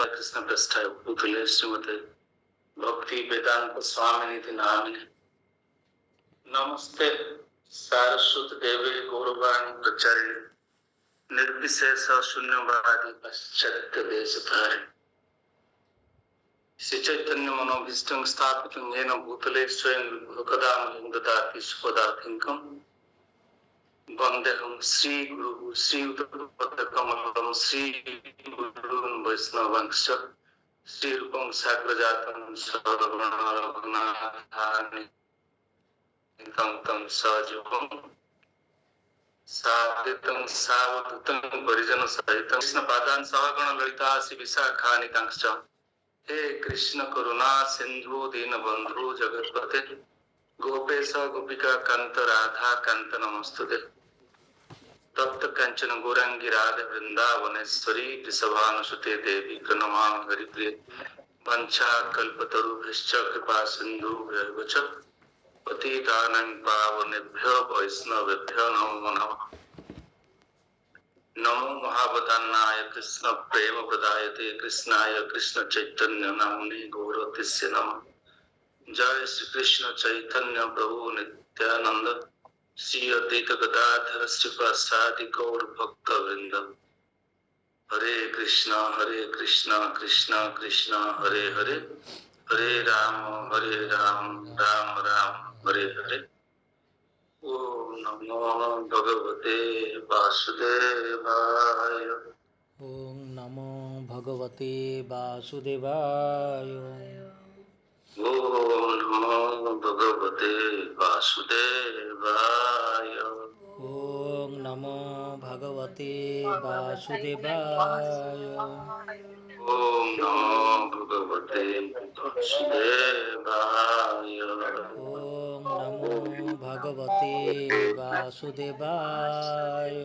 कृष्ण प्रष्ठाय भूतले श्रीमते भक्ति वेदांत स्वामिनिधि नामिने नमस्ते सारस्वत देवे गौरवाणी प्रचारिणे निर्विशेष शून्यवादी पाश्चात्य देशधारे श्री चैतन्य मनोभीष्टं स्थापितं येन भूतले स्वयं कदामि ददाति सुपदातिकं वन्देहं श्रीगुरुः श्रीयुतपदकमलं श्रीगुरून् वैष्णवांश्च श्रीरूपं साग्रजातं सर्वगुणरघुनाथानि तं सजीवं सादितं सावधूतं परिजनसहितं कृष्णपादान् सहगण ललिता श्री विशाखानि तंश्च हे कृष्ण करुणा सिंधु दीनबंधु जगत्पते गोपेश गोपिका कांत राधा कांत नमस्तुते तप्त कंचन गौरांगी राधे वृंदावनेश्वरी वृषभानुसुते देवी प्रणमामि हरिप्रिये वंशा कल्पतरुभ्यश्च कृपा सिन्धुभ्यैव च पतितानां पावनेभ्यो वैष्णवेभ्यो नमो नमः। नमो महावतान्नाय कृष्ण प्रेम प्रदायते कृष्णाय कृष्ण चैतन्य नाम्ने गौरतिस्य नमः। जय श्री कृष्ण चैतन्य प्रभु नित्यानंद श्री अद्वैत गदाधर श्रीवासादि गौर भक्त वृंद। हरे कृष्ण कृष्ण कृष्ण हरे हरे हरे राम राम राम हरे हरे। ओम नमो भगवते वासुदेवाय। ओम नमो भगवते वासुदेवाय। ओम नमो भगवते वासुदेवाय। ओम नमो भगवते वासुदेवाय। ओम नमो भगवते वासुदेवाय। ओम नमो भगवते वासुदेवाय।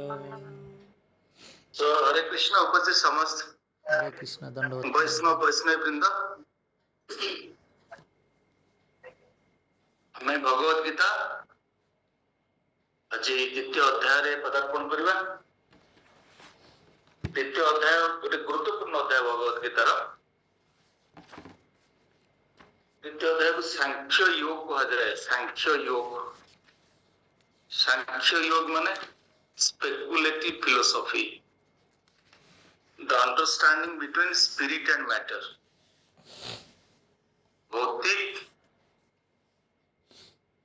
तो हरे कृष्ण उपस्थित समस्त हरे कृष्ण दंडवत वैष्णव वृंद, हमें भगवत गीता आज द्वितीय अध्याय पदार्पण करवा। द्वितीय अध्याय गोटे गुरुत्वपूर्ण अध्याय भगवत गीतार। द्वितीय अध्याय को सांख्य योग कहुए। सांख्य योग माने speculative philosophy, the understanding between spirit and matter. भौतिक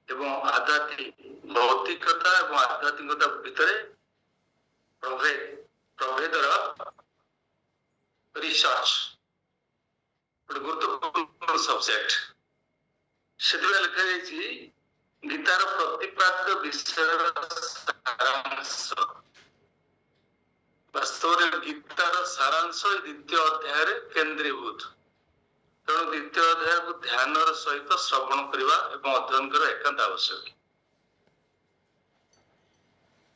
एवं आध्यात्मिक, भौतिकता एवं आध्यात्मिकता भितर प्रभेदर रिसर्च गुरुत्वपूर्ण सब्जेक्ट। से लिखा गीतार प्रतिपाद्य विषय सारांश। वास्तव में गीतार सारांश द्वितीय अध्याय केंद्रीभूत। तेणु द्वितीय अध्याय को ध्यान सहित श्रवण करने और अध्ययन करने एकांत आवश्यक।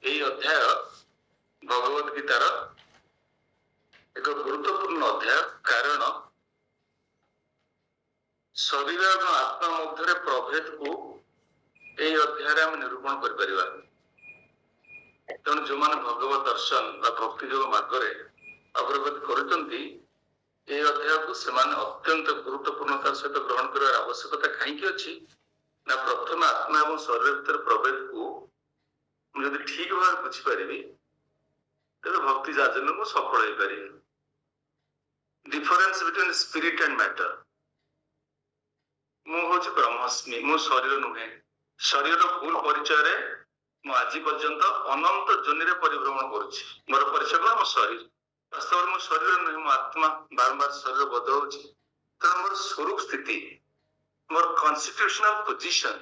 यही अध्याय भगवत गीतार एक गुरुत्वपूर्ण अध्याय, कारण शरीर और आत्मा मध्य प्रभेद को यही अध्याय आम निरूपण कर। तेणु जो मैंने भगवत दर्शन भक्ति योग मार्ग अग्रगति कर अध्याय को अत्यंत गुरुत्वपूर्णतार सहित ग्रहण कर आवश्यकता कहीं अच्छी ना। प्रथम आत्मा और शरीर भीतर प्रभेद को मुझे ठीक भाव बुझीपारि तेज भक्ति जाजन को सफल हो पारि। Difference between spirit and matter. मुझे ब्रह्मस्मि, मु शरीर नुहे। शरीर भूल परिचय आज पर्यंत अनंत जोनि परिभ्रमण करुच्ची। मोर परिचय कौन? मो शरीर। वास्तव में मो शरीर नुहे, मो आत्मा। बारंबार शरीर बद हो। तेणु मोर स्वरूप स्थिति, मोर कन्स्टिट्यूशनल पोजिशन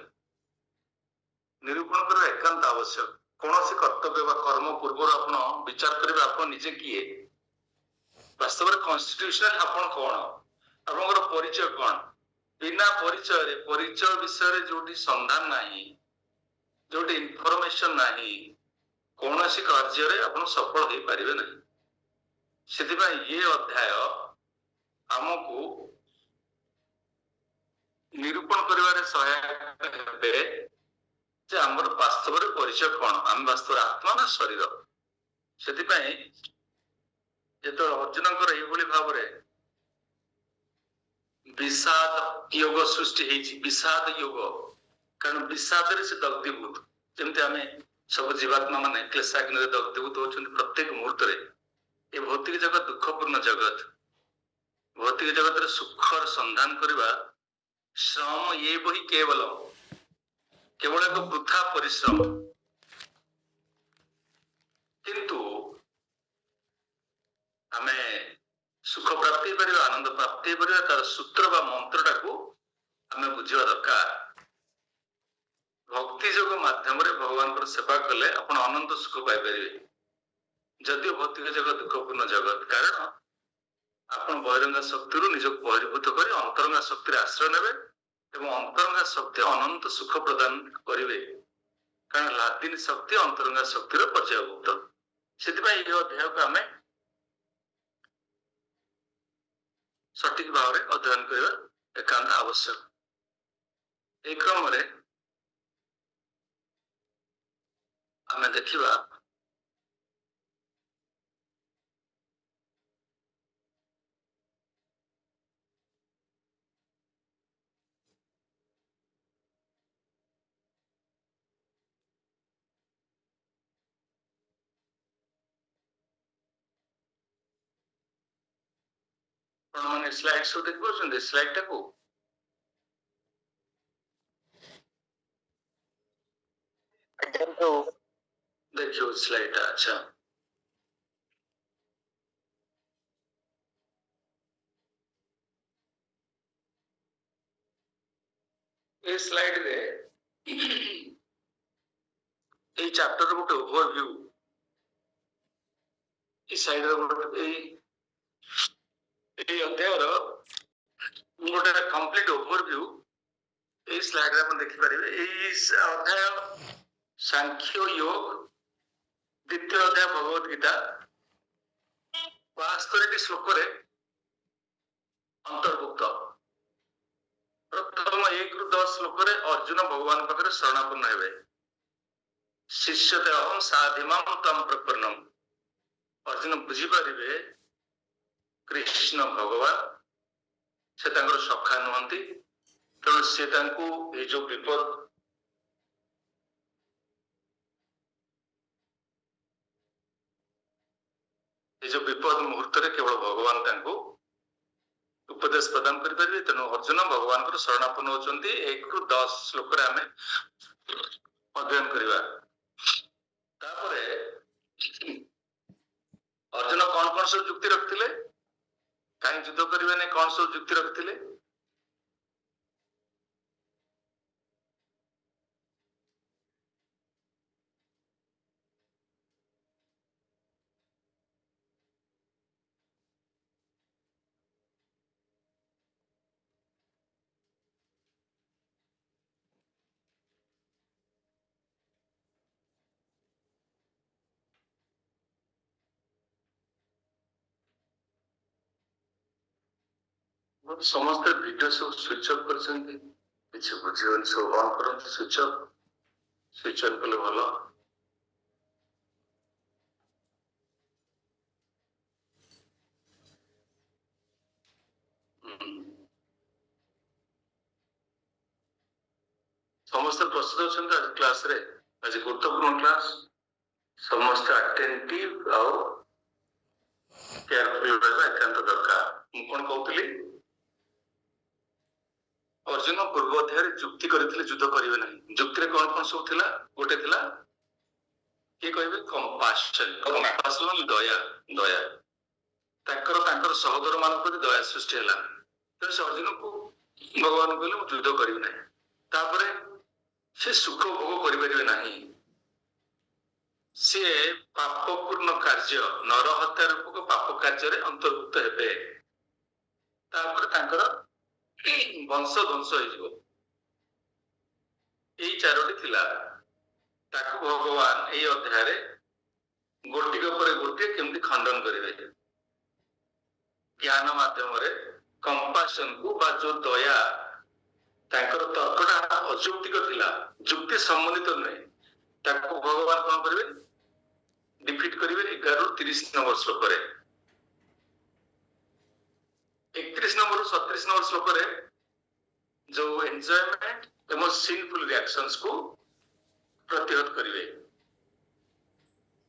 निरूपण करने एकांत आवश्यक। कौन सी कर्तव्य व कर्म पूर्व आप विचार करेंगे आप निजे किए। वास्तव में कन्स्टिट्यूशनल आप कौन, आप परिचय कौन? बिना परिचय परिचय विषय जो संधान नहीं, जो इनफॉरमेशन नहीं, कौन सी कार्य आप सफल हो पारे नहीं। से ये अध्याय आमको निरूपण कर सहायक जे आमर वास्तव परिचय कौन, आम वास्तव आत्मा ना शरीर। से जो अर्जुन भाव विषाद योग सृष्टि हेछि विषाद योग कारण विषाद रे से दग्धीभूत जेमते आमे सब जीवात्मा माने क्लेशाग्नि रे दग्धीभूत होछन प्रत्येक मुहूर्त रे ए भौतिक जगत दुखपूर्ण जगत भौतिक जगत रे सुखर संधान करबा श्रम ये वही केवल केवल एक वृथा परिश्रम किंतु आमे सुख प्राप्ति करिबा आनंद प्राप्ति करिबा तार सूत्र बा मंत्रटा को आमे बुझिबा दरकार भक्ति योग माध्यम रे भगवान को सेवा कले अपन अनंत सुख पाई परिबे जदि भौतिक जगत दुखपूर्ण जगत कारण अपन बहिरंगा शक्ति रु निज बहिर्भूत करी अंतरंगा शक्ति रे आश्रय नेबे एवं अंतरंगा शक्ति अनंत सुख प्रदान करिवे कारण लादिन शक्ति अंतरंगा शक्ति रो पर्यायभूत सेति पई ए अध्याय को आमे सठिक भाव में अध्ययन करना एकांत आवश्यक एक क्रम रे आमे देखिबा माने स्लाइड शो देखबो छन स्लाइड टाको देखियो स्लाइड अच्छा ए स्लाइड रे ए चैप्टर रो गोटे ओवरव्यू ए साइड रो गोटे ए अध्याय रो गोटे कंप्लीट ओवरव्यू ए स्लाइड रे अपन देखि परिबे ए अध्याय सांख्य योग द्वितीय अध्याय भगवत गीता 72 श्लोक रे अंतर्भुक्त प्रथम 1 रु 10 श्लोक रे अर्जुन भगवान पाखरे शरणापन्न हेबे शिष्यते अहम साधिमाम तम प्रपन्नम अर्जुन बुझी परिबे कृष्ण भगवान से तांकर सखा नुहंती तेणु से तांको ए जो विपद ए जो विपद मुहूर्त रे केवल भगवान तांको उपदेश प्रदान करि परिबे तेणु अर्जुन भगवान को शरणापन्न होचंती 1 रु 10 श्लोक रे आमे अध्ययन करिबा तापरे अर्जुन कौन सब युक्ति रखथिले काई युद्ध करिवे ने कौन सब युक्ति रखथिले समस्त वीडियो सब स्विच ऑफ करछन्ती किछि बुझियोन सब ऑन करन स्विच ऑन कले भलो समस्त प्रस्तुत अछन्ती आज क्लास रे आज गुरुत्वपूर्ण क्लास समस्त अटेंटिव और केयरफुल रहबा एकांत दरकार मु कोन कहउतली अर्जुन पूर्व अध्याय जुक्ति करथिले युद्ध करिवे नहीं जुक्ति रे कोन सब थिला गोटे थिला के कहबे कंपाशन दया दया तांकर सहोदर मान प्रति दया सृष्टि हला तो से अर्जुन को भगवान कहले मु युद्ध करिवे नहीं तापरे से सुख भोग करि परिवे नहीं से पापपूर्ण कार्य नर हत्या रूपक पाप कार्य रे अंतर्भुक्त हेबे तापर तांकर वंश ध्वंस हो चारोटी थिला ताकू भगवान ए अध्याय रे गोटिक पर गोटे केमती खंडन करिवे ज्ञान माध्यम रे कंपाशन को बा जो दया तांकर तर्कटा अजुक्तिक थिला जुक्ति संबंधित नहीं ताकू भगवान कोन करिवे डिफीट करिवे 11 रु 30 नंबर श्लोक रे 31 नंबर 37 नंबर श्लोक रे जो एंजॉयमेंट एवं सिनफुल रिएक्शंस को प्रतिहत करिवे।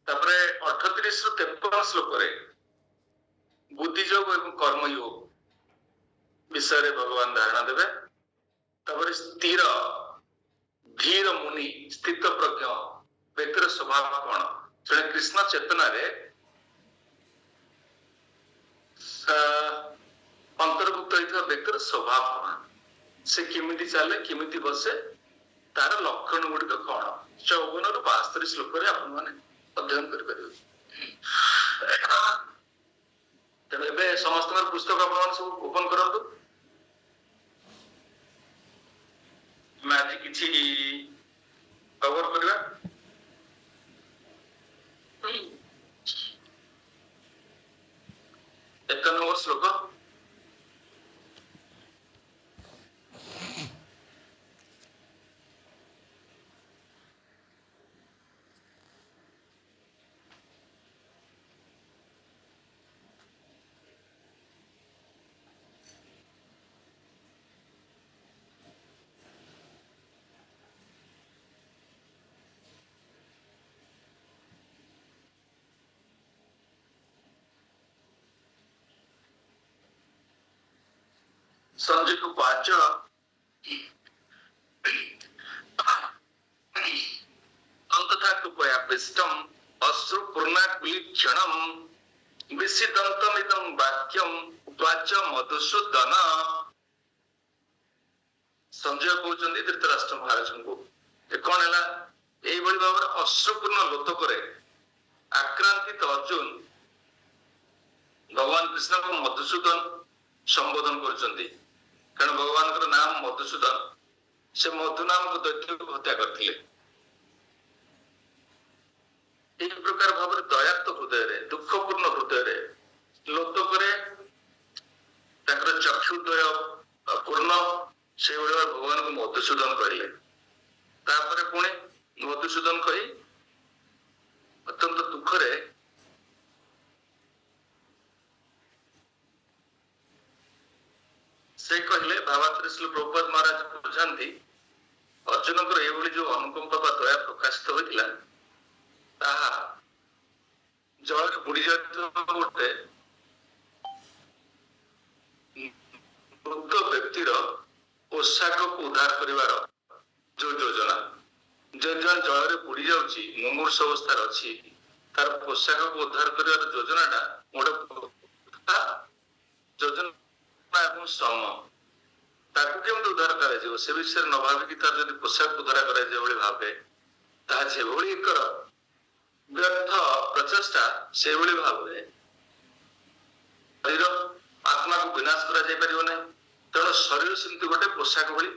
तापरे 38 रु 53 श्लोक रे बुद्धियोग एवं कर्मयोग विषय रे भगवान धारणा देवे। तापरे स्थिर धीर मुनि स्थित प्रज्ञ व्यक्तिर स्वभाव कौन जड़े कृष्ण चेतना रे अंतर्भुक्त होता व्यक्तिर स्वभाव कौन से किमिति चले किमिति बसे तार लक्षण गुड़िक कौन 54 रु 72 श्लोक रे आपण माने अध्ययन कर परिबे। तेणु एबे समस्त पुस्तक आपण सब ओपन करंतु। मैं आज किछि कवर करबा। 51 नंबर श्लोक संजय को वाच अंतथा कृपया विष्टम अश्रु पूर्णाकुलीक्षणम विसिदंतमिदं वाक्यम वाच मधुसूदन। संजय कहउछन्ती धृतराष्ट्र महाराज को ए कोन हला एई बळी भाबर अश्रुपूर्ण लोतकरे आक्रांतित अर्जुन भगवान कृष्ण को मधुसूदन संबोधन करछन्ती। कारण भगवान का नाम मधुसूदन से मधु नाम को दैत्य को हत्या करथिले। एक प्रकार भाव दयाक्त हृदय रे दुखपूर्ण हृदय रे लोतकरे ताकर चक्षुद्वय पूर्ण से भगवान को मधुसूदन कहले। तापर पुणी मधुसूदन कही अत्यंत दुख रे से कहले भावात्री श्री प्रभुपाद महाराज बुझाती अर्जुन को जो अनुकंपा बा दया प्रकाशित होता ताहा जल बुड़ी गोटे मृत व्यक्तिर पोशाक को उद्धार करिवार जो योजना जो जल बुड़ी जाउची मुमूर्ष अवस्था अच्छी तार पोशाक को उद्धार करिवार योजनाटा गोटे योजना श्रम ताकू केमती उद्धार कर से विषय न भाविकी तार जब पोशाक उद्धार कर भावे ताभली एक व्यर्थ प्रचेषा से भाव शरीर आत्मा को विनाश कर ना। तेणु शरीर सेमती गोटे पोशाक भली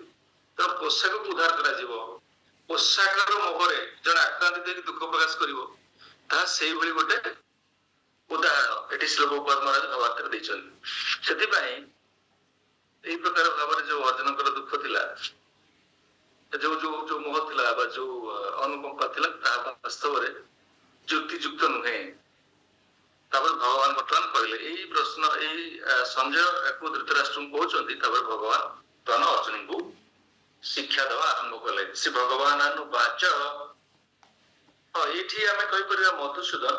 तेणु पोशाक को उद्धार कर पोशाकर मोहरे जड़े आक्रांत दुख प्रकाश कर गोटे उदाहरण ये श्री प्रभुपाद महाराज भावार्थ देते। यही प्रकार भाव जो अर्जुन दुख थिला जो जो जो मोह थिला बा जो अनुकंपा थिला वास्तव में युक्तियुक्त नुहे। भगवान बर्तमान कहले यही प्रश्न यही संजय को धृतराष्ट्र को कहते भगवान बर्तमान अर्जुन को शिक्षा देवा आरंभ कले। श्री भगवान अनुवाच ये आम कहीपर मधुसूदन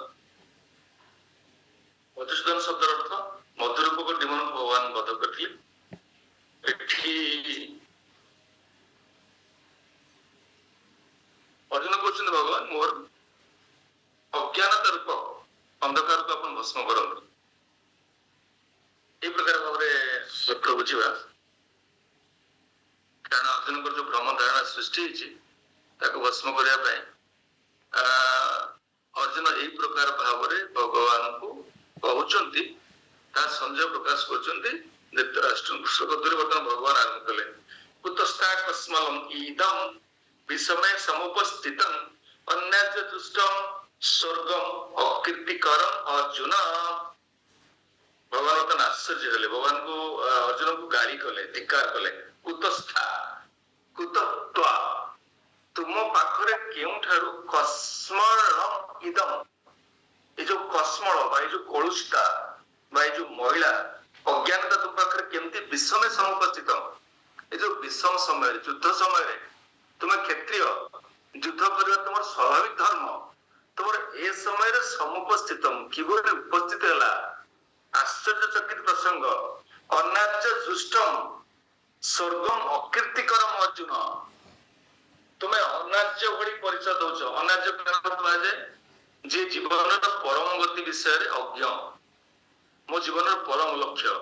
मधुसूदन शब्द अर्थ मधुरूप डिमन भगवान बध करथिले। अर्जुन कहते भगवान मोर अज्ञानता रूप अंधकार को अपन भस्म करंतु। ये प्रकार भाव बुझा कारण अर्जुन जो भ्रम धारणा सृष्टि भस्म करने अर्जुन यही प्रकार भाव भगवान को कहते संजय प्रकाश कर धृतराष्ट्र बर्तमान भगवान आरंभ कले। कुतस्था कस्मलम इदम विषमे समुपस्थितम अन्याज्य दुष्टम स्वर्गम अकीर्तिकरम अर्जुन। भगवान बर्तमान आश्चर्य हेले भगवान को अर्जुन को गाली कले धिक्कार कले। कुतस्था कुतत्वा तुम पाखरे केउठारु कस्मलम इदम ये जो कस्मल बा ये जो कलुषिता बा ये जो महिला अज्ञानता तुम पाखरे केमती विषमे समुपस्थित ए जो विषम समय युद्ध समय तुम क्षत्रिय युद्ध करवा तुम स्वाभाविक धर्म तुम ए समय समुपस्थित किभली उपस्थित है आश्चर्यचकित प्रसंग अनार्य जुष्टम स्वर्गम अकीर्तिकरम अर्जुन तुम्हें अनार्य भली परिचय दौच अनार्य कहुए जे जीवन परम गति विषय अज्ञ मो जीवन परम लक्ष्य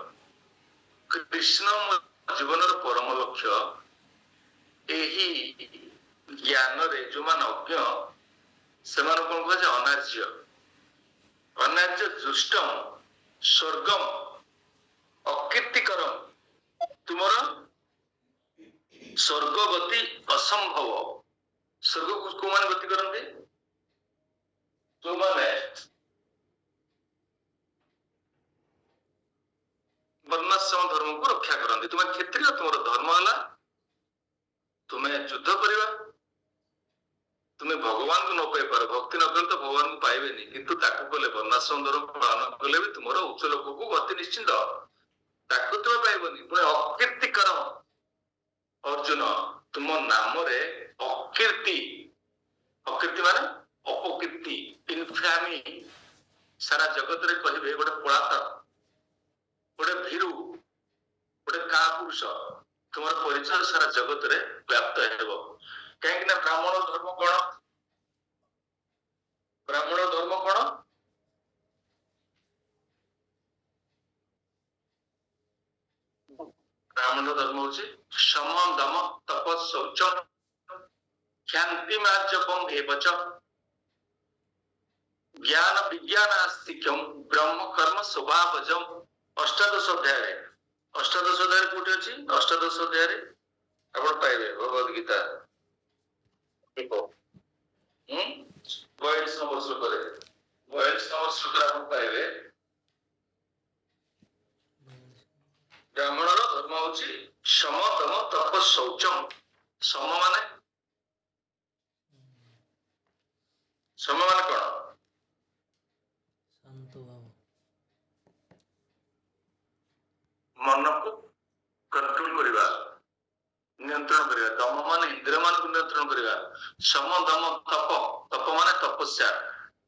कृष्ण मो जीवन परम लक्ष्य यही ज्ञान रे जो मान अज्ञ से कौन कह अनार्य अनार्य जुष्टम स्वर्गम अकीर्तिकरम तुमर स्वर्ग गति असंभव स्वर्ग को मान गति करते जो माने वर्णाश्रम धर्म को रक्षा करते तुम्हें क्षत्रिय तुम धर्म है तुम्हें युद्ध करवा तुम्हें भगवान को न पाई पार भक्ति न कले तो भगवान को पाइबे नहीं किंतु ताकू कले वर्णाश्रम धर्म पालन कले भी तुम उच्च लोक को गति निश्चिंत ताकू तुम्हें पाइबनी पुणे अकीर्तिकर अर्जुन तुम नाम रे अकीर्ति अकीर्ति माने अपकीर्ति इनफामी सारा जगत रे कहिबे गोटे पलाता गोटे भीरु गोटे का पुरुष तुम परिचय सारा जगत रे व्याप्त हेबो कहीं ना ब्राह्मण धर्म कौन ब्राह्मण धर्म हूँ सम दम तप शौच ख्याति मार्जपम एवच ज्ञान विज्ञान आस्तिक्यम ब्रह्म कर्म स्वभावजम अष्टादश अध्याय कोटी अच्छी अष्टादश अध्याय आपण पाइबे भगवद गीता 42 नंबर श्लोक आपण पाइबे ब्राह्मणर धर्म होची सम दम तप शौचम सम माने कौन मन को कंट्रोल करवा नियंत्रण करवा दम माने इंद्रिय मान को नियंत्रण करवा सम दम तप माने तपस्या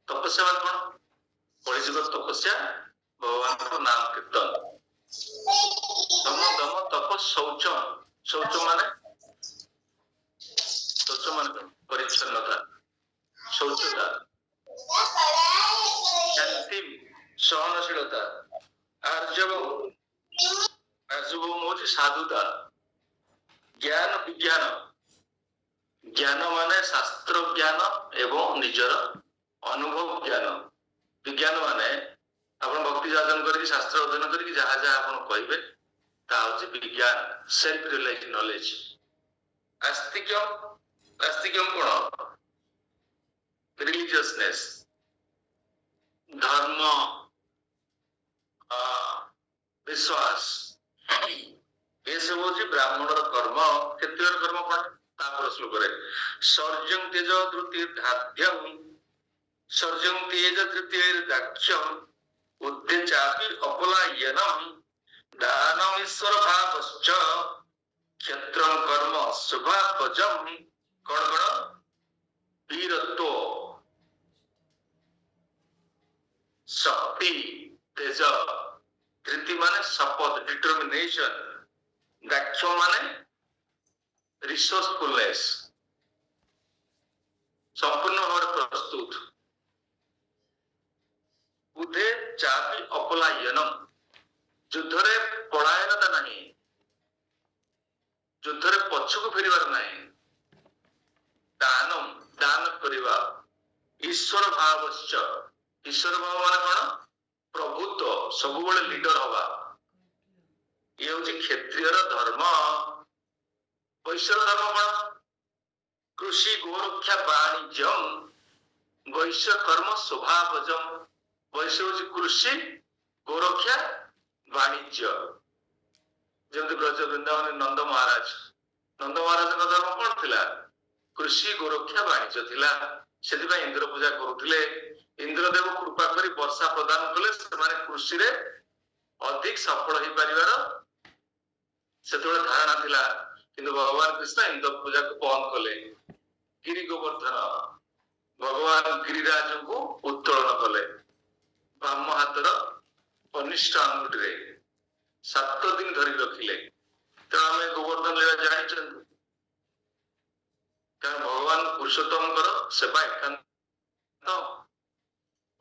माने कौन परिजुग तपस्या भगवान को नाम कीर्तन सम दम तप शौच माने कौन परिच्छन्नता शौचता शांति सहनशीलता आर्जव हूँ साधुता ज्ञान विज्ञान ज्ञान माने शास्त्र ज्ञान एवं निजर अनुभव ज्ञान विज्ञान माने आपण भक्ति साधन करके शास्त्र अध्ययन करके जहाँ जहाँ आपण कहिबे ता होची विज्ञान सेल्फ रिलाइज नॉलेज आस्तिक्यम कोन रिलीजियसनेस धर्म विश्वास ये सब हूँ ब्राह्मण कर्म क्षत्रिय कर्म कौन तापर श्लोक सर्जं तेज धृतिर्धाध्यम सर्जं तेज धृतिर्दाक्ष्यम उद्देचापि अपलायनम दानम ईश्वर भावश्च क्षत्रं कर्म शुभापजम कौन वीरत्व शक्ति तेज धृति माने शपथ डिटर्मिनेशन दाक्ष माने रिसोर्सफुलनेस संपूर्ण भाव प्रस्तुत उदे चापि अपलायनम युद्ध रे पलायनता नहीं युद्ध रे पछकु फेरिबार नहीं दान करिबा ईश्वर भावश्च ईश्वर भाव माने कौन प्रभुत्व सब बड़े लीडर हवा ये हूँ क्षत्रिय धर्म वैश्य धर्म कौन कृषि गोरक्षा वाणिज्यम वैश्य कर्म स्वभावजम वैश्य हूँ कृषि गोरक्षा वाणिज्य जमी ब्रज वृंदावन नंद महाराज धर्म कौन थिला कृषि गोरक्षा वाणिज्य थिला से इंद्र पूजा करुले इंद्रदेव कृपा करी वर्षा प्रदान कले से कृषि रे अधिक सफल हो पारिबार ସେତେବେଳେ ଧାରଣା ଥିଲା, କିନ୍ତୁ ଭଗବାନ କୃଷ୍ଣ ଇନ୍ଦ୍ର ପୂଜାକୁ ବନ୍ଦ କଲେ। ଗିରି ଗୋବର୍ଦ୍ଧନ ଭଗବାନ ଗିରିରାଜଙ୍କୁ ଉତ୍ତୋଳନ କଲେ ବାମ ହାତର କନିଷ୍ଠ ଆଙ୍ଗୁଠିରେ 7 ଦିନ ଧରି ରଖିଲେ। ତେଣୁ ଆମେ ଗୋବର୍ଦ୍ଧନ ଲୀଳା ଜାଣିଛନ୍ତି, କାରଣ ଭଗବାନ ପୁରୁଷୋତ୍ତମଙ୍କର ସେବା ଏକାନ୍ତ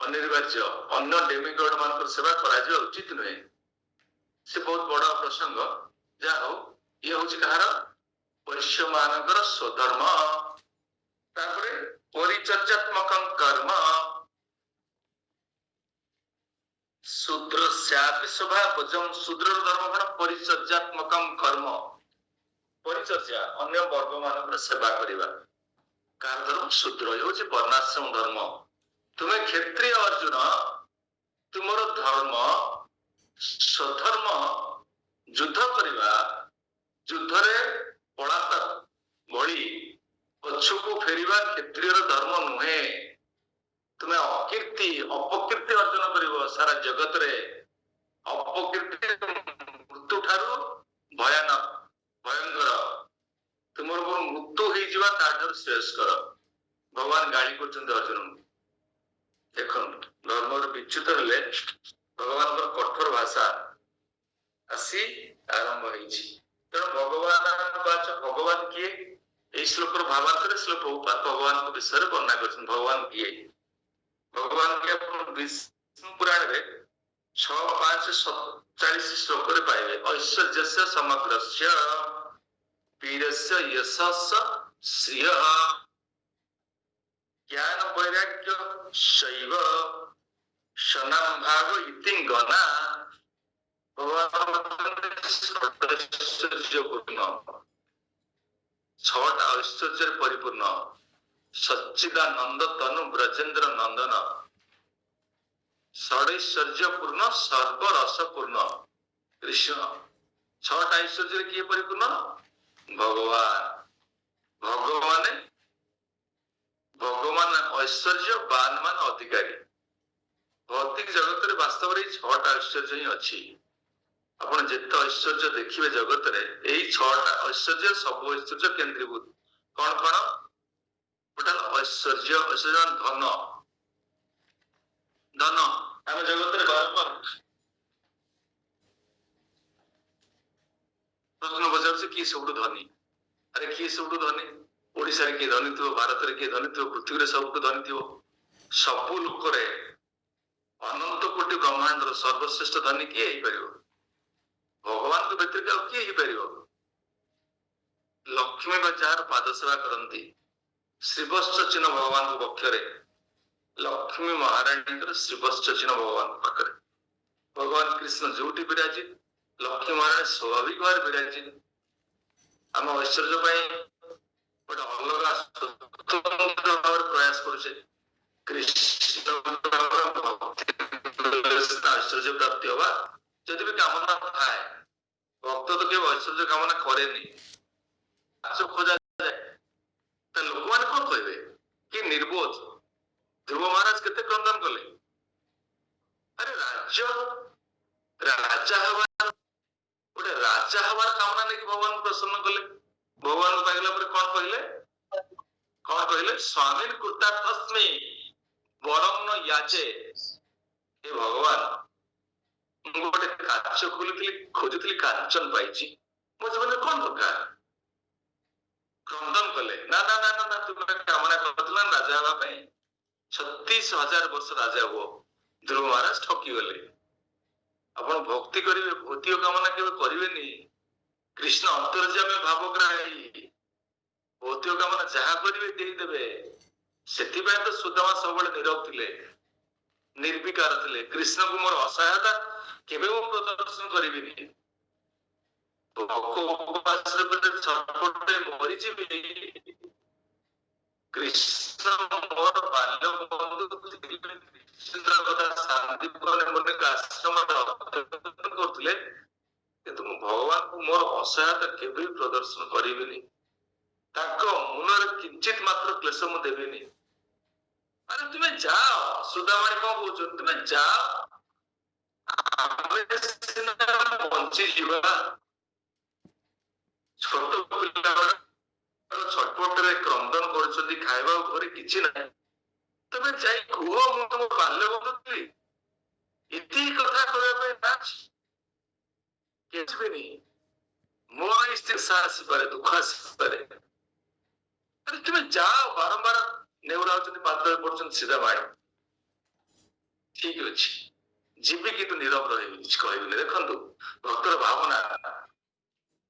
ଅନିବାର୍ଯ୍ୟ, ଅନ୍ୟ ଡେମିଗଡ ମାନଙ୍କର ସେବା କରାଯିବା ଉଚିତ ନୁହେଁ। ସେ ବହୁତ ବଡ ପ୍ରସଙ୍ଗ। ଯାହା ହଉ, ଇଏ ହଉଛି କାହାର? ବୈଶ୍ୟ ମାନଙ୍କର ସ୍ୱଧର୍ମ। ତାପରେ ପରିଚର୍ଯାତ୍ମକ କର୍ମ ଶୂଦ୍ରସ୍ୟାପି ସ୍ୱଭାବଜଂ। ଶୂଦ୍ରର ଧର୍ମ କଣ? ପରିଚର୍ଯାତ୍ମକ କର୍ମ। ପରିଚର୍ଯା, ଅନ୍ୟ ବର୍ଗ ମାନଙ୍କର ସେବା କରିବା। କାହାର ଧର୍ମ? ଶୂଦ୍ର। ହେଉଛି ବର୍ଣ୍ଣାଶ୍ରମ ଧର୍ମ। ତୁମେ କ୍ଷତ୍ରିୟ ଅର୍ଜୁନ, ତୁମର ଧର୍ମ ସ୍ୱଧର୍ମ ଯୁଦ୍ଧ କରିବା। ଯୁଦ୍ଧରେ ପଳାତ ବଳି ପଛକୁ ଫେରିବା କ୍ଷତ୍ରିୟର ଧର୍ମ ନୁହେଁ। ତୁମେ ଅକୀର୍ତ୍ତି ଅପକୀର୍ତ୍ତି ଅର୍ଜନ କରିବ। ସାରା ଜଗତରେ ଅପକୀର୍ତ୍ତି ମୃତ୍ୟୁ ଠାରୁ ଭୟଙ୍କର। ତୁମର ମୃତ୍ୟୁ ହେଇଯିବା ତାଠାରୁ ଶ୍ରେୟସ୍କର। ଭଗବାନ ଗାଳି କରୁଛନ୍ତି ଅର୍ଜୁନଙ୍କୁ। ଦେଖନ୍ତୁ, ଧର୍ମରୁ ବିଚ୍ୟୁତ ହେଲେ ଭଗବାନଙ୍କର କଠୋର ଭାଷା ଆସି ଆରମ୍ଭ ହେଇଛି। ତେଣୁ ଭଗବାନ କିଏ? ଏଇ ଶ୍ଲୋକର ଭାବାର୍ଥରେ ଶ୍ରୀ ପ୍ରଭୁପାଦ ଭଗବାନଙ୍କ ବିଷୟରେ ବର୍ଣ୍ଣନା କରିଛନ୍ତି। ଭଗବାନ କିଏ? ଭଗବାନ କିଏ ଆପଣ ବିଷ୍ଣୁ ପୁରାଣରେ 6:5-47 ଶ୍ଲୋକରେ ପାଇବେ। ଐଶ୍ୱର୍ଯ୍ୟସ୍ୟ ସମଗ୍ରସ୍ୟ ବୀରସ୍ୟ ୟଶସ୍ୟ ଶ୍ରିୟଃ ଜ୍ଞାନ ବୈରାଗ୍ୟ ଶୈବ ସନାମ ଭାଗ ଇତି ଗନା। ଐଶ୍ୱର୍ଯ୍ୟପୂର୍ଣ୍ଣ, 6ଟା ଐଶ୍ୱର୍ଯ୍ୟରେ ପରିପୂର୍ଣ୍ଣ। ସଚ୍ଚିଦାନନ୍ଦ ତନୁ ବ୍ରଜେନ୍ଦ୍ର ନନ୍ଦନ, ଷଡ଼ୈଶ୍ୱର୍ଯ୍ୟପୂର୍ଣ୍ଣ ସର୍ବରସପୂର୍ଣ୍ଣ କୃଷ୍ଣ। 6ଟା ଐଶ୍ୱର୍ଯ୍ୟରେ କିଏ ପରିପୂର୍ଣ୍ଣ? ଭଗବାନ। ଭଗବାନ ଐଶ୍ୱର୍ଯ୍ୟ, ବାନ ମାନେ ଅଧିକାରୀ। ଭୌତିକ ଜଗତରେ ବାସ୍ତବରେ ଏଇ 6ଟା ଐଶ୍ୱର୍ଯ୍ୟ ହିଁ ଅଛି। ଆପଣ ଯେତେ ଐଶ୍ୱର୍ଯ୍ୟ ଦେଖିବେ ଜଗତରେ, ଏଇ 6ଟା ଐଶ୍ୱର୍ଯ୍ୟ, ସବୁ ଐଶ୍ୱର୍ଯ୍ୟ କେନ୍ଦ୍ରୀଭୂତ। କଣ କଣ? ଟୋଟାଲ ଐଶ୍ୱର୍ଯ୍ୟ ଧନ। ଆମେ ଜଗତରେ ବାରମ୍ବାର ପ୍ରଶ୍ନ ପଚାରୁଛି, କିଏ ସବୁଠୁ ଧନୀ? ଆରେ କିଏ ସବୁଠୁ ଧନୀ? ଓଡିଶାରେ କିଏ ଧନୀ ଥିବ, ଭାରତରେ କିଏ ଧନୀ ଥିବ, ପୃଥିବୀରେ ସବୁଠୁ ଧନୀ ଥିବ? ସବୁ ଲୋକରେ ଅନନ୍ତ କୋଟି ବ୍ରହ୍ମାଣ୍ଡର ସର୍ବଶ୍ରେଷ୍ଠ ଧନୀ କିଏ ହେଇପାରିବ? ଭଗବାନଙ୍କ ବ୍ୟତୀତ ଆଉ କିଏ ହେଇପାରିବ? ଲକ୍ଷ୍ମୀ ବା ଯାହାର ପାଦ ସେବା କରନ୍ତି, ଶ୍ରୀବତ୍ସ ଚିହ୍ନ ଭଗବାନଙ୍କ ବକ୍ଷରେ, ଲକ୍ଷ୍ମୀ ମହାରାଣୀଙ୍କର ଶ୍ରୀବତ୍ସ ଚିହ୍ନ ଭଗବାନଙ୍କ ପାଖରେ। ଭଗବାନ କୃଷ୍ଣ ଯୋଉଠି ବିରାଜିତ, ଲକ୍ଷ୍ମୀ ମହାରାଣୀ ସ୍ୱାଭାବିକ ଭାବରେ ବିରାଜିତ। ଆମ ଐଶ୍ୱର୍ଯ୍ୟ ପାଇଁ ଗୋଟେ ଅଲଗା ସ୍ୱତନ୍ତ୍ର ଭାବରେ ପ୍ରୟାସ କରୁଛେ। କୃଷ୍ଣ ଐଶ୍ୱର୍ଯ୍ୟ ପ୍ରାପ୍ତି ହବା ଯଦି ବି କାମନା ଥାଏ, ଭକ୍ତ ତ କେବେ ଐଶ୍ୱର୍ଯ୍ୟ କାମନା କରେନି। ଖୋଜା ଯାଏ, ଲୋକମାନେ କଣ କହିବେ? କି ନିର୍ବୋଧ। ଧ୍ରୁବ ମହାରାଜ କେତେ କ୍ରନ୍ଦନ କଲେ। ଆରେ ରାଜା ହବାର କାମନା ନେଇକି ଭଗବାନ ପ୍ରସନ୍ନ କଲେ। ଭଗବାନ ପାଇଗଲା ପରେ କଣ କହିଲେ? ସ୍ୱାମୀ କୃତାର୍ଥସ୍ମି ବରଂ ନ ୟାଚେ। ହେ ଭଗବାନ, ମୁଁ ଗୋଟେ କାଚ ଖୋଜୁଥିଲି, କାଞ୍ଚନ ପାଇଛି, ମୋ ଜୀବନରେ କଣ ଦରକାର? କ୍ରନ୍ଦନ କଲେ। ନା, ତୁମେ କାମନା କରୁଥିଲ ରାଜା ହେବା ପାଇଁ। 36,000 ବର୍ଷ ରାଜା ହୁଅ। ଧ୍ରୁବ ମହାରାଜ ଠକିଗଲେ। ଆପଣ ଭକ୍ତି କରିବେ, ଭୌତିକ କାମନା କେବେ କରିବେନି। କୃଷ୍ଣ ଅନ୍ତର୍ଯ୍ୟାମୀ ଭାବଗ୍ରାହୀ, ଭୌତିକ କାମନା ଯାହା କରିବେ ଦେଇଦେବେ। ସେଥିପାଇଁ ତ ସୁଦାମା ସବୁବେଳେ ନୀରବ ଥିଲେ, ନିର୍ବିକାର ଥିଲେ। କୃଷ୍ଣଙ୍କୁ ମୋର ଅସହାୟତା କେବେ ମୁଁ ପ୍ରଦର୍ଶନ କରିବିନି। ମରିଯିବି, କୃଷ୍ଣ ମୋର ବାଲ୍ୟ ବନ୍ଧୁ ଥିଲେ। କରୁଥିଲେ, କିନ୍ତୁ ମୁଁ ଭଗବାନଙ୍କୁ ମୋର ଅସହାୟତା କେବେ ବି ପ୍ରଦର୍ଶନ କରିବିନି। ତାଙ୍କ ମନରେ କିଞ୍ଚିତ ମାତ୍ର କ୍ଲେଶ ମୁଁ ଦେବିନି। ଆରେ ତୁମେ ଯାଅ, ସୁଦାମଣି କଣ କହୁଛନ୍ତି? ତୁମେ ଯାଅ, ଆମେ ବଞ୍ଚିଯିବା। ଛୋଟ ପିଲା ଛଟପଟରେ କ୍ରନ୍ଦନ କରୁଛନ୍ତି, ଖାଇବା ଉପରେ କିଛି ନାହିଁ, ତମେ ଯାଇ କୁହ ମୁଁ ତମ ବାଲ୍ୟ ବନ୍ଧୁ ଥିଲି, ଏତିକି କଥା କହିବା ପାଇଁ ନା କେବେନି ମୋର ଇସ୍ତିସା ଆସିପାରେ, ଦୁଃଖ ଆସିପାରେ, ତୁମେ ଯାଅ। ବାରମ୍ବାର ନେଉରାଉଛନ୍ତି, ପାଦରେ ପଡୁଛନ୍ତି, ସିଧା ମାଡ। ଠିକ ଅଛି, ଯିବି କିନ୍ତୁ ନୀରବ ରହିବି, କିଛି କହିବିନି। ଦେଖନ୍ତୁ ଭକ୍ତର ଭାବନା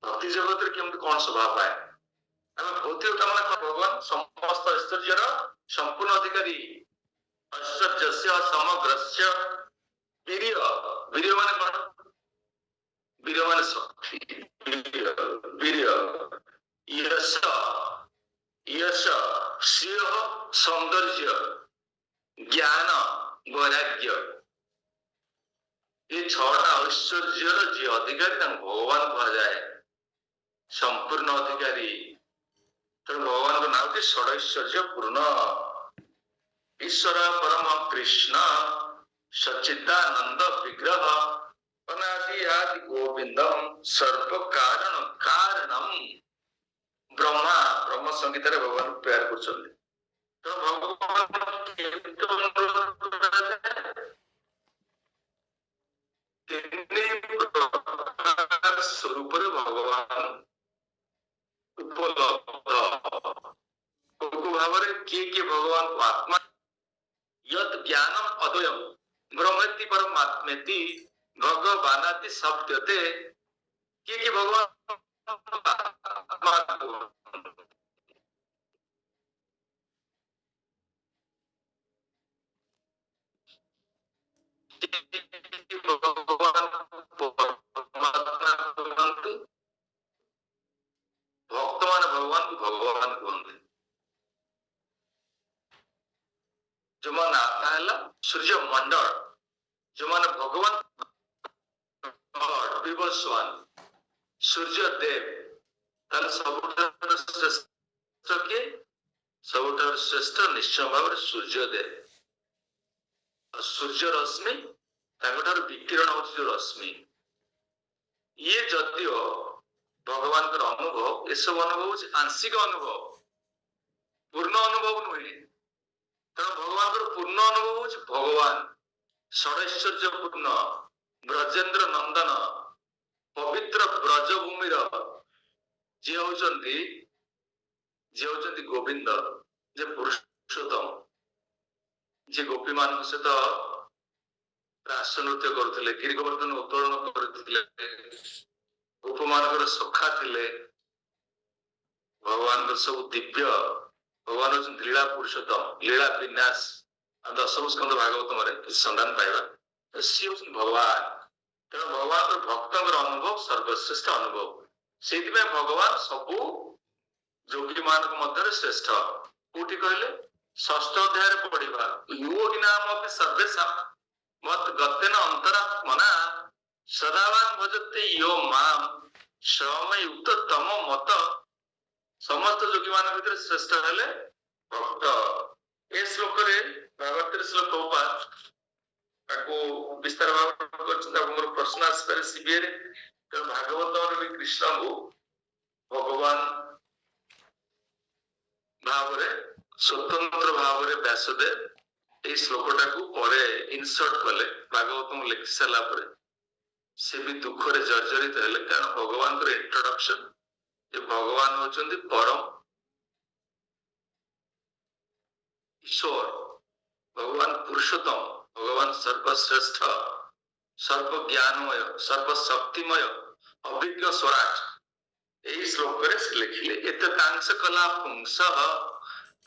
ଭକ୍ତି ଜଗତରେ କେମିତି କଣ ସ୍ୱଭାବ ପାଏ। ଆମେ ଭୌତିକ କାମନା କଣ, ଭଗବାନ ସମସ୍ତ ଐଶ୍ୱର୍ଯ୍ୟର ସମ୍ପୂର୍ଣ୍ଣ ଅଧିକାରୀ, ଐଶ୍ୱର୍ଯ୍ୟସ୍ୟ ସମଗ୍ରସ୍ୟ ବୀର୍ୟ। ବୀର୍ୟ ମାନେ କଣ? ବୀର୍ୟ ମାନେ ଶକ୍ତି, ବୀର୍ୟ, ୟଶ, ୟଶ, ଶ୍ରେୟ, ସୌନ୍ଦର୍ଯ୍ୟ, ଜ୍ଞାନ, ବୈରାଗ୍ୟ, ଏ ଛଅଟା ଐଶ୍ୱର୍ଯ୍ୟର ଯିଏ ଅଧିକାରୀ ତାଙ୍କୁ ଭଗବାନ କୁହାଯାଏ, ସମ୍ପୂର୍ଣ୍ଣ ଅଧିକାରୀ। ତେଣୁ ଭଗବାନଙ୍କ ନାଁ ହଉଛି ଷଡ଼ୈଶ୍ୱର୍ଯ୍ୟ ପୂର୍ଣ୍ଣ। ଈଶ୍ୱର ପରମ କୃଷ୍ଣ ସଚ୍ଚିଦାନନ୍ଦ ବିଗ୍ରହ ଅନାଦି ଆଦି ଗୋବିନ୍ଦମ୍ ସର୍ବ କାରଣ କାରଣମ୍। ବ୍ରହ୍ମା, ବ୍ରହ୍ମ ସଂଗୀତରେ ଭଗବାନ ପ୍ରେୟାର କରୁଛନ୍ତି। ତେଣୁ ଭଗବାନ ତିନି ପ୍ରକାର ସ୍ୱରୂପରେ ଭଗବାନ ଉପଲବ୍ଧ। କୋଉ ଭାବରେ କିଏ କିଏ ଭଗବାନଙ୍କୁ ଆତ୍ମା ୟତ୍ ଜ୍ଞାନମ୍ ଅଦ୍ୱୟମ୍ ବ୍ରହ୍ମେତି ପରମାତ୍ମେତି ଭଗବାନାତି ଶବ୍ଦତେ, କିଏ କିଏ ଭଗବାନ ଭକ୍ତମାନେ ଭଗବାନଙ୍କୁ ଭଗବାନ କୁହନ୍ତି। ଯୋଉମାନେ ଆତ୍ମା ହେଲା ସୂର୍ଯ୍ୟ ମଣ୍ଡଳ, ଯୋଉମାନେ ଭଗବାନ ସୂର୍ଯ୍ୟ ଦେବ, ତାହେଲେ ସବୁଠାରୁ ଶ୍ରେଷ୍ଠ କିଏ? ସବୁଠାରୁ ଶ୍ରେଷ୍ଠ ନିଶ୍ଚୟ ଭାବରେ ସୂର୍ଯ୍ୟ ଦେବ। ସୂର୍ଯ୍ୟ ରଶ୍ମି, ତାଙ୍କଠାରୁ ବିକିରଣ ହଉଛି ଯୋଉ ରଶ୍ମି, ଇଏ ଯଦିଓ ଭଗବାନଙ୍କର ଅନୁଭବ, ଏସବୁ ଅନୁଭବ ହଉଛି ଆଂଶିକ ଅନୁଭବ, ପୂର୍ଣ୍ଣ ଅନୁଭବ ନୁହେଁ। ତେଣୁ ଭଗବାନଙ୍କର ପୂର୍ଣ୍ଣ ଅନୁଭବ ହଉଛି ଭଗବାନ ଷଡ଼ୈଶ୍ୱର୍ଯ୍ୟ ପୂର୍ଣ୍ଣ, ବ୍ରଜେନ୍ଦ୍ର ନନ୍ଦନ, ପବିତ୍ର ବ୍ରଜଭୂମିର ଯିଏ ହଉଛନ୍ତି ଗୋବିନ୍ଦ, ଯେ ପୁରୁଷୋତ୍ତମ, ଯିଏ ଗୋପୀ ମାନଙ୍କ ସହିତ ରାସ ନୃତ୍ୟ କରୁଥିଲେ, ଗିରିଗୋବର୍ଦ୍ଧନ ଉତ୍ତୋଳନ କରୁଥିଲେ, ଗୋପ ମାନଙ୍କର ସଖା ଥିଲେ। ଭଗବାନଙ୍କର ସବୁ ଦିବ୍ୟ, ଭଗବାନ ହଉଛନ୍ତି ଲୀଳା ପୁରୁଷୋତ୍ତମ, ଲୀଳା ବିନ୍ୟାସ। ଆଉ ଦଶମ ସ୍କନ୍ଧ ଭାଗବତମରେ ସନ୍ଧାନ ପାଇବା, ସିଏ ହଉଛନ୍ତି ଭଗବାନ। ତେଣୁ ଭଗବାନଙ୍କର ଭକ୍ତଙ୍କର ଅନୁଭବ ସର୍ବଶ୍ରେଷ୍ଠ ଅନୁଭବ। ସେଇଥିପାଇଁ ଭଗବାନ ସବୁ ଯୋଗୀ ମାନଙ୍କ ମଧ୍ୟରେ ଶ୍ରେଷ୍ଠ। କୋଉଠି କହିଲେ? ଷଷ୍ଠ ଅଧ୍ୟାୟରେ ପଢିବା, ୟୋଗୀ ନାମ ସର୍ବେଶାଂ ମତ୍ ଗତେନ ଅନ୍ତରାତ୍ମନା ସଦାବାନ୍ ଭଜତେ ୟୋ ମାମ୍ ସମୟୁକ୍ତ ତମ ମତ। ସମସ୍ତ ଯୋଗୀ ମାନଙ୍କ ଭିତରେ ଶ୍ରେଷ୍ଠ ହେଲେ ଭକ୍ତ। ଏ ଶ୍ଲୋକରେ ଭାଗବତରେ ଶ୍ଲୋକ ପ୍ରଭୁପାଦ ତାକୁ ବିସ୍ତାର ଭାବରେ କରିଛନ୍ତି। ଆପଣଙ୍କର ପ୍ରଶ୍ନ ଆସିପାରେ ସିବିଏରେ। ତେଣୁ ଭାଗବତରେ ବି କୃଷ୍ଣଙ୍କୁ ଭଗବାନ ଭାବରେ ସ୍ୱତନ୍ତ୍ର ଭାବରେ ବ୍ୟାସଦେବ ଏଇ ଶ୍ଲୋକଟାକୁ ପରେ ଇନସର୍ଟ କଲେ। ଭାଗବତଙ୍କୁ ଲେଖି ସାରିଲା ପରେ ସେ ବି ଦୁଃଖରେ ଜର୍ଜରିତ ହେଲେ, କାରଣ ଭଗବାନଙ୍କର ଇଣ୍ଟ୍ରୋଡକ୍ସନ ଯେ ଭଗବାନ ହଉଛନ୍ତି ପରମ ଈଶ୍ୱର, ଭଗବାନ ପୁରୁଷୋତ୍ତମ, ଭଗବାନ ସର୍ବଶ୍ରେଷ୍ଠ, ସର୍ବଜ୍ଞାନମୟ, ସର୍ବଶକ୍ତିମୟ, ଅଭିଜ୍ଞ ସ୍ୱରାଟ। ଏହି ଶ୍ଲୋକରେ ସେ ଲେଖିଲେ, ଏତେ କାଂଶ କଲା ପୁଂସ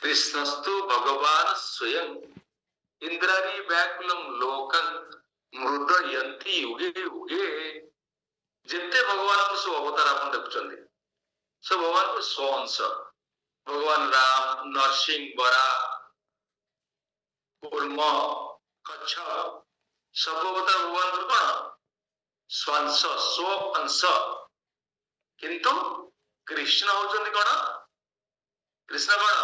କୃଷ୍ଣସ୍ତୁ ଭଗବାନ ସ୍ୱୟଂ ଇନ୍ଦ୍ରାଣୀ ବ୍ୟାକୁଲଂ ଲୋକଂ ମୃଦୟନ୍ତି ୟୁଗେ ୟୁଗେ। ଯେତେ ଭଗବାନଙ୍କର ସବୁ ଅବତାର ଆପଣ ଦେଖୁଛନ୍ତି, ସବୁ ଭଗବାନଙ୍କର ସ୍ୱ ଅଂଶ। ଭଗବାନ ରାମ, ନରସିଂହ, ବରା, କୁର୍ମ, କଚ୍ଛ, ସବୁ ଅବତାର ଭଗବାନଙ୍କର କଣ? ସ୍ୱାଂଶ, ସ୍ୱ ଅଂଶ। କିନ୍ତୁ କୃଷ୍ଣ ହଉଛନ୍ତି କଣ? କୃଷ୍ଣ କଣ?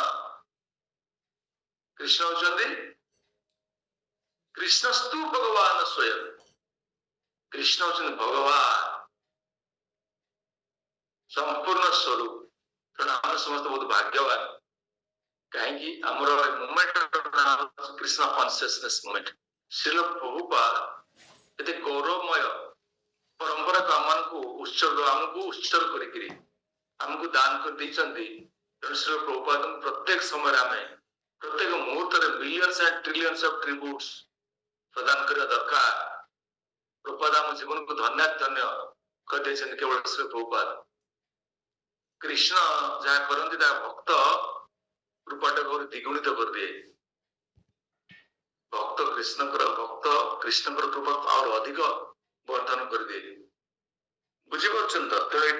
କୃଷ୍ଣ ହଉଛନ୍ତି କୃଷ୍ଣସ୍ତୁ ଭଗବାନ ସ୍ୱୟଂ। କୃଷ୍ଣ ହଉଛନ୍ତି ଭଗବାନ संपूर्ण स्वरूप तेणु आम समस्त बहुत भाग्यवान कहीं आमर moment Krishna consciousness moment Srila Prabhupada एते गौरवमय परंपरा को आमको उत्सर्ग आमको उत्सर्ग करी आमको दान कर देइचंती तेणु श्रील प्रभुपाद प्रत्येक समय आम प्रत्येक मुहूर्त millions and trillions of tributes प्रदान करने दरकार। प्रभुपाद आम जीवन को धन्य कर देइचंती केवल श्री प्रभुपाद कृष्ण जहाँ करती भक्त रूपाटा को द्विगुणित कर दिए भक्त कृष्ण कृपा और अधिक वर्धन कर दिए बुझीपार तो ये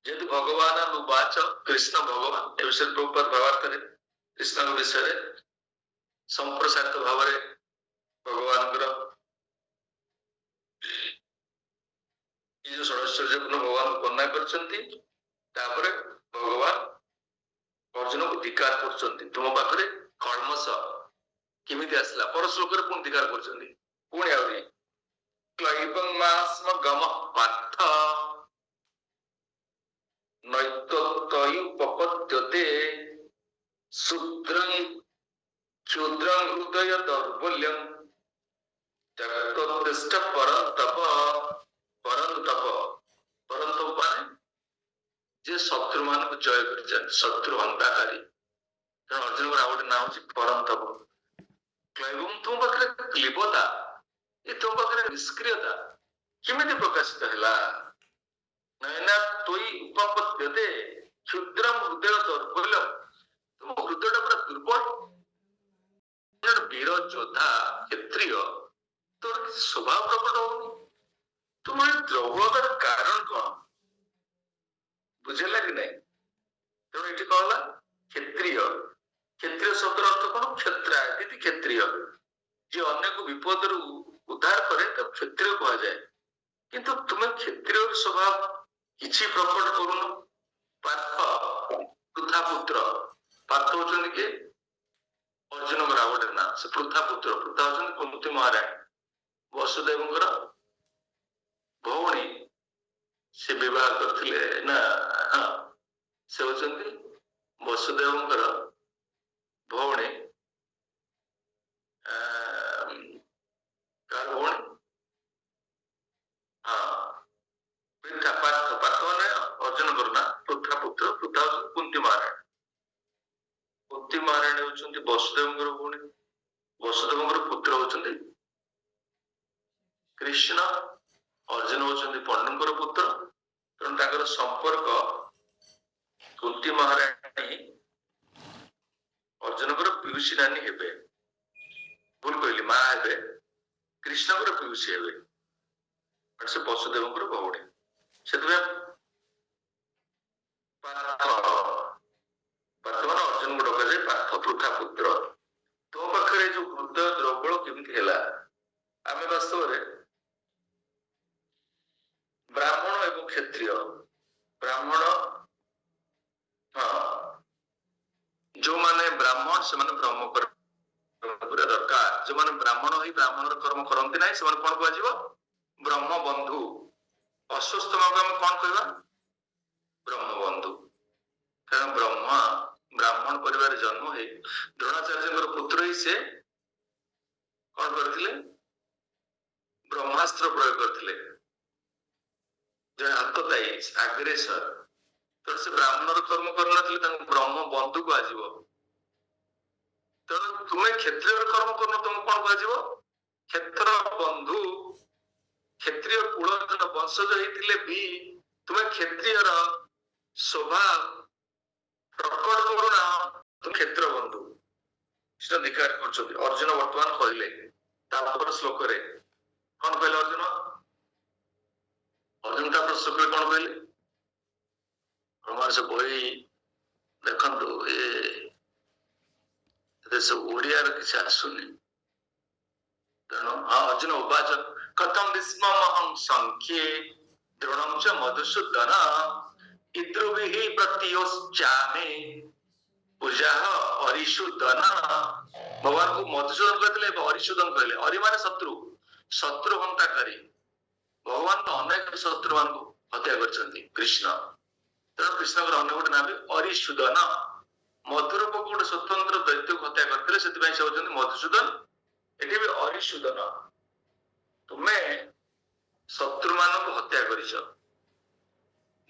जेहेतु भगवान अनुवाच कृष्ण भगवान ए विषय प्रभुपाद व्यवहार करे कृष्ण विषय संप्रसारित भाव भगवान जो षड़ैश्वर्यपूर्ण भगवान को वर्णना कर भगवान अर्जुन को धिकार कर तुम पाखे कलमश केमिति आसला पर श्लोक पुणी धिकार कर क्लैबमास्म गम पार्थ नैतत्तयुपपद्यते क्षुद्रं हृदय दौर्बल्यं त्यक्तोत्तिष्ठ परन्तप माने जे शत्रु मान को जय कर शत्रु हंताकारी अर्जुन को गोटे ना हूँ परंतप क्लैबम तुम पाखे क्लीबता ये तुम पाखे निष्क्रियता केमिति प्रकाशित है नैना तोई उपपद्यते क्षुद्रम हृदय दौर्बल्यम तुम हृदय पूरा दुर्बल वीर योद्धा क्षत्रिय तोर स्वभाव प्रकट होनी तुम द्रौबलतार कारण कौन बुझेगा कि नहीं तेणु ये कहला क्षत्रिय क्षत्रिय शब्द अर्थ कौन क्षत्राय क्षत्रिय जे अन्य को विपद उद्धार करे तब क्षत्रिय कहा जाए किंतु तुम्हें क्षत्रिय स्वभाव किसी प्रकट करुन पार्थ पृथा पुत्र पार्थ होचन के अर्जुन गोटे ना से पृथा पुत्र पृथा होचन कुंती महाराणी वसुदेव भौणी से विवाह करथिले ना हाँ से होचंती वसुदेव भौणी कार भौणी हाँ पार्थ माने अर्जुन करना पृथा पुत्र पृथा कुंती महाराणी होचंती वसुदेव भौणी वसुदेव पुत्र होचंती कृष्ण अर्जुन होचंती पंडुकर पुत्र तेणु ताकर संपर्क कुंती महाराणी अर्जुन पीयूषी रानी हेबे भूल कहली माँ हेबे कृष्ण पीयूषी हेबे से वसुदेव भौणी से पार्थ अर्जुन को डक जाए पार्थ पृथा पुत्र तो पाखे जो हृदय द्रौबल केमिति है आम वास्तव ब्राह्मण एवं क्षत्रिय ब्राह्मण हाँ जो माने ब्राह्मण से माने ब्रह्म पूरा दरकार जो माने ब्राह्मण ही ब्राह्मण कर्म करती ना से कौन कह ब्रह्म बंधु अस्वस्थ आम कौन कह ब्रह्म बंधु कारण ब्रह्मा ब्राह्मण परिवार जन्म है द्रोणाचार्य पुत्र ही से कौन करथिले ब्रह्मास्त्र प्रयोग करथिले जो हतताई आग्रेसर तो से ब्राह्मण कर्म कर ब्रह्म बंधु को आज तेणु तुम्हें क्षत्रिय कर्म कर तुम कौन कह क्षेत्र बंधु क्षत्रिय कूल वंशज होते भी तुम्हें क्षत्रिय स्वभाव प्रकट करूना तुम क्षेत्र बंधु धिकार कर अर्जुन वर्तमान कहले श्लोक कौन कहले अर्जुन श्लोक कौन कहले हमारे से बही देखु ये ओडिया किसी आसुनी तेणु हाँ अर्जुन उवाच कथम विस्ममहं संख्ये द्रोणं च मधुसूदन इद्रुभिः प्रतियोश्चामे पूजाः अरिसूदन भगवान को मधुसूदन कहते अरिसूदन कहले अरि माने शत्रु शत्रु हंताकारी भगवान अनेक शत्रु मान हत्या करछन्ति कृष्ण तेणु कृष्ण अन्य गोटे नाम अरिसूदन मधुरूप गोटे स्वतंत्र दैत्य को हत्या करते से होती मधुसूदन एटी भी अरिसूदन तुम्हें शत्रु मान हत्या कर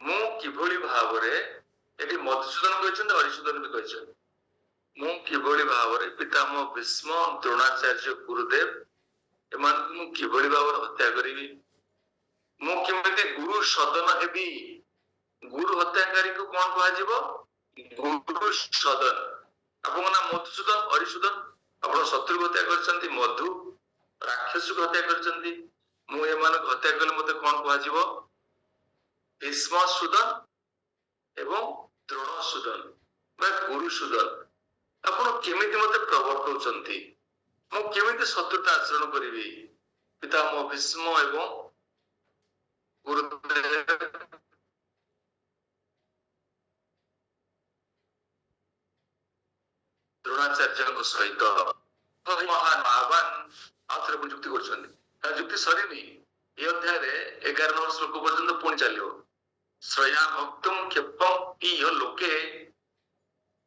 मु किभली भाव एटी मधुसूदन कहते अरिसूदन भी कहते मु किभली भाव पितामह भीष्म द्रोणाचार्य गुरुदेव एमान मु किभली भाव हत्या करी मु केमिति गुरु सदन हेबी गुरु हत्याकारी को कौन कह गुरु सदन आपन नाम मधुसूदन अरिसूदन आप शत्रु हत्या कर मधु राक्षस को हत्या कर मु एमान हत्या कले मते कौन कह भीष्म सुदन एवं द्रोणसूदन बा गुरुसूदन आपण केमिति मते प्रवर्तौचंती मु केमिति शत्रुता आचरण करिवि पितामह भीष्म एवं गुरुदेव द्रोणाचार्य सहित महान महावान आउथरे जुक्ति कर जुक्ति सरीनी ये अध्याय 11 नंबर श्लोक पर्यंत पुणी चलो श्रया भक्तुम क्षेपम इह लोके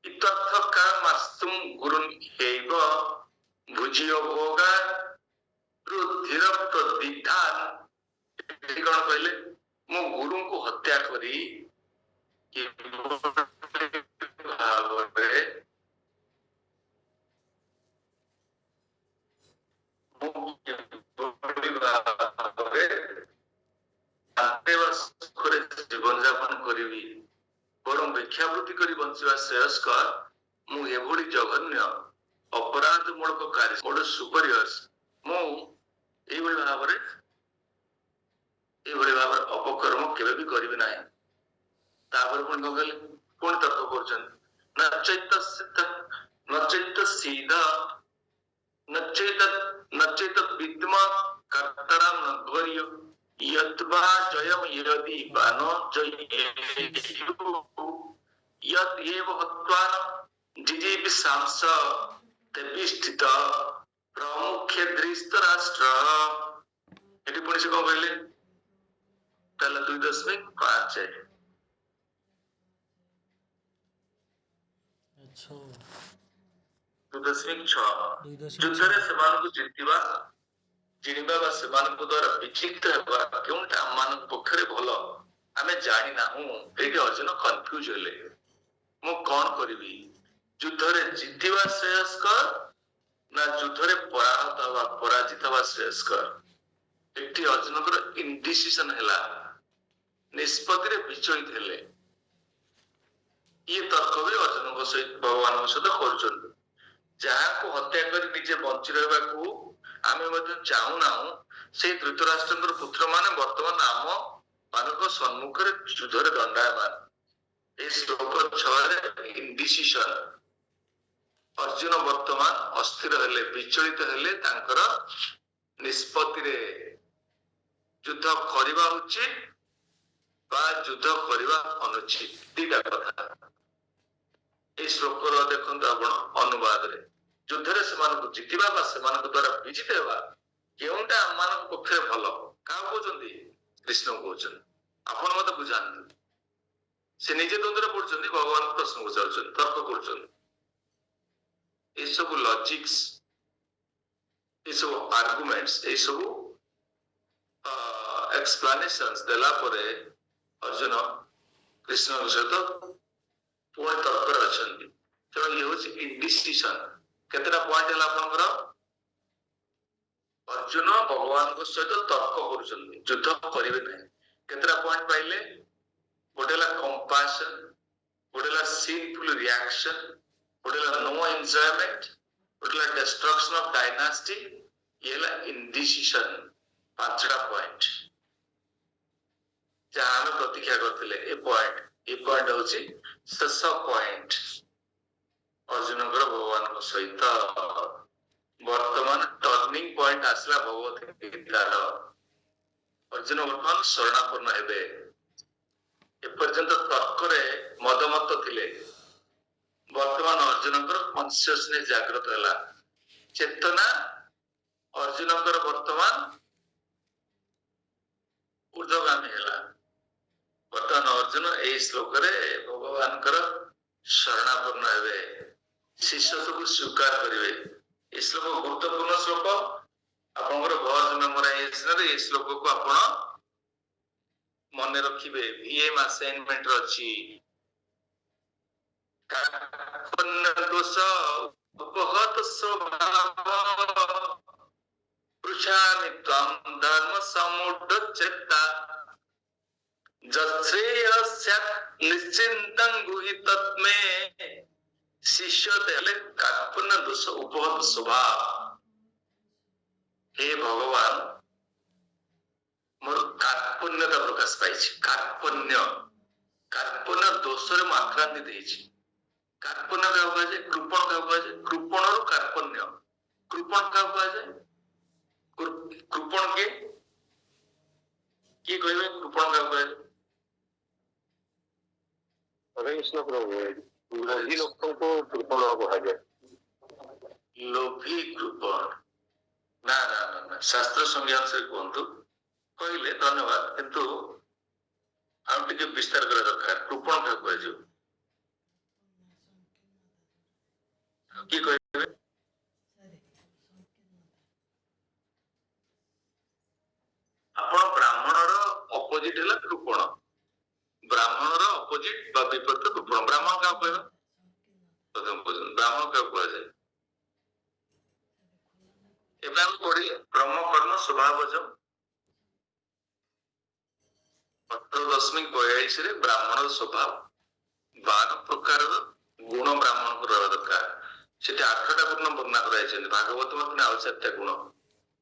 इत्यर्थ कामस्तुम गुरुन हेव भुजियो भोगा रुधिर प्रदिधान कौन कहले मो गुरु को हत्या करी जीवन जापन करी बरं भिक्षावृत्ति कर बंचा श्रेयस्कर मुझे जघन्य अपराध मूलक कार्य गोटे सुपरियर्स मुझे भाव अपकर्म केवे भी करी ना तापर पुणी कौन कहले पुणी तर्क कर नचैत सीधा नचैत विद्मा कर्तरा नगर्य यद्वा जयम यदि बान यद एव हत्वान जिजीविषांस तेभिष्ठित प्रमुख्य धृतराष्ट्र एटी पुणी से कौन कहले ताले 2.5 है अच्छा 2.6 युद्धरे सेमानकु जितिबा जिनिबा बा सेमानकु द्वारा विचित हेबा केउंटा मानक पखरे भलो आमे जानि नाहु एके अर्जुन कंफ्यूज हेले मु कोन करिवि युद्धरे जितिबा श्रेयस्कर ना युद्धरे पराहत बा पराजित बा श्रेयस्कर एटी अर्जुनकर इंडिसिजन हेला निष्पत्ति रे विचलित हेले ये तर्क भी अर्जुन सहित भगवान सहित कर जहाँ को हत्या कर निजे बंची रहा आम चाहू ना से धृतराष्ट्र पुत्र मान बर्तमान आम मान सम्मुख युद्ध दंडायमान श्लोक 6 इंडिसिजन अर्जुन वर्तमान अस्थिर हेले विचलित हेले तांकर निष्पत्ति रे युद्ध करबा उचित बा युद्ध करबा अनुचित दीटा कथा ए श्लोक देखो आप अनुवाद रे युद्धरे सेमानकु जितिबा बा सेमानकु द्वारा विजित हेबा केउंटा आमानक पक्षे भलो का कहउचंदी कृष्ण कहउचंदी आपण मते बुझान से निजे द्वंद्वरे पड़ुचंदी भगवान प्रश्न पचारुचंदी तर्क करूचंदी ए सब लॉजिक्स ए सब आर्गुमेंट्स ए सब एक्सप्लेनेशंस देला परे अर्जुन कृष्ण सहित पुणी तर्क अच्छी तेणु ये हूँ इंडिसिजन केतटा पॉइंट है आपनकर अर्जुन भगवान सहित तर्क कर युद्ध करेंगे ना केतटा पॉइंट पाइले गोटे कंपाशन गोटे सिंपल रिएक्शन गोटे नो एंजॉयमेंट गोटे डिस्ट्रक्शन ऑफ डायनास्टी ये इंडिसिजन 5टा पॉइंट जहाँ आम प्रतीक्षा करते ये पॉइंट हूँ शेष पॉइंट अर्जुन भगवान सहित वर्तमान टर्निंग पॉइंट आसला भगवत गीतार अर्जुन वर्तमान शरणापन्न हेबे एपर्यंत तर्क मदमत थिले वर्तमान अर्जुन कॉन्शियसनेस जागृत है चेतना अर्जुन वर्तमान এই ଶ୍ଳୋକରେ ଭଗବାନଙ୍କର ଶରଣାପନ୍ନ ହେବେ, ଶିଷ୍ୟ ସବୁ ସ୍ୱୀକାର କରିବେ। এই ଶ୍ଳୋକ ଗୁରୁତ୍ୱପୂର୍ଣ୍ଣ ଶ୍ଳୋକ, ଆପଣଙ୍କର ଭର୍ଜ ମେମୋରାଇଜେସନରେ এই ଶ୍ଳୋକକୁ ଆପଣ ମନେ ରଖିବେ। ଭିଏମ୍ ଆସାଇନମେଣ୍ଟ ଅଛି। କାର୍ପଣ୍ୟ ଦୋଷ ଉପହତ ସ୍ୱଭାବ ପୃଚ୍ଛାମି ତ୍ୱଂ ଧର୍ମ ସମୁଢ ଚେତା ଯଶ୍ରେୟ ସ୍ୟାତ୍ ନିଶ୍ଚିନ୍ତଂ ଗୁହି ତତ୍ମେ ଶିଷ୍ୟ ଦେଲେ କାର୍ପଣ୍ୟ ଦୋଷ ଉପହତ ସ୍ୱଭାବ। ହେ ଭଗବାନ, ମୋର କାର୍ପଣ୍ୟତା ପ୍ରକାଶ ପାଇଛି। କାର୍ପଣ୍ୟ ଦୋଷରେ ମୁଁ ଆକ୍ରାନ୍ତିତ ହେଇଛି। କାର୍ପଣ୍ୟ କାହାକୁ କୁହାଯାଏ? କୃପଣ କାହାକୁ କୁହାଯାଏ? କୃପଣରୁ କାର୍ପଣ୍ୟ। କୃପଣ କାହାକୁ କୁହାଯାଏ? କୃପଣ କିଏ କହିବେ? କୃପଣ କାହାକୁ କୁହାଯାଏ? କୃଷ୍ଣ ପ୍ରଭୁ, ଲୋଭୀ ଲୋକଙ୍କୁ କୃପଣ କୁହାଯାଏ। ଲୋଭୀ କୃପଣ? ନା ନା ନା ନା, ଶାସ୍ତ୍ର ସଂଜ୍ଞା ଅନୁସାରେ କୁହନ୍ତୁ। କହିଲେ ଧନ୍ୟବାଦ, କିନ୍ତୁ ଆଉ ଟିକେ ବିସ୍ତାର କରିବା ଦରକାର। କୃପଣ କାହାକୁ କୁହାଯିବ? କିଏ କହିବେ? ଆପଣ ବ୍ରାହ୍ମଣର ଅପୋଜିଟ ହେଲା କୃପଣ। ବ୍ରାହ୍ମଣର ଅପୋଜିଟ ବା ବିପରୀତ କୃପଣ। ବ୍ରାହ୍ମଣ କାହାକୁ କହିବା? ବ୍ରାହ୍ମଣ କାହାକୁ କୁହାଯାଏ? ଏବେ ଆମେ ପଢିଲେ ବ୍ରହ୍ମ କର୍ମ ସ୍ୱଭାବଜମ୍ 18.42ରେ ବ୍ରାହ୍ମଣର ସ୍ୱଭାବ 12 ପ୍ରକାରର ଗୁଣ ବ୍ରାହ୍ମଣଙ୍କୁ ରହିବା ଦରକାର। ସେଠି 8ଟା ଗୁଣ ବର୍ଣ୍ଣନା କରାଯାଇଛନ୍ତି। ଭାଗବତ ମଧ୍ୟ ଆଉ 4ଟା ଗୁଣ।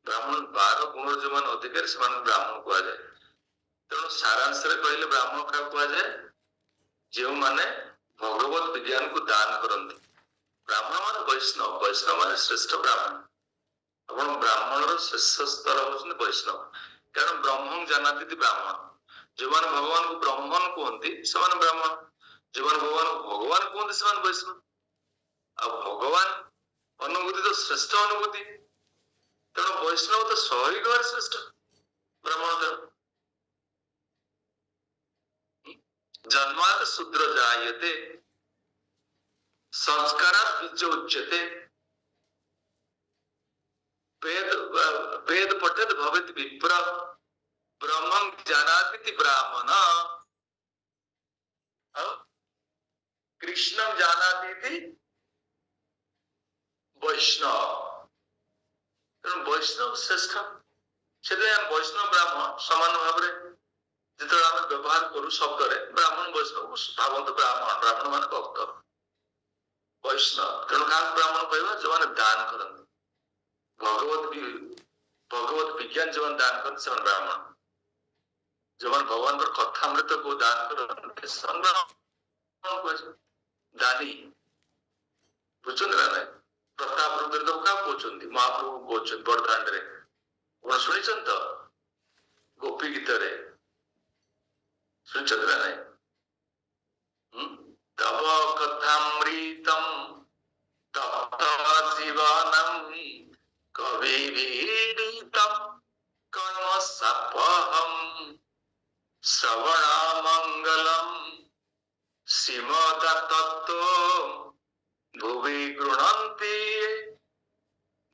ବ୍ରାହ୍ମଣ 12 ଗୁଣର ଯୋଉମାନେ ଅଧିକାରୀ ସେମାନଙ୍କୁ ବ୍ରାହ୍ମଣ କୁହାଯାଏ। ତେଣୁ ସାରାଂଶରେ କହିଲେ ବ୍ରାହ୍ମଣ କାହାକୁ କୁହାଯାଏ? ଯେଉଁମାନେ ଭଗବତ ବିଜ୍ଞାନକୁ ଦାନ କରନ୍ତି। ବ୍ରାହ୍ମଣ ମାନେ ବୈଷ୍ଣବ, ବୈଷ୍ଣବ ମାନେ ଶ୍ରେଷ୍ଠ ବ୍ରାହ୍ମଣ। ଆପଣ ବ୍ରାହ୍ମଣର ଶେଷ ସ୍ତର ହଉଛନ୍ତି ବୈଷ୍ଣବ। କାରଣ ବ୍ରହ୍ମଂ ଜାନାତି ବ୍ରାହ୍ମଣ। ଯୋଉମାନେ ଭଗବାନଙ୍କୁ ବ୍ରହ୍ମନ କୁହନ୍ତି ସେମାନେ ବ୍ରାହ୍ମଣ। ଯୋଉମାନେ ଭଗବାନଙ୍କୁ ଭଗବାନ କୁହନ୍ତି ସେମାନେ ବୈଷ୍ଣବ। ଆଉ ଭଗବାନ ଅନୁଭୂତି ତ ଶ୍ରେଷ୍ଠ ଅନୁଭୂତି। ତେଣୁ ବୈଷ୍ଣବ ତ ସ୍ୱାଭାବିକ ଭାବରେ ଶ୍ରେଷ୍ଠ ବ୍ରାହ୍ମଣ। ଜନ୍ମାତ ଶୂଦ୍ର ଜାୟତେ ସଂସ୍କାରାତ୍ ବିଜ ଉଚ୍ୟତେ वेद पठेत भवेत विप्र ब्रह्मं जानाति ब्राह्मण कृष्णं जानाति वैष्णव। तेणु वैष्णव श्रेष्ठ। से वैष्णव ब्राह्मण समान भाव जो आम व्यवहार करू शब्द ब्राह्मण वैष्णव भावत ब्राह्मण। ब्राह्मण मान भक्त वैष्णव। तेणु क्या ब्राह्मण कहवा? जो मैंने दान करते भगवत विज्ञान जो दान करते से ब्राह्मण। जो भगवान कथामृत को दान करते दानी। बुझे ना ना? प्रताप रुद्र क्या कहते? महाप्रभु कहते बड़दाण्ड शुणी तो गोपी गीत शुणी ना ना? तव कथामृतम तप्त जीवनम कविभिरीडितं कर्मसपहं श्रवणमङ्गलं श्रीमद्तत्त्वं भुवि गृह्णन्ति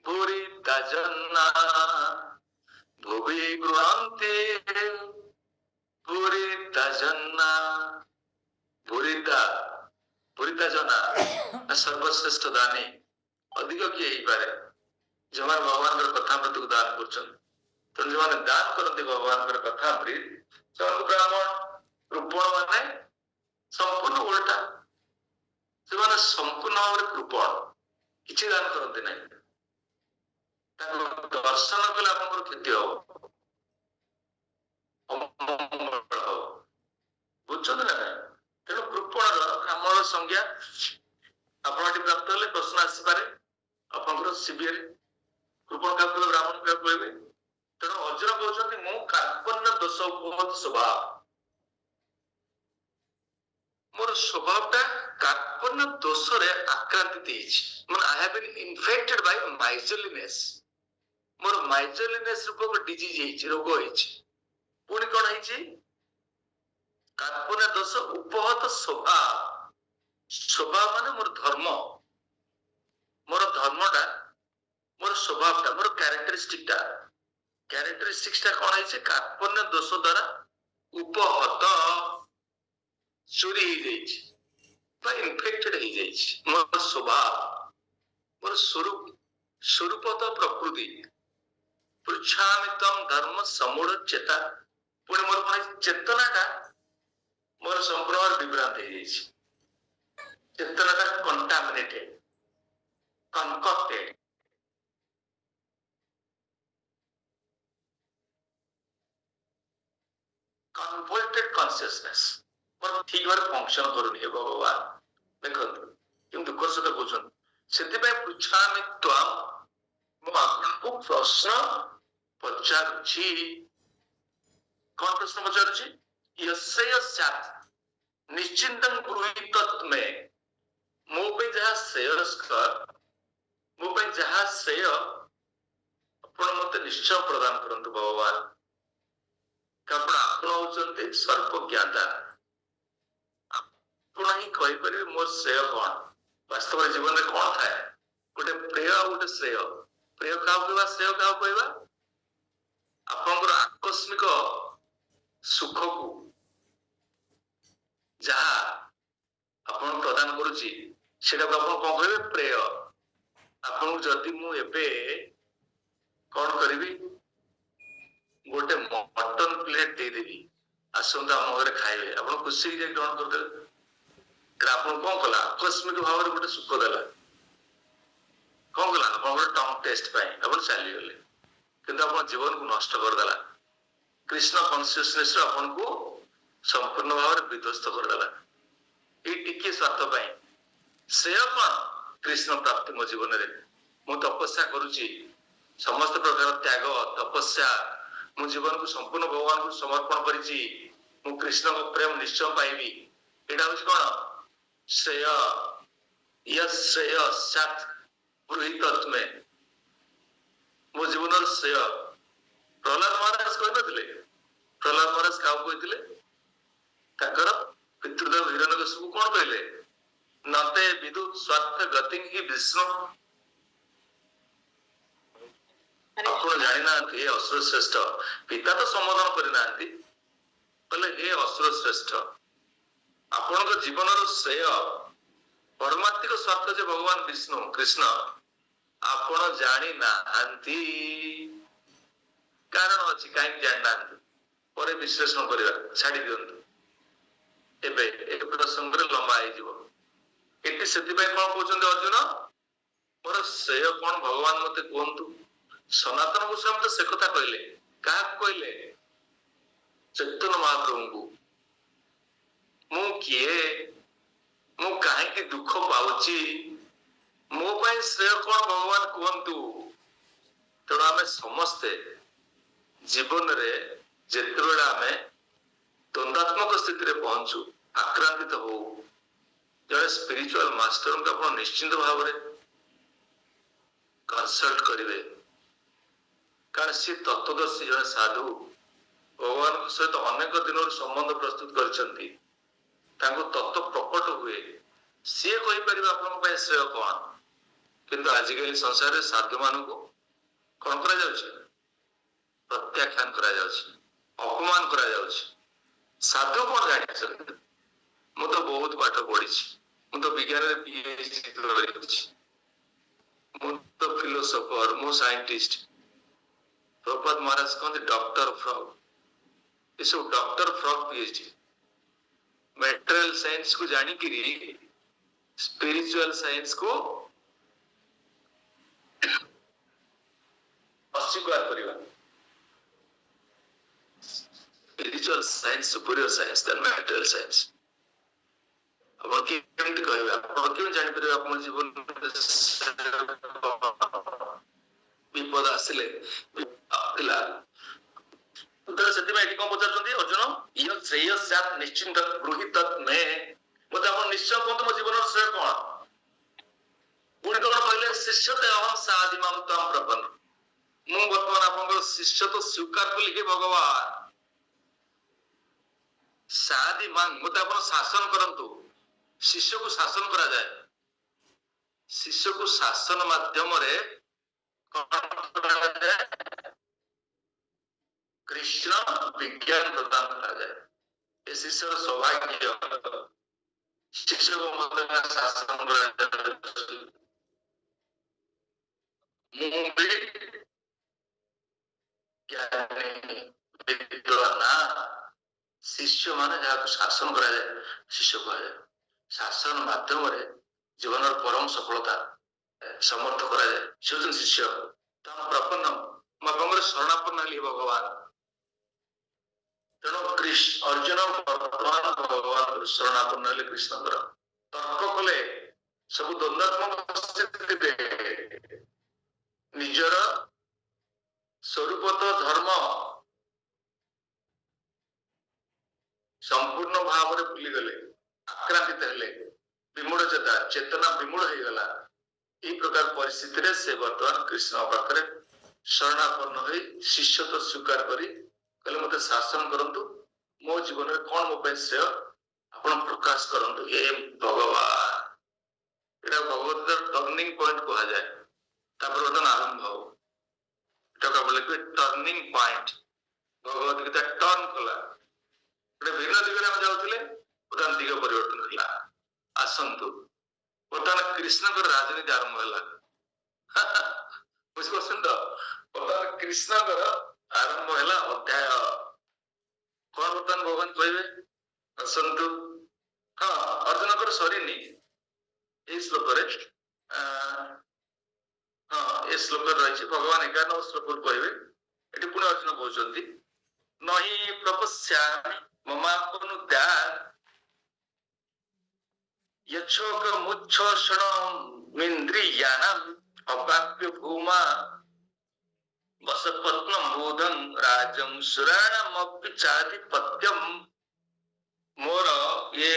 भूरिदा जना। भुवि गृह्णन्ति भूरिदा जना। भूरिदा जना सर्वश्रेष्ठ दानी। अधिक किए ही पारे जो भगवान कथामृत को दान कर। जो दान करते भगवान कथामृत से ब्राह्मण। कृपण माने संपूर्ण उल्टा। से संपूर्ण भाव में कृपण किसी दान करते ना। दर्शन कले आप क्षति हम बुझे ना? तेणु कृपण आमर संज्ञा आप प्राप्त हेल्ले प्रश्न आसपे आप शिविर। कृपण क्या कहते? ब्राह्मण क्या कहते? तेणु अर्जुन कहते मु कार्पण्य दोष उपहत स्वभाव। मोर स्वभावटा कार्पण्य दोष आक्रांतित I have been infected by miserliness. मोर माइजरलीनेस रूप डिजीज रोग पुणी कौन है? कार्पण्य दोष उपहत स्वभाव स्वभाव माने मोर धर्मटा मोर स्वभावटा मोर कैरेक्टरिस्टिक्सटा कौन है कार्पण्य दोष द्वारा उपहत चोरी हो जाइए इनफेक्टेड हो जाइए मोर स्वभाव मोर स्वरूप तो प्रकृति पृछामि तम धर्म समूढ़ चेता पुणी मोर कौन चेतनाटा मोर संपूर्ण विभ्रांत हो जाइए चेतनाटा कंटामिनेटेड कंकक्टेड कन्वर्टेड कॉन्शियसनेस मोर ठीक भाव फंक्शन करूनी भगवान देखो कि दुख सहित कौन से पृछामि त्वाम मु आपको प्रश्न पचारुछि कौन प्रश्न पचारुछि यस्य स्यात् निश्चिंतं ब्रूहीत मे मो पे जहा श्रेयस्कर मो पे जहा श्रेय आपण मते निश्चय प्रदान करंतु भगवान कारण आपण होचंती सर्वज्ञाता आपण ही कहि परिबे मोर श्रेय कोन वास्तव जीवन में कोन थाए गोटे प्रेय गोटे श्रेय प्रेय का कहबा श्रेय का कहबा आपनकर आकस्मिक सुख को जहा आपण प्रदान करूची सेटा को आपण कोन कहबे प्रेय आपण जति मु एबे कोन करिवि गोटे मटन प्लेट दे देवी आसंता हम घरे खाइबे आपण खुशी जे ग्रहण करते आपण कोन कला आकस्मिक भाव रे गोटे सुख देला कोन कला आपण टंग टेस्ट पाए आपण चली गले किंतु आपण जीवन को नष्ट कर देला कृष्ण कॉन्शियसनेस रे आपण को संपूर्ण भाव रे विध्वस्त कर देला ए टिके स्वार्थ पाए श्रेय कोन कृष्ण प्राप्ति मो जीवन रे मु तपस्या करूची समस्त प्रकार त्याग तपस्या मु जीवन को संपूर्ण भगवान को समर्पण करिची मु कृष्ण को प्रेम निश्चय पाइबी एटा होछ कोन श्रेय यश्रेय सत् गृहीत मे मो जीवन श्रेय प्रहलाद महाराज कहि नथिले प्रहलाद महाराज काउ कहिथिले ताकर पितृदेव हिरण्यकशिपु कोन कहले नते विदु स्वार्थ गति हि विष्णु आपण जानी ना हे असुर श्रेष्ठ पिता तो संबोधन करना कहले हे असुर श्रेष्ठ आपण जीवन श्रेय परमात्मिक स्वार्थ जे भगवान विष्णु कृष्ण आपण जानी ना कारण अच्छी कहीं जाना पर विश्लेषण करवा छाड़ी दिंतु एबे एक प्रसंग लंबा होती से कौन कहते अर्जुन मोर श्रेय कौन भगवान मते कहतु सनातन गोस्वामी तो से कथा कहले क्या कहले चैतन्य महाप्रभु को मु किए मु कहीं दुख पाउची मो पाई श्रेय कौन भगवान कहतु तेणु आम समस्ते जीवन रे जितेबेले आम द्वंद्वात्मक स्थिति रे पहुंचू आक्रांतित हो जड़े स्पिरिचुअल मास्टर को आप निश्चिंत भाव में कंसल्ट करेंगे कारण सी तत्वदर्शी जड़े साधु भगवान सहित अनेक दिन संबंध प्रस्तुत कर तत्व प्रकट हुए सी कहीपर आप श्रेय कौन किंतु आजिकल संसार में साधु मान को कौन करा प्रत्याख्यान करा अपमान करा साधु कौन जानी मु तो बहुत पाठ पढ़ी मु तो विज्ञान में पीएचडी मु तो फिलोसोफर मु साइंटिस्ट प्रभुपाद महाराज कहते डॉक्टर फ्रॉग ये सब doctor frog PhD material science को जानी कि स्पिरिचुअल साइंस को अस्वीकार करवा spiritual science superior science than material science अपन केमति कहबे अपन केमति जानि परबे अपन जीवन विपद आसिले आपिला उधर सती में कौन पचारछंती अर्जुन य श्रेय स्यात् निश्चिंत गृहीत मे मते अपन निश्चय कोन मो जीवन श्रेय कोन पुणी कौन कहले शिष्यते अहम साधिमाम तम प्रपन्न मु वर्तमान अपन शिष्य तो स्वीकार कली हे भगवान ସାଦି ମାଙ୍ଗ ମତେ ଆପଣ ଶାସନ କରନ୍ତୁ। ଶିଷ୍ୟକୁ ଶାସନ କରାଯାଏ। ଶିଷ୍ୟକୁ ଶାସନ ମାଧ୍ୟମରେ କଣ କରାଯାଏ? କୃଷ୍ଣ ବିଜ୍ଞାନ ପ୍ରଦାନ କରାଯାଏ। ଏ ଶିଷ୍ୟର ସୌଭାଗ୍ୟ। ଶିକ୍ଷକ ମଧ୍ୟ ଶାସନ କରାଯାଉଛି। ମୁଁ ବି ଜ୍ଞାନୀ ବିଦ୍ୱାନ ଶିଷ୍ୟ ମାନେ ଯାହାକୁ ଶାସନ କରାଯାଏ ଶିଷ୍ୟ କୁହାଯାଏ। ଶାସନ ମାଧ୍ୟମରେ ଜୀବନର ପରମ ସଫଳତା ସମର୍ଥ କରାଯାଏ। ସେ ହେଉଛନ୍ତି ଶିଷ୍ୟ। ତାଙ୍କ ପ୍ରପନ୍ନ ବାବାଙ୍କର ଶରଣାପନ୍ନ ହେଲେ ଭଗବାନ। ତେଣୁ ଅର୍ଜୁନ ବର୍ତ୍ତମାନ ଭଗବାନଙ୍କର ଶରଣାପନ୍ନ ହେଲେ କୃଷ୍ଣଙ୍କର। ତର୍କ କଲେ ସବୁ ଦ୍ୱନ୍ଦାତ୍ମକ ସ୍ଥିତିରେ ନିଜର ସ୍ୱରୂପତ ଧର୍ମ ସମ୍ପୂର୍ଣ୍ଣ ଭାବରେ ଭୁଲିଗଲେ, ଆକ୍ରାନ୍ତିତ ହେଲେ, ବିମୂଢ ଚେତନା ବିମୂଢ ହେଇଗଲା। এই ପ୍ରକାର ପରିସ୍ଥିତିରେ ସେ ବର୍ତ୍ତମାନ କୃଷ୍ଣ ପାଖରେ ଶରଣାପନ୍ନ ହୋଇ ଶିଷ୍ୟତ୍ୱ ସ୍ୱୀକାର କରି କହିଲେ ମତେ ଶାସନ କରନ୍ତୁ, ମୋ ଜୀବନରେ କଣ ମୋ ପାଇଁ ଶ୍ରେୟ ଆପଣ ପ୍ରକାଶ କରନ୍ତୁ ହେ ଭଗବାନ। ଏଇଟା ଭଗବତର ଟର୍ଣ୍ଣିଂ ପଏଣ୍ଟ କୁହାଯାଏ। ତାପରେ ବର୍ତ୍ତମାନ ଆରମ୍ଭ ହବ। ଏଟାକୁ ଆପଣ ଲେଖିବେ ଟର୍ଣ୍ଣିଂ ପଏଣ୍ଟ। ଭଗବତ ଗୀତା ଟର୍ନ କଲା। ଗୋଟେ ଭିନ୍ନ ଦିଗରେ ଆମେ ଯାଉଥିଲେ, ବର୍ତ୍ତମାନ ଦିଗ ପରିବର୍ତ୍ତନ ହେଲା। ଆସନ୍ତୁ ବର୍ତ୍ତମାନ କୃଷ୍ଣଙ୍କର ରାଜନୀତି ଆରମ୍ଭ ହେଲା। ବୁଝିପାରୁଛନ୍ତି ତ? ବର୍ତ୍ତମାନ କୃଷ୍ଣଙ୍କର ଆରମ୍ଭ ହେଲା ଅଧ୍ୟାୟ। କଣ ବର୍ତ୍ତମାନ ଭଗବାନ କହିବେ? ଆସନ୍ତୁ। ହଁ, ଅର୍ଜୁନଙ୍କର ସରିନି এই ଶ୍ଲୋକରେ। ହଁ, ଏ ଶ୍ଲୋକରେ ରହିଛି। ଭଗବାନ 91 ଶ୍ଲୋକରୁ କହିବେ। ଏଠି ପୁଣି ଅର୍ଜୁନ କହୁଛନ୍ତି ନହି ପ୍ରପଶ୍ୟାମି ମମାପନୁଦ୍ୟାତ୍ यच्छोक मुच्छोषणमिन्द्रियाणाम् अवाप्य भूमा वसपत्नं बोधं राजं सुराणामपि चाधिपत्यं। मोर ये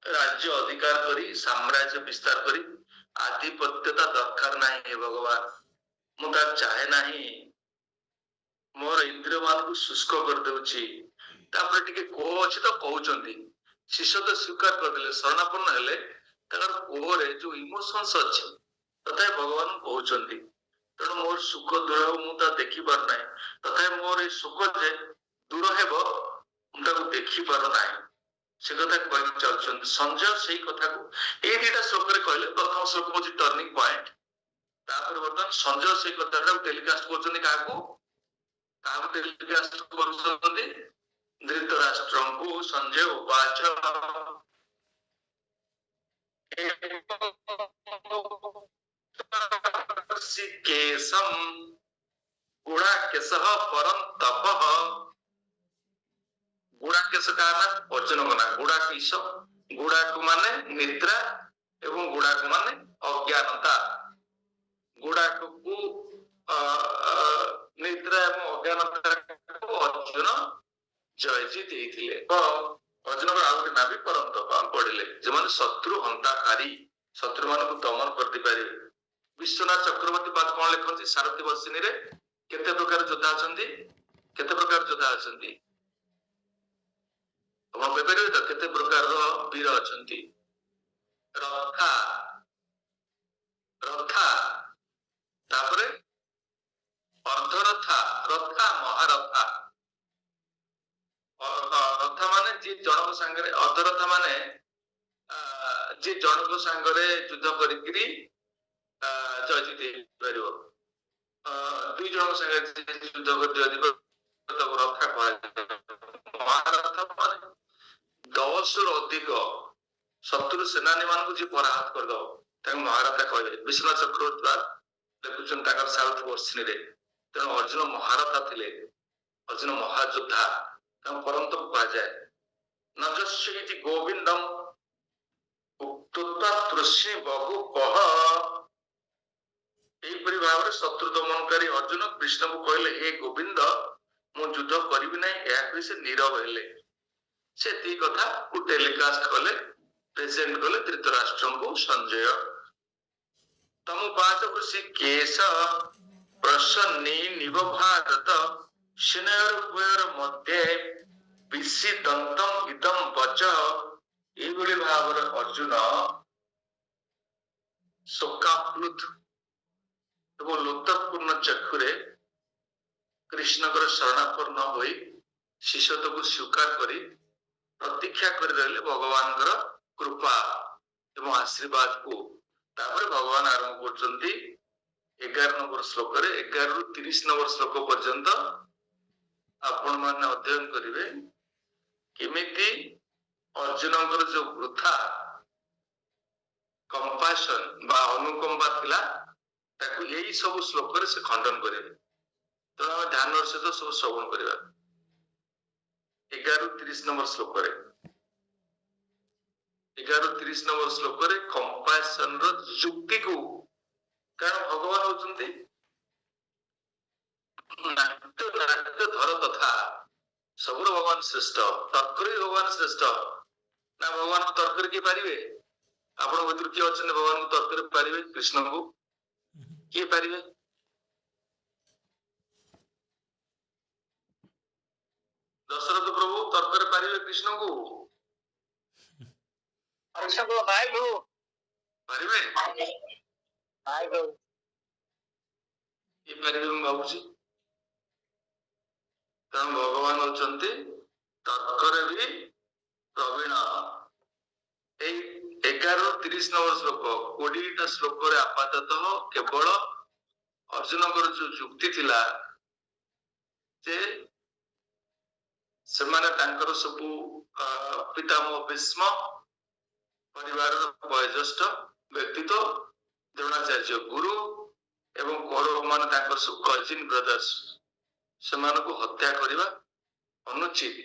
राज्य अधिकार करी साम्राज्य विस्तार करी आधिपत्यता दरकार नहीं है भगवान। मुझे चाहे नहीं। मोर इंद्रिय मान को शुष्क कर देउछि। तापर टिके कोह अछि तो कहउचंती शिष्य तो स्वीकार करदेले, शरणापन्न हेले, ताकर कोहरे जो इमोशंस अछि तथा भगवान कहउचंती। तेणु मोर सुख दूर हो मु ता देखि पार नाही, तथा मोर ए सुख जे दूर हेबो मु ताको देखि पार नाही। से कथा कहि चलछन संजय सेही कथा को ए दिटा श्लोक रे कहले। प्रथम श्लोक होछि टर्निंग पॉइंट। तापर वर्तमान संजय सेही कथा टेलीकास्ट करछन काको टेलीकास्ट करछन धृतराष्ट्रंकु संजय उवाच केशम गुणाकेशः परं तपः। गुणाकेश का नाम अर्जुन को ना गुणाकेश। गुड़ाकु माने निद्रा एवं गुड़ाकु माने अज्ञानता। गुड़ाकु निद्रा एवं अज्ञानता अर्जुन जयजी ଦେଇଥିଲେ। अर्जुन को आउट ना भी परम तप पढ़िले जे माने शत्रु हंताकारी, शत्रु मानक दमन करते पारे। विश्वनाथ चक्रवर्ती बात कौन लिखती सारथी वर्षिणी रे केते प्रकार योद्धा अछंती, केते प्रकार योद्धा अछंती हम बेबेरे तो केते प्रकार रो वीर अछंती। रथा रथा तापरे अर्धरथा रथा महारथा। रथा माने जी जनक संगे अर्धरथा माने जी जनक संगे युद्ध करिकरी जयजी दे परिबो। दुई जनक संगे युद्ध कर जयजी तो रथा कह। महारथा माने 10 रु अधिक शत्रु सेनानी मान को जी पराहत कर दो ताके महारथा कहे। विश्वनाथ चक्रवर्ती देखुछन ताकर साउथ वर्षिणी रे। तेणु अर्जुन महारथा थिले, अर्जुन महायोद्धा परम तो कहा जाए। नजस्वी गोविंदम उक्तत्वा तृष्णि बहु कह। एपरी भाव में शत्रु दमनकारी अर्जुन कृष्ण को कहले हे गोविंद मु युद्ध करिबि नै। या से नीरव हेले। से ती कथा को टेलीकास्ट कले, प्रेजेंट कले धृतराष्ट्र को संजय। तम पाच ऋषि केश प्रसन्नी निव भारत सेनयोर मध्य ବିଂଶି ଦନ୍ତମ୍ ଇଦମ୍ ବଚ ଏଇଭଳି ଭାବରେ ଅର୍ଜୁନ ଶୋକାପ୍ଲୁତ ଏବଂ ଲୋତପୂର୍ଣ୍ଣ ଚକ୍ଷୁରେ କୃଷ୍ଣଙ୍କର ଶରଣାପନ୍ନ ହୋଇ ଶିଷ୍ୟତ୍ୱକୁ ସ୍ୱୀକାର କରି ପ୍ରତୀକ୍ଷା କରି ରହିଲେ ଭଗବାନଙ୍କର କୃପା ଏବଂ ଆଶୀର୍ବାଦକୁ। ତାପରେ ଭଗବାନ ଆରମ୍ଭ କରୁଛନ୍ତି 11 ନମ୍ବର ଶ୍ଲୋକରେ, 11 ରୁ 30 ନମ୍ବର ଶ୍ଲୋକ ପର୍ଯ୍ୟନ୍ତ ଆପଣ ମାନେ ଅଧ୍ୟୟନ କରିବେ କେମିତି ଅର୍ଜୁନଙ୍କର ଯୋଉ ବୃଥା କମ୍ପାସନ ବା ଅନୁକମ୍ପା ଥିଲା ତାକୁ ଏଇ ସବୁ ଶ୍ଲୋକରେ ସେ ଖଣ୍ଡନ କରିବେ। ତେଣୁ ଆମେ ଧ୍ୟାନର ସହିତ ସବୁ ଶ୍ରବଣ କରିବା। 11 ରୁ 30 ନମ୍ବର ଶ୍ଲୋକରେ 11 ରୁ 30 ନମ୍ବର ଶ୍ଲୋକରେ କମ୍ପାସନ ର ଯୁକ୍ତିକୁ, କାରଣ ଭଗବାନ ହଉଛନ୍ତି ନାଟ୍ୟ ନାଟ୍ୟ ଧର ତଥା ସବୁର ଭଗବାନ ଶ୍ରେଷ୍ଠ, ତର୍କରେ ଭଗବାନ ଶ୍ରେଷ୍ଠ ନା ଭଗବାନ ତର୍କରେ କିଏ ପାରିବେ? ଆପଣଙ୍କ ଭିତରୁ କିଏ ଅଛନ୍ତି ଭଗବାନଙ୍କୁ ତର୍କରେ ପାରିବେ? କୃଷ୍ଣଙ୍କୁ କିଏ ପାରିବେ? ଦଶରଥ ପ୍ରଭୁ ତର୍କରେ ପାରିବେ କୃଷ୍ଣଙ୍କୁ? ପାରିବେ? କିଏ ପାରିବେ ମୁଁ ଭାବୁଛି। ତେଣୁ ଭଗବାନ ହଉଛନ୍ତି ତର୍କରେ ବି ପ୍ରବୀଣ। ଏଇ 11 ରୁ 30 ନମ୍ବର ଶ୍ଲୋକ, 20ଟା ଶ୍ଲୋକରେ ଆପାତତଃ କେବଳ ଅର୍ଜୁନଙ୍କର ଯୋଉ ଯୁକ୍ତି ଥିଲା ଯେ ସେମାନେ ତାଙ୍କର ସବୁ ପିତାମହ ଭୀଷ୍ମ ପରିବାରର ବୟୋଜ୍ୟେଷ୍ଠ ବ୍ୟକ୍ତିତ୍ୱ, ଦ୍ରୋଣାଚାର୍ଯ୍ୟ ଗୁରୁ ଏବଂ କୌରବ ମାନେ ତାଙ୍କର ସବୁ କଜିନ୍ ବ୍ରଦର୍ସ, ସେମାନଙ୍କୁ ହତ୍ୟା କରିବା ଅନୁଚିତ।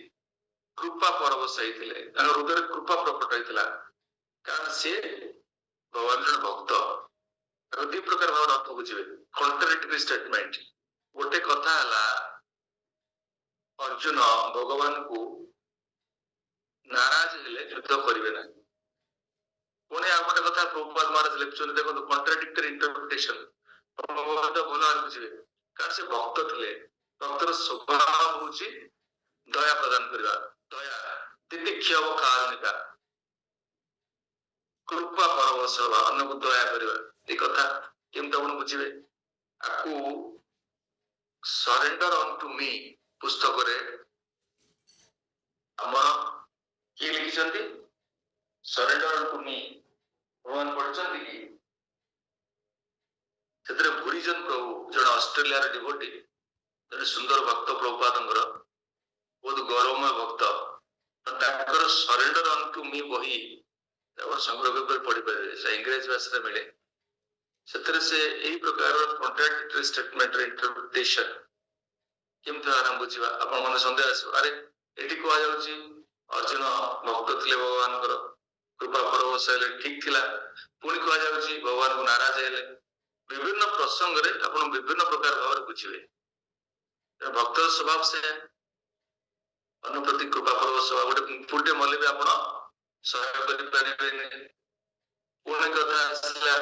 କୃପା ପରବଶ ହେଇଥିଲେ, ତାଙ୍କ ହୃଦୟରେ କୃପା ପ୍ରକଟ ହେଇଥିଲା, କାରଣ ସେ ଭଗବାନ ଜଣେ ଭକ୍ତ। ଦି ପ୍ରକାର ଭାବରେ ଅର୍ଥ ବୁଝିବେ, କଣ୍ଟ୍ରାଡିକ୍ଟରି ଷ୍ଟେଟମେଣ୍ଟ। ଗୋଟେ କଥା ହେଲା ଅର୍ଜୁନ ଭଗବାନଙ୍କୁ ନାରାଜ ହେଲେ ଯୁଦ୍ଧ କରିବେ ନାହିଁ। ପୁଣି ଆଉ ଗୋଟେ କଥା ପ୍ରଭୁପାଦ ମହାରାଜ ଲେଖୁଛନ୍ତି, ଦେଖନ୍ତୁ କଣ୍ଟ୍ରାଡିକ୍ଟରି ଇଣ୍ଟରପ୍ରିଟେସନ। ଭଗବାନ ଭଲ ଭାବରେ ବୁଝିବେ, କାରଣ ସେ ଭକ୍ତ ଥିଲେ। ଭକ୍ତର ସ୍ୱଭାବ ହଉଛି ଦୟା ପ୍ରଦାନ କରିବା, ଦୟା ତିତିକ୍ଷବ କାରୁଣିକା, କୃପା ପରବଶ ହେବା, ଅନ୍ୟକୁ ଦୟା କରିବା। ଏ କଥା କେମିତି ଆପଣ ବୁଝିବେ? ଆକୁ ସରେଣ୍ଡର ଅନଟୁ ମି ପୁସ୍ତକରେ ଆମର କିଏ ଲେଖିଛନ୍ତି? ସରେଣ୍ଡର ଅନଟୁ ମି ଭଗବାନ ପଢିଛନ୍ତି କି? ସେଥିରେ ଭୁରିଜନ ପ୍ରଭୁ ଜଣେ ଅଷ୍ଟ୍ରେଲିଆର ଡିଭୋଟି, ଜଣେ ସୁନ୍ଦର ଭକ୍ତ ପ୍ରଭୁପାଦଙ୍କର, ବହୁତ ଗୌରବମୟ ଭକ୍ତ। ତାଙ୍କର ସରେଣ୍ଡର ଅନଟୁ ମି ବହି ଆପଣ ସଂଗ୍ରହ କରି ପଢିପାରିବେ, ସେ ଇଂରାଜୀ ଭାଷାରେ ମିଳେ। ସେଥିରେ ସେ ଏଇ ପ୍ରକାର କଣ୍ଟ୍ରାଡିକ୍ଟରି ଷ୍ଟେଟମେଣ୍ଟର ଇଣ୍ଟରପ୍ରିଟେସନ କେମିତି ଆରମ୍ଭ ବୁଝିବା। ଆପଣ ମନେ ସନ୍ଦେହ ଆସିବ, ଆରେ ଏଠି କୁହାଯାଉଛି ଅର୍ଜୁନ ଭକ୍ତ ଥିଲେ ଭଗବାନଙ୍କର, କୃପା ପରବଶ ହେଲେ, ଠିକ ଥିଲା। ପୁଣି କୁହାଯାଉଛି ଭଗବାନଙ୍କୁ ନାରାଜ ହେଲେ। ବିଭିନ୍ନ ପ୍ରସଙ୍ଗରେ ଆପଣ ବିଭିନ୍ନ ପ୍ରକାର ଭାବରେ ବୁଝିବେ। ଭକ୍ତର ସ୍ୱଭାବ ସେ ଅନ୍ୟ ପ୍ରତି କୃପା ପରବଶ ହେବା। ଗୋଟେ ଫୁଟେ ମଲେ ବି ଆପଣ ସହାୟ କରିପାରିବେନି। ପୁଣି କଥା ଆସିଲା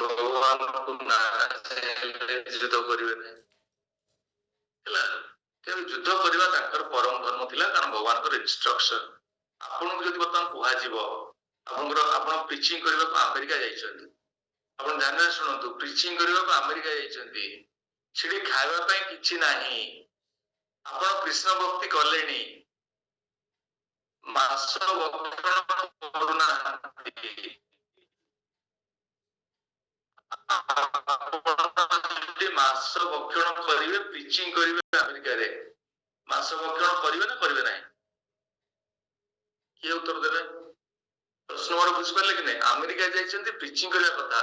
ଭଗବାନଙ୍କୁ ନାରାଜ ହେଲେ ଯୁଦ୍ଧ କରିବେ ନାହିଁ ହେଲା। ତେଣୁ ଯୁଦ୍ଧ କରିବା ତାଙ୍କର ପରମ ଧର୍ମ ଥିଲା, କାରଣ ଭଗବାନଙ୍କର ଇନଷ୍ଟ୍ରକ୍ସନ। ଆପଣଙ୍କୁ ଯଦି ବର୍ତ୍ତମାନ କୁହାଯିବ ଆପଣ ପ୍ରିଚିଂ କରିବାକୁ ଆମେରିକା ଯାଇଛନ୍ତି, ଆପଣ ଧ୍ୟାନରେ ଶୁଣନ୍ତୁ, ପ୍ରିଚିଂ କରିବାକୁ ଆମେରିକା ଯାଇଛନ୍ତି, ସେଠି ଖାଇବା ପାଇଁ କିଛି ନାହିଁ, ଆପଣ କୃଷ୍ଣ ଭକ୍ତି କଲେଣି, ମାସ ଭକ୍ଷଣ କରୁନାହାନ୍ତି, ମାସ ଭକ୍ଷଣ କରିବେ, ପ୍ରିଚିଂ କରିବେ ଆମେରିକାରେ, ମାସ ଭକ୍ଷଣ କରିବେ ନା କରିବେ ନାହିଁ? କିଏ ଉତ୍ତର ଦେବେ? ପ୍ରଶ୍ନ ମୋର ବୁଝିପାରିଲେ କି ନାହିଁ? ଆମେରିକା ଯାଇଛନ୍ତି ପ୍ରିଚିଂ କରିବା କଥା,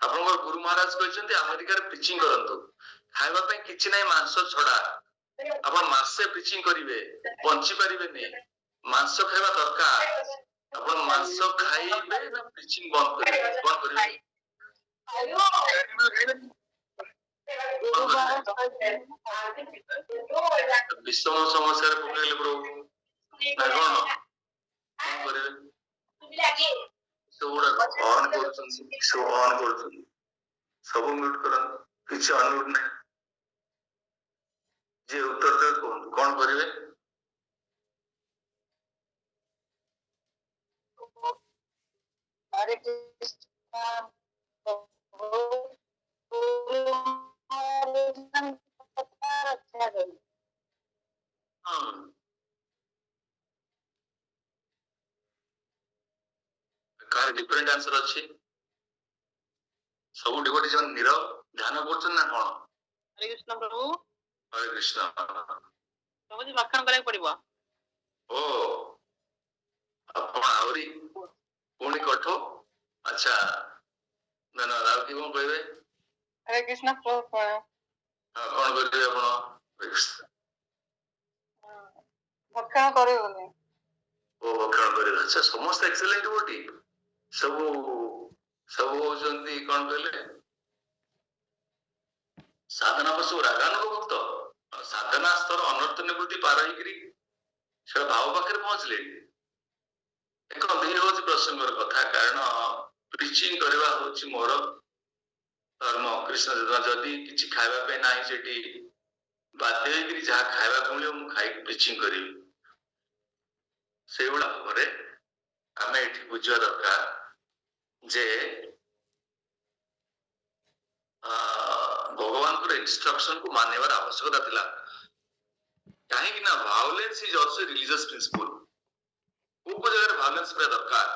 ଆପଣଙ୍କର ଗୁରୁ ମହାରାଜ କହିଛନ୍ତି ଆମେରିକାରେ ପ୍ରିଚିଂ କରନ୍ତୁ, ଖାଇବା ପାଇଁ କିଛି ନାହିଁ ମାଂସ ଛଡା। ଆପଣ ମାସେ ପ୍ରିଚିଂ କରିବେ, ବଞ୍ଚି ପାରିବେନି, ମାଂସ ଖାଇବା ଦରକାର। ଆପଣ ମାଂସ ଖାଇବେ ନା ପ୍ରିଚିଂ ବନ୍ଦ କରିବେ? କଣ କରିବେ? ବିଷମ ସମସ୍ୟାରେ ପକେଇଲେ ପ୍ରଭୁ ନା କଣ କରିବେ? ସବୁଗୁଡା ଅନ୍ କରୁଛନ୍ତି, ସବୁ ଅନ୍ କରୁଛନ୍ତି, ସବୁ ମ୍ୟୁଟ କରନ୍ତୁ, କିଛି ଅନମ୍ୟୁଟ ନାହିଁ। ଯିଏ ଉତ୍ତର ଦେବେ କୁହନ୍ତୁ କଣ କରିବେ? ମାନେ ଡିଫରେଣ୍ଟ ଆନ୍ସର ଅଛି। ସବୁ ଡିଭୋଟି ଜଣ ନିରବ ଧ୍ୟାନ କରୁଛନ୍ତି ନା କଣ? ହରେ କୃଷ୍ଣ ପ୍ରଭୁ। ହରେ କୃଷ୍ଣ। ପ୍ରଭୁଜୀ ଭକ୍ଷଣ କରିବାକୁ ପଡିବ। ଓ ଆପଣ ଆହୁରି ପୁଣି କଠୋ। ଆଚ୍ଛା ଧନ୍ୟବାଦ। ଆଉ କି କଣ କହିବେ? ହରେ କୃଷ୍ଣ ପ୍ରଭୁ ପ୍ରଣାମ। କଣ କରିବେ ଆପଣ? ଭକ୍ଷଣ କରିବୁନି। ଓ ଭକ୍ଷଣ କରିବେ। ଆଚ୍ଛା ସମସ୍ତେ ଏକ୍ସେଲେଣ୍ଟ ଡିଭୋଟି। ସବୁ ହଉଛନ୍ତି କଣ କହିଲେ ସାଧନା ସବୁ ରାଗାନୁଗ ଭକ୍ତ। ସାଧନା ସ୍ତର ଅନର୍ଥ ନିବୃତ୍ତି ପାର ହେଇକିରି ସେଟା ଭାବ ପାଖରେ ପହଞ୍ଚିଲେ। ଦେଖନ୍ତୁ ଇଏ ହଉଛି ପ୍ରସଙ୍ଗର କଥା। କାରଣ ପ୍ରିଚିଂ କରିବା ହଉଛି ମୋର ଧର୍ମ। କୃଷ୍ଣ ଯଦି କିଛି ଖାଇବା ପାଇଁ ନାହିଁ ସେଠି ବାଧ୍ୟ ହେଇକିରି ଯାହା ଖାଇବାକୁ ମିଳିବ ମୁଁ ଖାଇକି ପ୍ରିଚିଂ କରିବି। ସେଇଭଳିଆ ଭାବରେ ଆମେ ଏଠି ବୁଝିବା ଦରକାର ଯେ ଭଗବାନଙ୍କର ଇନଷ୍ଟ୍ରକ୍ସନ କୁ ମାନିବାର ଆବଶ୍ୟକତା ଥିଲା। କାହିଁକି ନା violence is also religious principal. କୋଉ ଜାଗାରେ ଭାଓଲେନ୍ସ କରିବା ଦରକାର?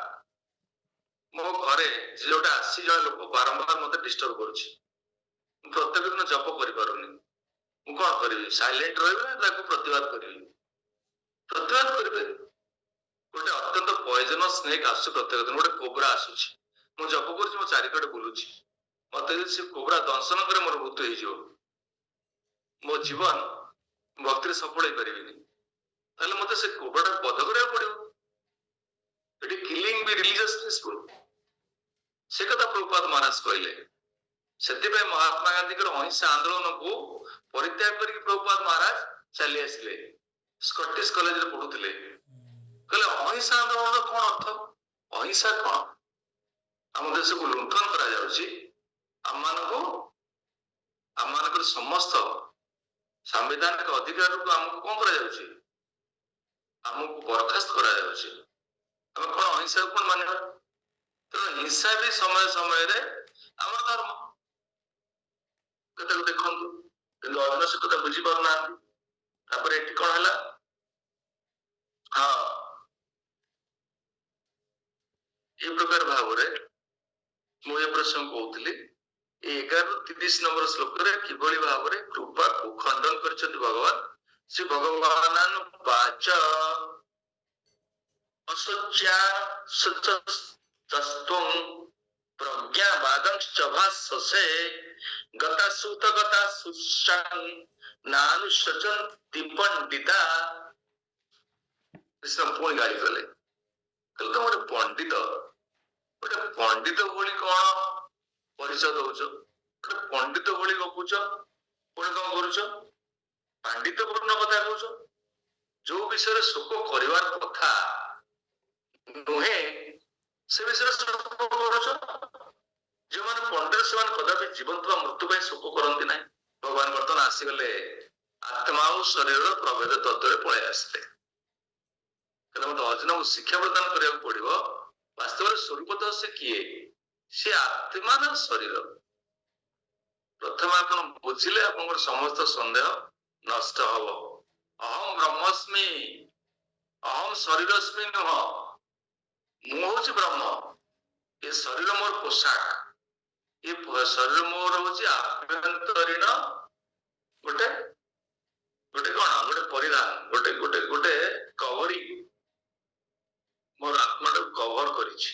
ମୋ ଘରେ ଯୋଉଟା ଆସି ଜଣେ ଲୋକ ବାରମ୍ବାର ମତେ ଡିଷ୍ଟର୍ବ କରୁଛି, ମୁଁ ପ୍ରତ୍ୟେକ ଦିନ ଜପ କରିପାରୁନି, ମୁଁ କଣ କରିବି? ସାଇଲେଣ୍ଟ ରହିବି ନା ତାକୁ ପ୍ରତିବାଦ କରିବି? ପ୍ରତିବାଦ କରିବେ। ଗୋଟେ ଅତ୍ୟନ୍ତ ପଏଜନସ୍ ସ୍ନେକ୍ ଆସୁଛି ପ୍ରତ୍ୟେକ ଦିନ, ଗୋଟେ କୋବ୍ରା ଆସୁଛି, ମୁଁ ଜପ କରୁଛି, ମୋ ଚାରିକଟେ ବୁଲୁଛି, ମତେ ଯଦି ସେ କୋବ୍ରା ଦଂଶନ করে ମୋର ମୃତ୍ୟୁ ହେଇଯିବ, ମୋ ଜୀବନ ଭକ୍ତିରେ ସଫଳ ହେଇପାରିବିନି, ତାହେଲେ ମତେ ସେ କୋବ୍ରାଟାକୁ ବଧ କରିବାକୁ ପଡିବ। ଏଠି କିଲିଂ ବି ରିଲିଜିୟସ୍ ପ୍ରିନ୍ସିପଲ। ସେ କଥା ପ୍ରଭୁପାଦ ମହାରାଜ କହିଲେ। ସେଥିପାଇଁ ମହାତ୍ମା ଗାନ୍ଧୀଙ୍କର ଅହିଂସା ଆନ୍ଦୋଳନକୁ ପରିତ୍ୟାଗ କରିକି ପ୍ରଭୁପାଦ ମହାରାଜ ଚାଲି ଆସିଲେ। ସ୍କଟିଶ କଲେଜରେ ପଢୁଥିଲେ। କହିଲେ ଅହିଂସା ଆନ୍ଦୋଳନର କଣ ଅର୍ଥ? ଅହିଂସା କଣ? ଆମ ଦେଶକୁ ଲୁଣ୍ଠନ କରାଯାଉଛି, ଆମମାନଙ୍କର ସମସ୍ତ ସାମ୍ବିଧାନିକ ଅଧିକାରକୁ ଆମକୁ କଣ କରାଯାଉଛି? ଆମକୁ ବରଖାସ୍ତ କରାଯାଉଛି। ଆମେ କଣ ଅହିଂସାକୁ କଣ ମାନିବା? ତେଣୁ ହିଂସା ବି ସମୟ ସମୟରେ ଆମର ଧର୍ମ। କଥାକୁ ଦେଖନ୍ତୁ, କିନ୍ତୁ ଅନ୍ୟ ସେ କଥା ବୁଝିପାରୁନାହାନ୍ତି। ତାପରେ ଏଠି କଣ ହେଲା? ହଁ, ଏ ପ୍ରକାର ଭାବରେ ମୁଁ ଏ ପ୍ରସଙ୍ଗ କହୁଥିଲି। 11-30 ନମ୍ବର ଶ୍ଲୋକରେ କିଭଳି ଭାବରେ କୃପାକୁ ଖଣ୍ଡନ କରିଛନ୍ତି ଭଗବାନ। ସେ ଭଗବାନ ବାଚ ଅସତ୍ୟାସ୍ତଂ ପ୍ରଜ୍ଞାବାଦଂଶ୍ଚ ଭାସସେ ଗତାସୁତ ଗତାସୁଚଂ ନାନୁଶଚନ୍ତି ପଣ୍ଡିତା। କୃଷ୍ଣ ପୁଣି ଗାଳି କଲେ। କହିଲେ ତମେ ଗୋଟେ ପଣ୍ଡିତ ଭଳି କଣ ପରିଚୟ ଦଉଛ? ଗୋଟେ ପଣ୍ଡିତ ଭଳି ଗପୁଛ, ପୁଣି କଣ କରୁଛ? ପାଣ୍ଡିତ୍ୟପୂର୍ଣ୍ଣ କଥା କହୁଛ। ଯୋଉ ବିଷୟରେ ଶୋକ କରିବାର କଥା ନୁହେଁ ସେ ବିଷୟରେ ଶୋକ କରୁଛ। ଯେଉଁମାନେ ପଣ୍ଡିତ ସେମାନେ କଦାପି ଜୀବନ ଥିବା ମୃତ୍ୟୁ ପାଇଁ ଶୋକ କରନ୍ତି ନାହିଁ। ଭଗବାନ ବର୍ତ୍ତମାନ ଆସିଗଲେ ଆତ୍ମା ଆଉ ଶରୀରର ପ୍ରଭେଦ ତତ୍ତ୍ୱରେ ପଳେଇ ଆସିଲେ। କହିଲେ ମତେ ଅର୍ଜୁନଙ୍କୁ ଶିକ୍ଷା ପ୍ରଦାନ କରିବାକୁ ପଡିବ। ବାସ୍ତବରେ ସ୍ୱରୂପତଃ ସେ କିଏ? ସେ ଆତ୍ମା ନା ଶରୀର? ପ୍ରଥମେ ଆପଣ ବୁଝିଲେ ଆପଣଙ୍କର ସମସ୍ତ ସନ୍ଦେହ ନଷ୍ଟ ହବ। ଅହମ୍ ବ୍ରହ୍ମସ୍ମି, ଅହମ୍ ଶରୀରସ୍ମି ନୁହଁ, ମୁଁ ହଉଛି ବ୍ରହ୍ମ। ଏ ଶରୀର ମୋର ପୋଷାକ, ଏ ଶରୀର ମୋର ହଉଛି ଆଭ୍ୟନ୍ତରୀଣ ଗୋଟେ କଣ ଗୋଟେ ପରିଧାନ, ଗୋଟେ କଭରିଂ ମୋର ଆତ୍ମାଟାକୁ କଭର କରିଛି।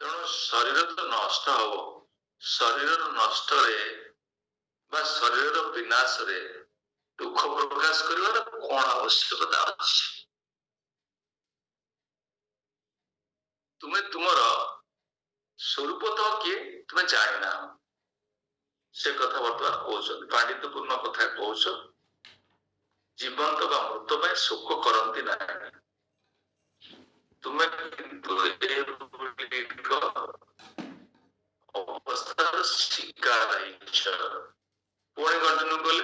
ତେଣୁ ଶରୀର ତ ନଷ୍ଟ ହବ। ଶରୀରର ନଷ୍ଟରେ ବା ଶରୀରର ବିନାଶରେ ଦୁଃଖ ପ୍ରକାଶ କରିବାର କଣ ଆବଶ୍ୟକତା ଅଛି? ତୁମେ ତୁମର ସ୍ୱରୂପତଃ କିଏ ତୁମେ ଜାଣିନା। ସେ କଥା ବର୍ତ୍ତମାନ କହୁଛନ୍ତି, ପାଣ୍ଡିତ୍ୟପୂର୍ଣ୍ଣ କଥା କହୁଛ। ଜୀବନ୍ତ ବା ମୃତ ପାଇଁ ଶୋକ କରନ୍ତି ନାହିଁ। ତୁମେ କିନ୍ତୁ ଅବସ୍ଥାର ଶିକାର ହେଇଛ। ପୁଣି କଣ୍ଟିନ୍ୟୁ କଲେ,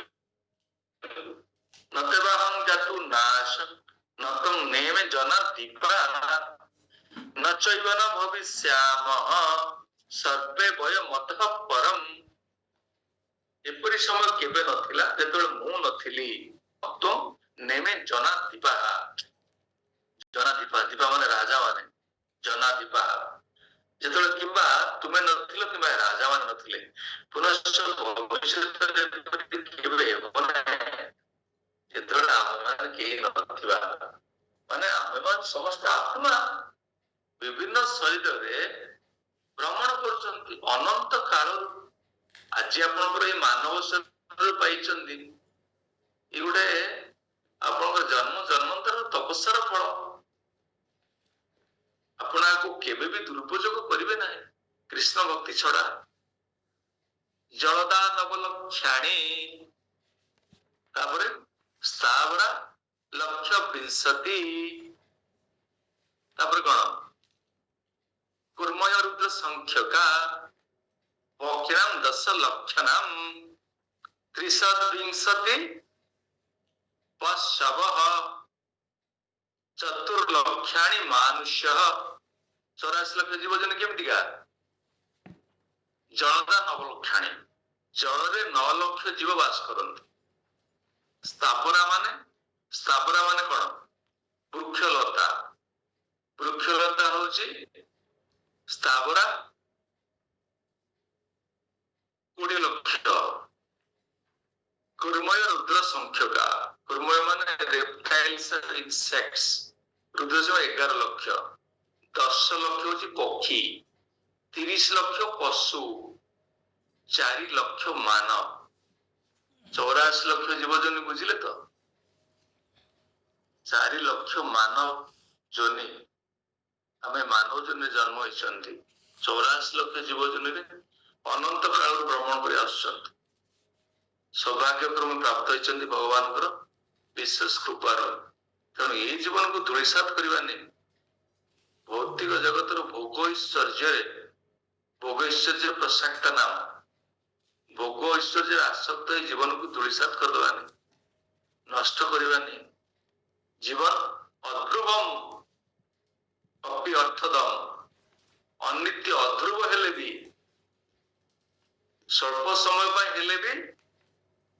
ନତେବାହଂ ଜାତୁ ନାଶ ନତଂ ନେମେ ଜନା ଦୀପା ନଚୈବନ ଭବିଷ୍ୟାମଃ ସର୍ବେ ବୟ ମତଃ ପରମ୍। ଏପରି ସମୟ କେବେ ନଥିଲା ଯେତେବେଳେ ମୁଁ ନଥିଲି। ନେମେ ଜନା ଦୀପା, ଜନା ଦୀପା, ଦୀପା ମାନେ ରାଜା ମାନେ, ଜନା ଦୀପା ଯେତେବେଳେ କିମ୍ବା ତୁମେ ନଥିଲ କିମ୍ବା ରାଜା ମାନେ ନଥିଲେ ପୁନଶ୍ଚ ଭବିଷ୍ୟତରେ କେବେ ହେବ ନାହିଁ ଯେତେବେଳେ ଆମେମାନେ କେହି ନଥିବା ମାନେ ଆମେମାନେ ସମସ୍ତେ ଆତ୍ମା ବିଭିନ୍ନ ଶରୀରରେ ଭ୍ରମଣ କରୁଛନ୍ତି ଅନନ୍ତ କାଳରୁ। ଆଜି ଆପଣଙ୍କର ଏଇ ମାନବ ଶରୀର ପାଇଛନ୍ତି ଏ ଗୋଟେ ଆପଣଙ୍କର ଜନ୍ମ ଜନ୍ମାନ୍ତର ତପସ୍ୟାର ଫଳ। ଆପଣ ଆକୁ କେବେ ବି ଦୁରୁପଯୋଗ କରିବେ ନାହିଁ କୃଷ୍ଣ ଭକ୍ତି ଛଡା। ଜଳଦା ନବଲକ୍ଷାଣୀ ତାପରେ ସ୍ଥାବରା ଲକ୍ଷ ବିଂଶତି ତାପରେ କଣ କୁର୍ମୟ ରୁଦ୍ର ସଂଖ୍ୟକା ପକ୍ଷିଣାମ ଦଶ ଲକ୍ଷଣାମ ତ୍ରିଶବିଂଶତି ପଶବଃ ଚତୁର୍ଲକ୍ଷାଣି ମାନୁଷ୍ୟ 84 ଲକ୍ଷ ଜୀବଜନ କେମିତିକା ଜଳଦା ନବଲକ୍ଷାଣୀ ଜଳରେ 9 ଲକ୍ଷ ଜୀବ ବାସ କରନ୍ତି। ସ୍ଥାବରା ମାନେ କଣ ବୃକ୍ଷଲତା ବୃକ୍ଷଲତା ହଉଛି ସ୍ଥାବରା 20 ଲକ୍ଷ। କୁର୍ମୟ ରୁଦ୍ର ସଂଖ୍ୟକା କୁର୍ମୟ ମାନେ ରେପ୍ଟାଇଲ୍ସ ଇନସେକ୍ଟସ ରୁଦ୍ର 11 ଲକ୍ଷ। 10 ଲକ୍ଷ ହଉଛି ପକ୍ଷୀ 30 ଲକ୍ଷ ପଶୁ 4 ଲକ୍ଷ ମାନବ 84 ଲକ୍ଷ ଜୀବଜନି ବୁଝିଲେ ତ 4 ଲକ୍ଷ ମାନବ ଜନି ଆମେ ମାନବ ଜନି ଜନ୍ମ ହେଇଛନ୍ତି 84 ଲକ୍ଷ ଜୀବଜନିରେ ଅନନ୍ତ କାଳରୁ ଭ୍ରମଣ କରି ଆସୁଛନ୍ତି। ସୌଭାଗ୍ୟକ୍ରମ ପ୍ରାପ୍ତ ହେଇଛନ୍ତି ଭଗବାନଙ୍କର ବିଶେଷ କୃପାରୁ। ତେଣୁ ଏଇ ଜୀବନକୁ ଧୂଳିସାତ କରିବାନି। ଭୌତିକ ଜଗତର ଭୋଗ ଐଶ୍ୱର୍ଯ୍ୟ ପ୍ରସାକ୍ତ ନାମ ଭୋଗ ଐଶ୍ୱର୍ଯ୍ୟରେ ଆସକ୍ତ ଏଇ ଜୀବନକୁ ଧୂଳିସାତ କରିଦେବାନି ନଷ୍ଟ କରିବାନି। ଜୀବନ ଅଧ୍ରୁବମ ଅପି ଅର୍ଥଦମ ଅନିତ୍ୟ ଅଧ୍ରୁବ ହେଲେ ବି ସ୍ୱଳ୍ପ ସମୟ ପାଇଁ ହେଲେ ବି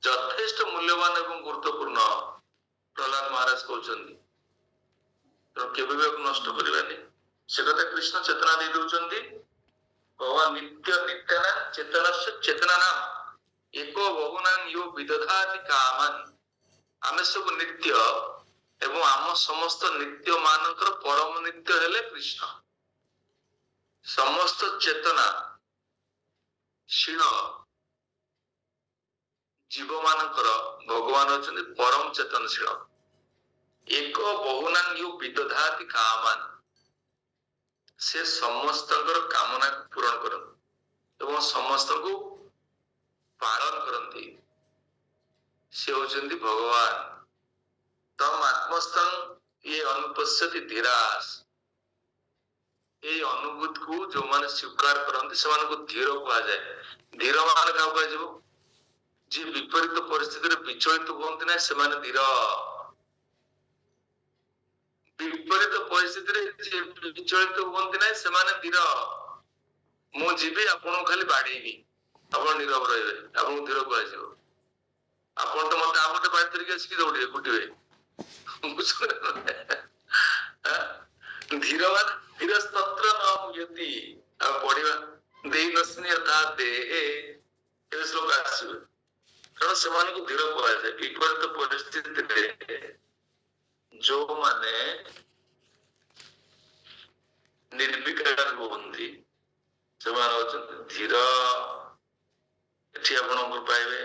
ଯଥେଷ୍ଟ ମୂଲ୍ୟବାନ ଏବଂ ଗୁରୁତ୍ୱପୂର୍ଣ୍ଣ ପ୍ରହ୍ଲାଦ ମହାରାଜ କହୁଛନ୍ତି। ତେଣୁ କେବେ ବି ନଷ୍ଟ କରିବାନି। ସେ କଥା କୃଷ୍ଣ ଚେତନା ଦେଇ ଦଉଛନ୍ତି। ଭଗବାନ ନିତ୍ୟ ନିତ୍ୟାନା ଚେତନସ୍ୟ ଚେତନାନାମ एको ବହୁନାଂ ୟୋ ବିଦଧାତି କାମାନ। ଆମେ ସବୁ ନିତ୍ୟ ଏବଂ ଆମ ସମସ୍ତ ନିତ୍ୟ ମାନଙ୍କର ପରମ ନିତ୍ୟ ହେଲେ କୃଷ୍ଣ। ସମସ୍ତ ଚେତନା ଶୀଳ ଜୀବ ମାନଙ୍କର ଭଗବାନ ହଉଛନ୍ତି ପରମ ଚେତନଶୀଳ। ଏକ ବହୁନାଂ ୟୋ ବିଦଧାତି କାମାନ ସେ ସମସ୍ତଙ୍କର କାମନାକୁ ପୂରଣ କରନ୍ତି ଏବଂ ସମସ୍ତଙ୍କୁ ପାଳନ କରନ୍ତି। ସେ ହଉଛନ୍ତି ଭଗବାନ। ତମ ଆତ୍ମସ୍ତଂ ଇଏ ଅନୁପଶ୍ୟତି ଧୀରାସ। ଏଇ ଅନୁଭୂତିକୁ ଯୋଉମାନେ ସ୍ୱୀକାର କରନ୍ତି ସେମାନଙ୍କୁ ଧୀର କୁହାଯାଏ। ଧୀର ମାନେ କାହାକୁ କୁହାଯିବ? ଯିଏ ବିପରୀତ ପରିସ୍ଥିତିରେ ବିଚଳିତ ହୁଅନ୍ତି ନାହିଁ ସେମାନେ ଧୀର। ବିପରୀତ ପରିସ୍ଥିତିରେ ଯିଏ ବିଚଳିତ ହୁଅନ୍ତି ନାହିଁ ସେମାନେ ଧୀର। ମୁଁ ଯିବି ଆପଣଙ୍କୁ ଖାଲି ବାଡେଇବି ଆପଣ ନୀରବ ରହିବେ ଆପଣଙ୍କୁ ଧୀର କୁହାଯିବ। ଆପଣ ତ ମତେ ଆଉ ଗୋଟେ ବାଡି ଧରିକି ଆସିକି ଦୌଡ଼ିବେ କୁଟିବେ। ଧୀର ମାନେ ଧୀର ସ୍ତୋତ୍ର ନ ମୁହ୍ୟତି। ଆଉ ପଢିବା ଦେଇ ନସ୍ନି ତା ଦେହେ ଏବେ ଶ୍ଲୋକ ଆସିବେ। କାରଣ ସେମାନଙ୍କୁ ଧୀର କୁହାଯାଏ। ବିପରୀତ ପରିସ୍ଥିତିରେ ଯୋଉମାନେ ନିର୍ବିକାର ହୁଅନ୍ତି ସେମାନେ ହଉଛନ୍ତି ଧୀର। ଏଠି ଆପଣଙ୍କର ପାଇବେ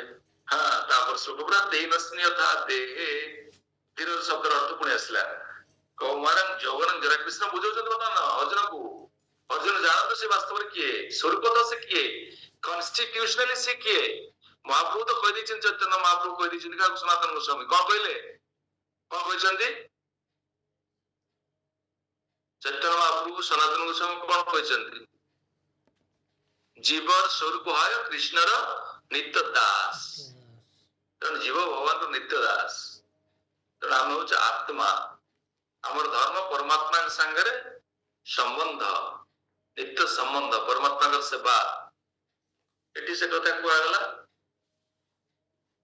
ତାପରେ ଶ୍ଲୋକ ପୁରା ଦେଇ ନସ୍ନି ତା ଦେହେ ଧୀର ଶବ୍ଦର ଅର୍ଥ ପୁଣି ଆସିଲା। କୌମାରଂ ଯୌବନଂ ଜରା କୃଷ୍ଣ ବୁଝାଉଛନ୍ତି ବର୍ତ୍ତମାନ ଅର୍ଜୁନକୁ। ଅର୍ଜୁନ ଜାଣନ୍ତୁ ସେ ବାସ୍ତବରେ କିଏ ସ୍ୱରୂପତଃ ସେ କିଏ କନଷ୍ଟିଟ୍ୟୁସନାଲି ସେ କିଏ। ମହାପ୍ରଭୁ ତ କହିଦେଇଛନ୍ତି ଚୈତନ୍ୟ ମହାପ୍ରଭୁ କହିଦେଇଛନ୍ତି କାହାକୁ ସନାତନ ଗୋସ୍ୱାମୀ କଣ କହିଲେ କଣ କହିଛନ୍ତି? ଚୈତନ୍ୟ ମହାପ୍ରଭୁ ସନାତନ ଗୋସ୍ୱାମୀ କଣ କହିଛନ୍ତି? ଜୀବର ସ୍ୱରୂପ হয় କୃଷ୍ଣର ନିତ୍ୟ ଦାସ। ତେଣୁ ଜୀବ ଭଗବାନର ନିତ୍ୟ ଦାସ। ତେଣୁ ଆମେ ହଉଛି ଆତ୍ମା। ଆମର ଧର୍ମ ପରମାତ୍ମାଙ୍କ ସାଙ୍ଗରେ ସମ୍ବନ୍ଧ ନିତ୍ୟ ସମ୍ବନ୍ଧ ପରମାତ୍ମାଙ୍କର ସେବା। ଏଠି ସେ କଥା କୁହାଗଲା।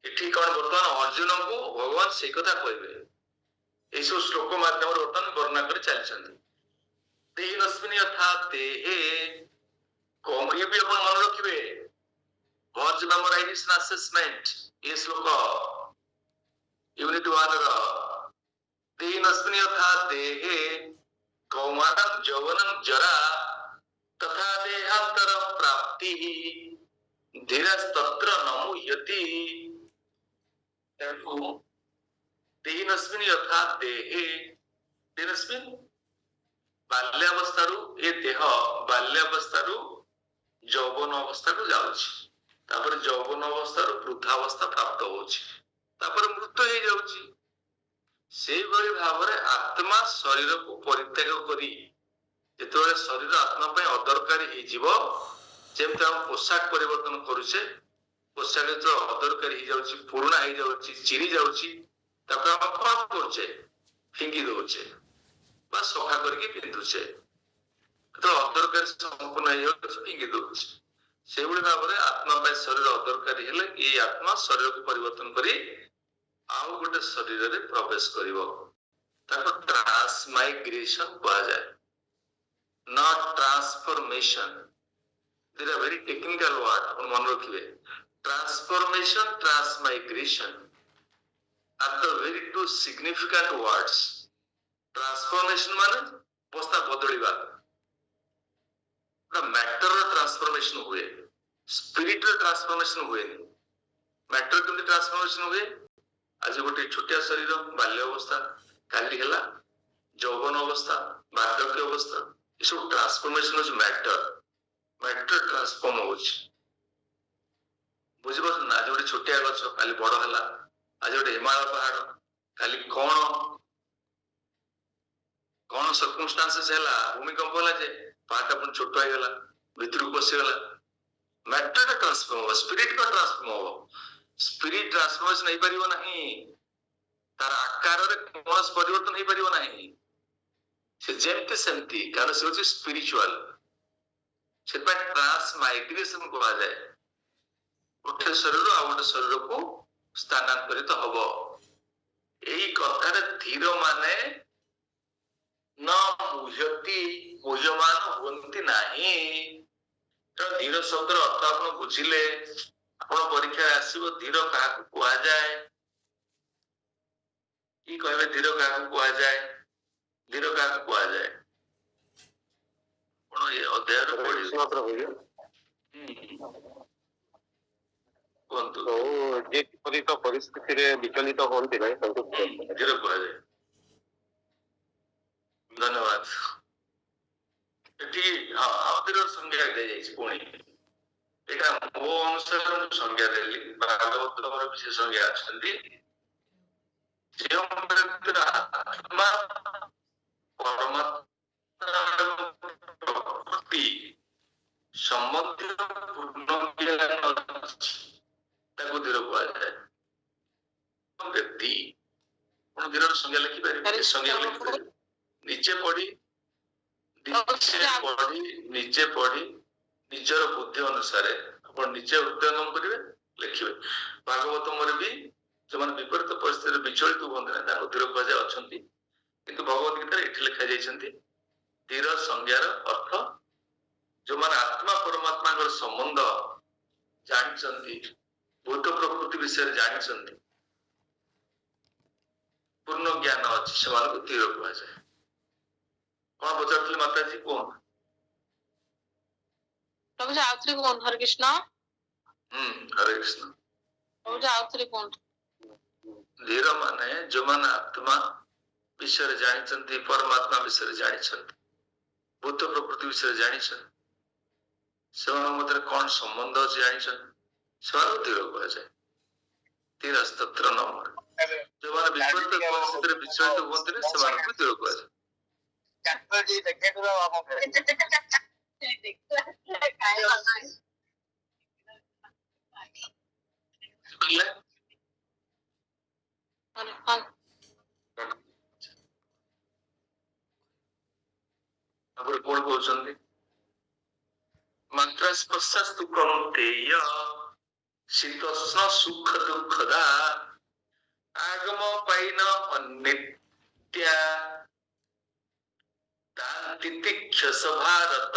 ଏଠି କଣ ବର୍ତ୍ତମାନ ଅର୍ଜୁନଙ୍କୁ ଭଗବାନ ସେଇ କଥା କହିବେ। ଏଇସବୁ ଶ୍ଲୋକ ମାଧ୍ୟମରେ ବର୍ତ୍ତମାନ ବର୍ଣ୍ଣନା କରି ଚାଲିଛନ୍ତି। ଦେହିନସ୍ମିନ୍ ଯଥା ଦେହେ कौन ये भी अपन मन रखिए वर्ज मेमोराइजेशन असेसमेंट ये श्लोक यूनिट 1 रो तीन अस्मिन् यथा देहे कौमारं यौवनं जरा तथा देहांतर प्राप्ति धीरस्तत्र नमुह्यति तीन अस्मिन् यथा देहे तीन अस्मिन् बाल्यावस्थारू ए देह बाल्यावस्थारू यौवन अवस्थारू जाउछि तापर यौवन अवस्थारू वृद्धावस्था प्राप्त होछि तापर मृत्यु हो जाउछि सेई भली भावरे आत्मा शरीर को परित्याग करी जेतबेले शरीर आत्मा पे अदरकारी हे जीवो जेमते हम पोशाक परिवर्तन करूछे पोशाक जो अदरकारी हे जाउछि पुराना हे जाउछि चिरी जाउछि तापर हम कोन करूछे फिंगी दोछे बा सफा करके पिंधुछे तो अदरकारी संपूर्ण हे जाउछि फिंगी दोछे सेई भली भावरे आत्मा पे शरीर अदरकारी हेले ए आत्मा शरीर को परिवर्तन करी आउ गोटे शरीर रे प्रवेश करिवो ताको ट्रांसमाइग्रेशन कहा जाए not transformation they are very technical word अपन मन रखिबे transformation transmigration are the very two significant words transformation माने अवस्था बदलिबा मैटर ट्रांसफॉर्मेशन हुए स्पिरिट ट्रांसफॉर्मेशन हुए मैटर केमती ट्रांसफॉर्मेशन हुए आज गोटे छोटिया शरीर बाल्य अवस्था काली हेला यौवन अवस्था बार्धक्य अवस्था ये सब ट्रांसफॉर्मेशन होची मैटर ट्रांसफॉर्म होची बुझिबो ना आज गोटे छोटिया गछ काली बड़ हेला आज गोटे हिमालय पहाड़ काली कौन सर्कमस्टांसेस हेला भूमिकंप होला जे पहाड़ अपन छोट हो गेला भीतर को बसी गेला मैटर ट्रांसफॉर्म हो स्पिरिट का ट्रांसफॉर्म हो स्पिरिट ट्रांसफॉर्मेशन नहीं परिवो नहीं तार आकार रे कोनस परिवर्तन नहीं परिवो नहीं से जेमते सेमती कारण से होची स्पिरिचुअल से पर ट्रांसमाइग्रेशन को आ जाए गोटे शरीर आ गोटे शरीर को स्थानांतरित हबो एई कथा रे धीर माने न मुह्यति मुह्यमान होंती नाही तो धीर शब्द अर्थ आपण बुझिले आपण परीक्षा आसीबो धीर काहाकू कुआ जाए की कहबे धीर काहाकू कुआ जाए धीर काहाकू कुआ जाए आपण ये अध्याय रो पढि कोंतु तो जे परित परिस्थिति रे विचलित होंती नाही तांको धीर कुआ जाए धन्यवाद ठीक हाँ आउतिर संज्ञा दे जाइछ पुणी एका मो अनुसार संज्ञा देली भागवत और विशेष संज्ञा अछंती जो व्यक्ति आत्मा परमात्मा प्रकृति संबंधी पूर्ण ज्ञान ताको धीर कुआ जाए व्यक्ति कोन धीर संज्ञा लिखि पारे संज्ञा लिखि नीचे पढ़ी निजर बुद्धि अनुसार अपन निजे हृदयंगम करेंगे लिखे भागवतम भी जो मैंने विपरीत परिस्थिति विचलित हमें धीर कुआ अच्छा किंतु भगवत गीता ये लिखा जाइए धीर संज्ञार अर्थ जो मैंने आत्मा परमात्मा संबंध जानी भूत प्रकृति विषय जानी पूर्ण ज्ञान अच्छी से धीर कुआ जाए कौन पचार माता जी कौन प्रभु जी आउथरे कौन हरे कृष्ण हरे कृष्ण प्रभु जी आउथरे कौन धीर माने जो माने आत्मा विषय जानी परमात्मा विषय जानी भूत प्रकृति विषय जानी से मध्य कौन संबंध अच्छे जानी धीर कुआ जाए धीरस्तत्र नमः जो माने विपरीत परिस्थिति विचलित होते धीर कुआ जाए डॉक्टर जी देखे तो आप कौन कहते मंत्र स्पर्शस्तु कौन्तेय शीतोष्ण सुख दुखदा आगम पाइन अनित्या तितिक्षस भारत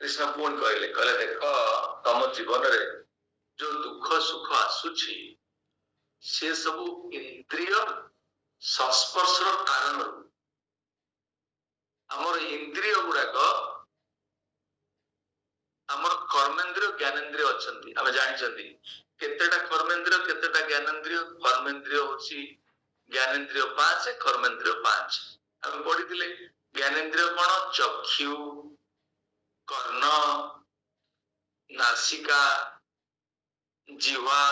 कृष्ण पुणी कहले कहले देख तम जीवन रे जो दुख सुख आसुची से सब इंद्रिय संस्पर्शर कारण आमर इंद्रिय गुड़ाक आमर कर्मेन्द्रिय ज्ञानेन्द्रिय अच्छी आम जानते केतेटा कर्मेन्द्रिय केतेटा ज्ञानेन्द्रिय कर्मेन्द्रिय होची ज्ञानेन्द्रिय 5 कर्मेन्द्रिय 5 आम पढ़ी ज्ञानेन्द्रिय कौन चक्षु कर्ण नासिका जीवा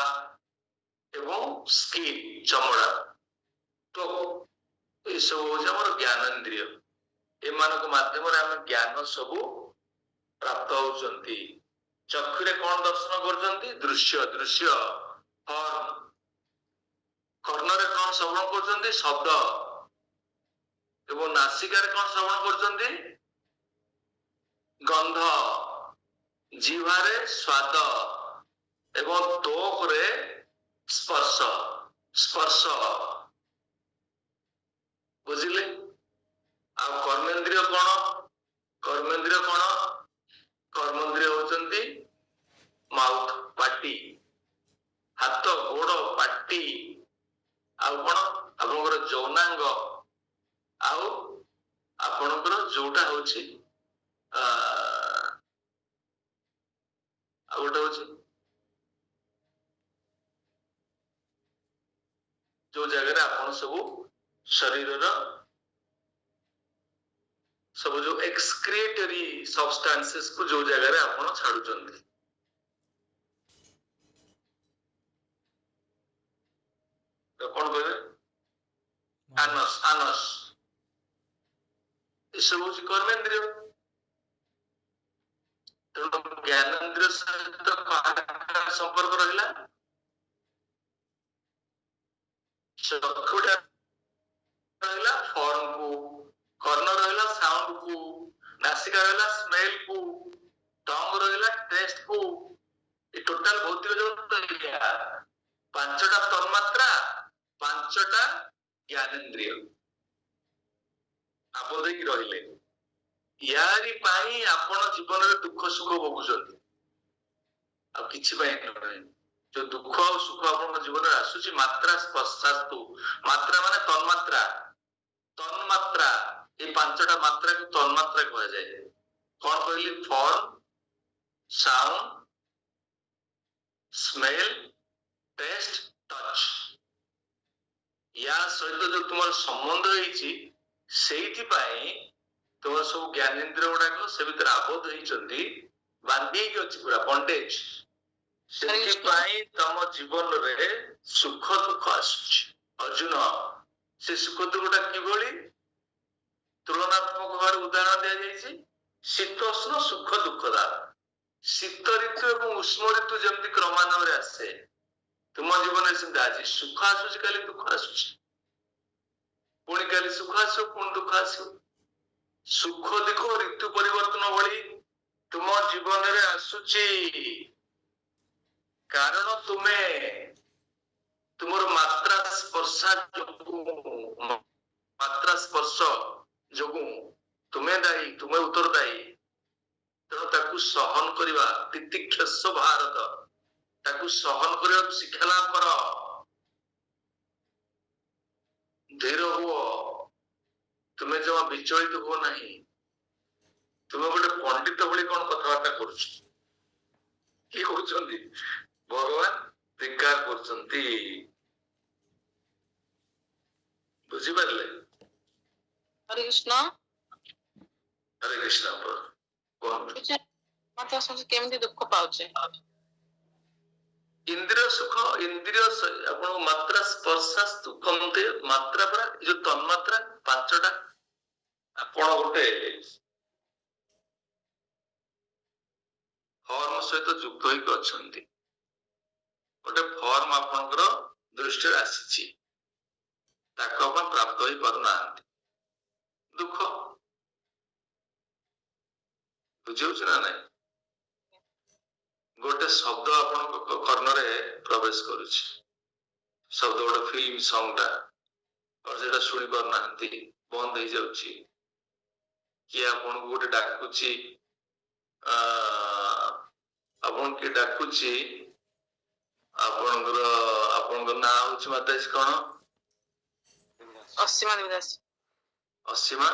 एवं स्किन चमड़ा तो ये सब हूँ ज्ञानेन्द्रिय एम माध्यम आम ज्ञान सबू प्राप्त होती चक्षुरे कौन दर्शन कर दृश्य दृश्य हर्न कर्ण रे कौन श्रवण कर शब्द एवं नासिकार कौन श्रवण कर गंध जीवारे स्वाद एवं त्वक रे स्पर्श स्पर्श बुझिले आ कर्मेन्द्रिय कौन कर्मेन्द्रिय कौन कर्मेन्द्रिय होचंती माउथ पाटी हाथ गोड़ पाटी आउ कौन आपनकर जौनांग आउ आपनकर जोटा होची गोटे होची जो जगह आपन सब शरीर सब जो एक्सक्रिएटरी सब्सटेंसेस को जो जगह आपन छाड़ुचंती तो कौन कहबे आनस आनस ये सब होची कर्मेन्द्रिय तेणु ज्ञानेन्द्रिय सहित संपर्क रहिला चक्षुटा रहिला फॉर्म को कर्ण रहिला साउंड को नासिका रहिला स्मेल को टंग रहिला टेस्ट को ये टोटल भौतिक जो पांचटा तन्मात्रा पांचटा ज्ञानेन्द्रिय आबद्ध ही रहिले यारी पाई आपण जीवन रे दुख सुख भोगुचंती आ किछि पाई नहीं जो दुख और सुख आपण जीवन रे आसुची मात्रा स्पर्शास्तु मात्रा माने तन्मात्रा तन्मात्रा ये पांचटा मात्रा को तन्मात्रा कहा जाए कौन कहली form sound smell taste touch या सहित जो तुम संबंध होईची सेठी पाई तुम सब ज्ञानेन्द्रिय गुड़ाक से भीतर आबद्ध होईचंती बांधी अछि पूरा बॉन्डेज सेठी तम जीवन रे सुख दुख आसुची अर्जुन से सुख दुखटा किभଳି तुलनात्मक भाव उदाहरण दिया जाइए शीतोष्ण सुख दुखदा शीत ऋतु एवं उष्म ऋतु जमती क्रमान्वये आसे तुम जीवन में आज सुख आसुची काली दुख आसुची पुणी काली सुख आसो पुणी दुख आसो सुख दुख ऋतु परिवर्तन भली तुम जीवन में आसुची कारण तुम्हें तुमर मात्रा स्पर्शा मात्रा स्पर्श जोगु तुम्हें दायी तुम्हें उत्तरदायी तेणु ताकू सहन करवा तितिक्षस भारत ताकू सहन करने शिक्षा लाभ कर धीर हुओ तुम्हें जमा विचलित हो नहीं तुम्हें गोटे पंडित भली कौन कथबार्ता कर भगवान धिक्कार कर बुझिपारे हरे कृष्ण हरे कृष्ण मत केमती दुख पाउचे इंद्रिय सुख इंद्रिय आपण मात्रा स्पर्शास्तु कमते मात्रा परा जो तन्मात्रा पांचटा आपण गोटे फॉर्म सहित युक्त होइक अछंती गोटे फॉर्म आपनकर दृष्टि आसीछि ताको आपण प्राप्त होई परना दुख बुझौछ ना नहीं गोटे शब्द आपण कर्ण रे प्रवेश करुछि शब्द गोटे फिल्म सॉन्ग टा और जेटा सुनि पर नांती बंद हो जाउछि कि आपण गोटे डाकुछि ଆପଣ କି ଡାକୁଛି ଆପଣଙ୍କ ନାଁ ହଉଛି ମାତାଜୀ କଣ? ଅସୀମା ଦେବଦାସ। ଅସୀମା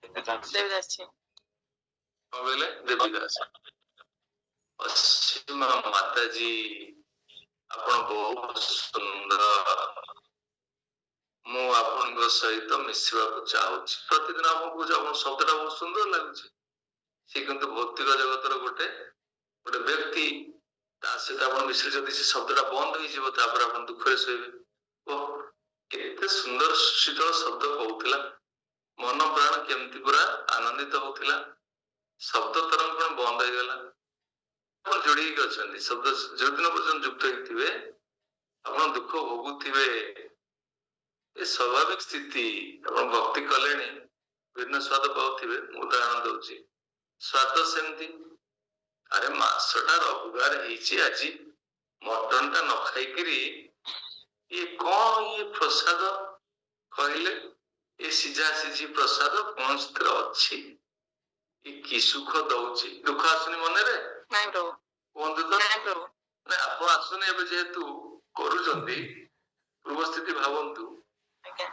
ଦେବଦାସ। କଣ କହିଲେ? ଦେବୀ ଦାସ। ଅସୀମା ମାତାଜୀ ଆପଣ ବହୁତ ସୁନ୍ଦର। ମୁଁ ଆପଣଙ୍କ ସହିତ ମିଶିବାକୁ ଚାହୁଁଛି। ପ୍ରତିଦିନ ଆପଣଙ୍କୁ ଆପଣ ଶବ୍ଦଟା ବହୁତ ସୁନ୍ଦର ଲାଗୁଛି। ସେ କିନ୍ତୁ ଭୌତିକ ଜଗତର ଗୋଟେ ବ୍ୟକ୍ତି। ତା ସହିତ ଆପଣ ମିଶିଲେ ଯଦି ସେ ଶବ୍ଦଟା ବନ୍ଦ ହେଇଯିବ ତାପରେ ଆପଣ ଦୁଃଖରେ ଶୋଇବେ। ଓ କେତେ ସୁନ୍ଦର ଶୀତଳ ଶବ୍ଦ କହୁଥିଲା, ମନ ପ୍ରାଣ କେମିତି ପୁରା ଆନନ୍ଦିତ ହଉଥିଲା। ଶବ୍ଦ ତରଙ୍ଗ କଣ ବନ୍ଦ ହେଇଗଲା? ଆପଣ ଯୋଡି ହେଇକି ଅଛନ୍ତି। ଶବ୍ଦ ଯୋଉଦିନ ପର୍ଯ୍ୟନ୍ତ ଯୁକ୍ତ ହେଇଥିବେ ଆପଣ ଦୁଃଖ ଭୋଗୁଥିବେ। ଏ ସ୍ୱାଭାବିକ ସ୍ଥିତି। ଆପଣ ଭକ୍ତି କଲେଣି, ବିଭିନ୍ନ ସ୍ୱାଦ ପାଉଥିବେ। ମୁଁ ଉଦାହରଣ ଦଉଛି, ସ୍ୱାଦ ସେମିତି। ଆରେ ମାସଟା ରବିବାର ହେଇଛି, ଆଜି ମଟନ ଟା ନ ଖାଇକିରି ଇଏ କଣ ଇଏ ପ୍ରସାଦ କହିଲେ? ଏ ସିଝା ସିଝି ପ୍ରସାଦ କଣ ସେଥିରେ ଅଛି? କି ସୁଖ ଦଉଛି? ଦୁଃଖ ଆସୁନି ମନରେ? ନାଇଁ ପ୍ରଭୁ। କୁହନ୍ତୁ ତ। ନାଇଁ ପ୍ରଭୁ। ଆପଣ ଆସୁନି। ଏବେ ଯେହେତୁ କରୁଛନ୍ତି, ପୂର୍ବ ସ୍ଥିତି ଭାବନ୍ତୁ। ଆଜ୍ଞା।